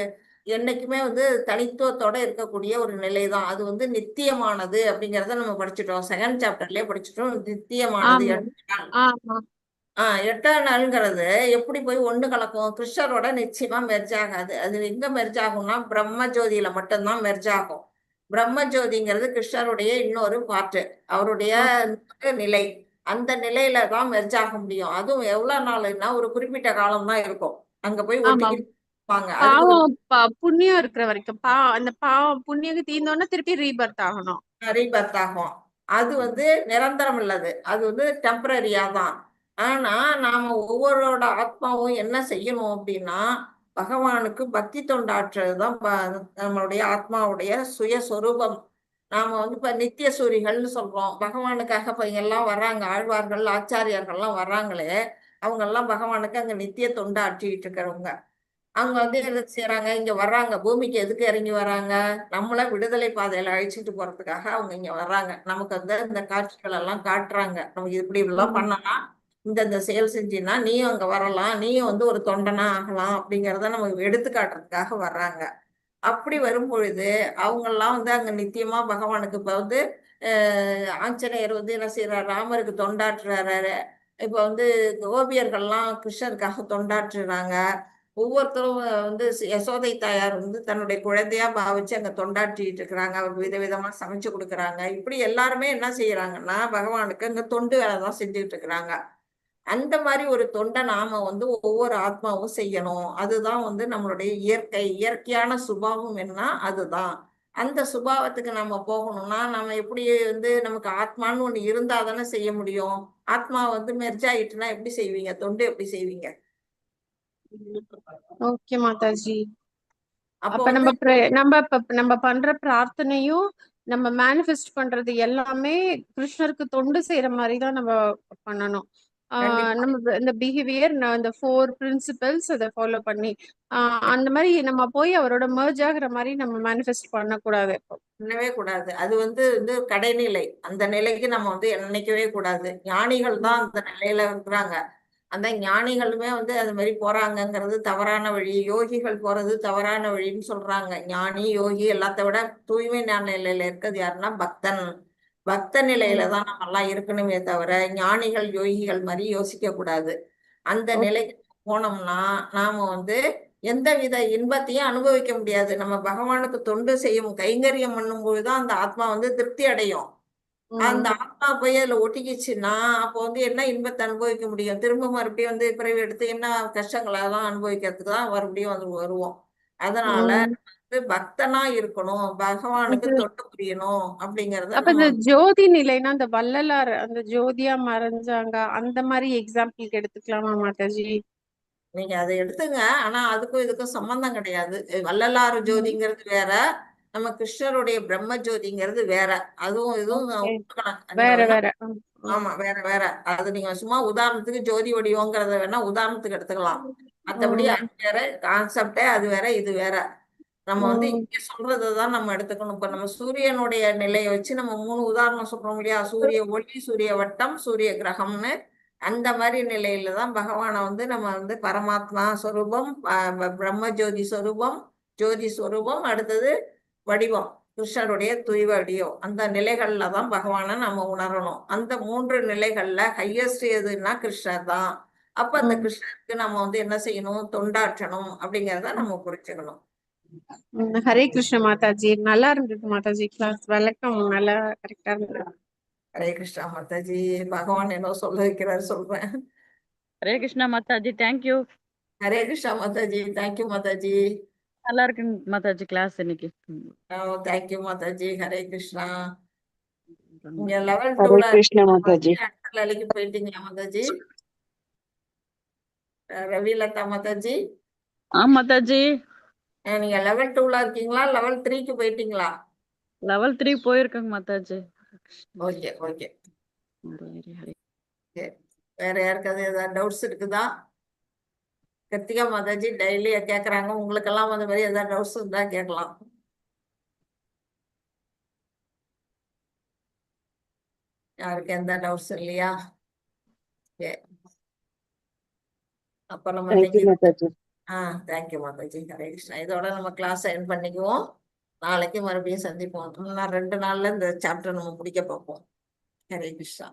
என்னைக்குமே வந்து தனித்துவத்தோட இருக்கக்கூடிய ஒரு நிலைதான். அது வந்து நித்தியமானது அப்படிங்கறத நம்ம படிச்சுட்டோம். செகண்ட் சாப்டர்லயே படிச்சுட்டோம். நித்தியமானது எட்டர்னல்ங்கிறது எப்படி போய் ஒண்ணு கலக்கும்? கிருஷ்ணரோட நிச்சயமா மெர்ஜ் ஆகாது. அது எங்க மெர்ஜ் ஆகும்னா பிரம்ம ஜோதியில மட்டும்தான் மெர்ஜ் ஆகும். பிரம்ம ஜோதிங்கிறது கிருஷ்ணருடைய இன்னொரு பாட்டு, அவருடைய நிலை. அந்த நிலையில தான் மெர்ஜ் ஆக முடியும். அதுவும் எவ்வளவு நாளுன்னா ஒரு குறிப்பிட்ட காலம் தான் இருக்கும். அங்க போய் ஒட்டிக்கிட்டு பாவம் புண்ணியம் இருக்கிற வரைக்கும். அந்த பாவம் புண்ணியம் தீர்ந்தோன்னா திருப்பி ரீபர்த் ஆகணும். ரீபர்த் ஆகும். அது வந்து நிரந்தரம் இல்லது. அது வந்து டெம்பரரியா தான். ஆனா நாம ஒவ்வொருவரோட ஆத்மாவும் என்ன செய்யணும் அப்படின்னா, பகவானுக்கு பக்தி தொண்டாற்றுறதுதான் நம்மளுடைய ஆத்மாவுடைய சுயஸ்வரூபம். நாம வந்து இப்ப நித்திய சூரிகள்னு சொல்றோம். பகவானுக்காக இப்ப எல்லாம் வர்றாங்க, ஆழ்வார்கள் ஆச்சாரியர்கள்லாம் வர்றாங்களே, அவங்க எல்லாம் பகவானுக்கு அங்க நித்திய தொண்டாற்றிட்டு இருக்கிறவங்க. அவங்க வந்து எதுக்கு செய்யறாங்க? இங்க வர்றாங்க. பூமிக்கு எதுக்கு இறங்கி வராங்க? நம்மள விடுதலை பாதையில அழைச்சிட்டு போறதுக்காக அவங்க இங்க வர்றாங்க. நமக்கு வந்து இந்த காட்சிகள் எல்லாம் காட்டுறாங்க. நமக்கு இப்படி இப்படிலாம் பண்ணலாம், இந்த செயல் செஞ்சினா நீயும் அங்க வரலாம், நீயும் வந்து ஒரு தொண்டனா ஆகலாம் அப்படிங்கிறத நமக்கு எடுத்து காட்டுறதுக்காக வர்றாங்க. அப்படி வரும் பொழுது அவங்க எல்லாம் வந்து அங்க நித்தியமா பகவானுக்கு இப்ப வந்து ஆஞ்சநேயர் வந்து என்ன செய்யறாரு? ராமருக்கு தொண்டாற்றுறாரு. இப்ப வந்து கோபியர்கள்லாம் கிருஷ்ணருக்காக தொண்டாற்றுறாங்க. ஒவ்வொருத்தரும் வந்து யசோதை தாயார் வந்து தன்னுடைய குழந்தையா பாவிச்சு அங்க தொண்டாற்றிட்டு இருக்கிறாங்க. அவருக்கு விதவிதமா சமைச்சு கொடுக்குறாங்க. இப்படி எல்லாருமே என்ன செய்யறாங்கன்னா பகவானுக்கு அங்க தொண்டு வேலை தான் செஞ்சுட்டு இருக்கிறாங்க. அந்த மாதிரி ஒரு தொண்டை நாம வந்து ஒவ்வொரு ஆத்மாவும் செய்யணும். அதுதான் வந்து நம்மளுடைய இயற்கையான சுபாவம் என்ன, அதுதான். அந்த சுபாவத்துக்கு நம்ம போகணும்னா நம்ம எப்படி வந்து நமக்கு ஆத்மான்னு ஒண்ணு இருந்தா தானே செய்ய முடியும். ஆத்மா வந்து மெர்ஜ் ஆயிட்டுனா எப்படி செய்வீங்க? தொண்டு எப்படி செய்வீங்க? ஓகே மாதாஜி. அப்போ அப்ப வந்து நம்ம பண்ற பிரார்த்தனையும் நம்ம மேனிஃபெஸ்ட் பண்றது எல்லாமே கிருஷ்ணருக்கு தொண்டு செய்யற மாதிரி தான் நம்ம பண்ணணும். கண்டிப்பா நம்ம இந்த பிஹேவியர் இந்த 4 பிரின்சிபல்ஸ் அதை ஃபாலோ பண்ணி அந்த மாதிரி நம்ம போய் அவரோட மர்ஜ் ஆகுற மாதிரி நம்ம மேனிஃபெஸ்ட் பண்ணக்கூடாது. பண்ணவே கூடாது. அது வந்து கடைநிலை. அந்த நிலைக்கு நம்ம வந்து நினைக்கவே கூடாது. ஞானிகள் தான் அந்த நிலையில இருக்கிறாங்க. அந்த ஞானிகளுமே வந்து அது மாதிரி போறாங்கங்கிறது தவறான வழி. யோகிகள் போறது தவறான வழின்னு சொல்றாங்க. ஞானி யோகி எல்லாத்த விட தூய்மை ஞான நிலையில இருக்கிறது யாருன்னா பக்தன். பக்த நிலையில தான் நம்ம எல்லாம் இருக்கணுமே தவிர ஞானிகள் யோகிகள் மாதிரி யோசிக்க கூடாது. அந்த நிலைக்கு போனோம்னா நாம வந்து எந்தவித இன்பத்தையும் அனுபவிக்க முடியாது. நம்ம பகவானுக்கு தொண்டு செய்யும் கைங்கரியம் பண்ணும்போதுதான் அந்த ஆத்மா வந்து திருப்தி அடையும். அந்த ஆத்மா போய் அதுல ஒட்டிக்கிச்சுன்னா அப்போ வந்து என்ன இன்பத்தை அனுபவிக்க முடியும்? திரும்ப மறுபடியும் வந்து பிறவி எடுத்து என்ன கஷ்டங்களெல்லாம் அனுபவிக்கிறதுக்கு தான் மறுபடியும் வந்து வருவோம். அதனால வந்து பக்தனா இருக்கணும், பகவானுக்கு தொண்டு புரியணும் அப்படிங்கறத அப்ப நம்ம இந்த ஜோதி நிலைன்னா அந்த வள்ளலார் அந்த ஜோதியா மறைஞ்சாங்க அந்த மாதிரி எக்ஸாம்பிளுக்கு எடுத்துக்கலாமா மாதாஜி? நீங்க அதை எடுத்துங்க. ஆனா அதுக்கும் இதுக்கும் சம்பந்தம் கிடையாது. வள்ளலார் ஜோதிங்கிறது வேற, நம்ம கிருஷ்ணருடைய பிரம்ம ஜோதிங்கிறது வேற. அதுவும் இதுவும் ஒத்துக்கலாம். நீங்க வேற வேணா வேற ஆமா வேற வேற. அது நீங்க சும்மா உதாரணத்துக்கு ஜோதி வடிவங்கிறத வேணா உதாரணத்துக்கு எடுத்துக்கலாம். மத்தபடி அது வேற, கான்செப்டே அது வேற, இது வேற. நம்ம வந்து இங்க சொல்றதுதான் நம்ம எடுத்துக்கணும். இப்ப நம்ம சூரியனுடைய நிலையை வச்சு நம்ம 3 உதாரணம் சொல்றோம் இல்லையா? சூரிய ஒளி, சூரிய வட்டம், சூரிய கிரகம்னு. அந்த மாதிரி நிலையில தான் பகவானை வந்து நம்ம வந்து பரமாத்மா சொரூபம், பிரம்ம ஜோதி சொரூபம், ஜோதி சொரூபம், அடுத்தது வடிவம், கிருஷ்ணருடைய துய்வ வடிவம். அந்த நிலைகள்ல தான் பகவானை நம்ம உணரணும். அந்த 3 நிலைகள்ல ஹையஸ்ட் எதுன்னா கிருஷ்ணர் தான். அப்ப அந்த கிருஷ்ணருக்கு நம்ம வந்து என்ன செய்யணும்? தொண்டாற்றணும் அப்படிங்கிறத நம்ம புரிஞ்சுக்கணும். ஹரே கிருஷ்ண மாதாஜி. நல்லா இருந்தது மாதாஜி கிளாஸ். விளக்கம் நல்லா கரெக்டா இருந்தது. ஹரே கிருஷ்ணா மாதாஜி. பகவான் என்ன சொல்ல வைக்கிறார் சொல்றேன். ஹரே கிருஷ்ணா மாதாஜி, தேங்க்யூ. ஹரே கிருஷ்ணா மாதாஜி. தேங்க்யூ மாதாஜி. நல்லா இருக்குங்க மாதாஜி கிளாஸ் இன்னைக்கு. தேங்க்யூ மாதாஜி. ஹரே கிருஷ்ணா. நீங்க லெவல் ஹரே 2ல கிருஷ்ண மாதாஜி. அடுத்த நிலைக்கு போயிட்டீங்களா மாதாஜி? ரவிலதா மாதாஜி, மாதாஜி நீங்க லெவல் 2ல இருக்கீங்களா? லெவல் 3க்கு போயிட்டீங்களா? லெவல் 3 போயிருக்கேங்க மாதாஜி. Okay okay. வேற யாருக்காவது ஏதாவது டவுட்ஸ் இருக்குதா? கத்திகா மாதாஜி டெய்லி கேக்குறாங்க. உங்களுக்கெல்லாம் அந்த மாதிரி ஏதாவது டவுட்ஸ் இருந்தா கேட்கலாம். யாருக்கு எந்த டவுட்ஸ் இல்லையா? அப்ப நம்ம தேங்க்யூ இன்னைக்கு மாதாஜி. தேங்க்யூ மாதாஜி. ஹரே கிருஷ்ணா. இதோட நம்ம கிளாஸ் எண்ட் பண்ணிக்குவோம். நாளைக்கு மறுபடியும் சந்திப்போம். இன்னும் 2 நாள்ல இந்த சாப்டர் நம்ம முடிக்க பார்ப்போம். ஹரே கிருஷ்ணா.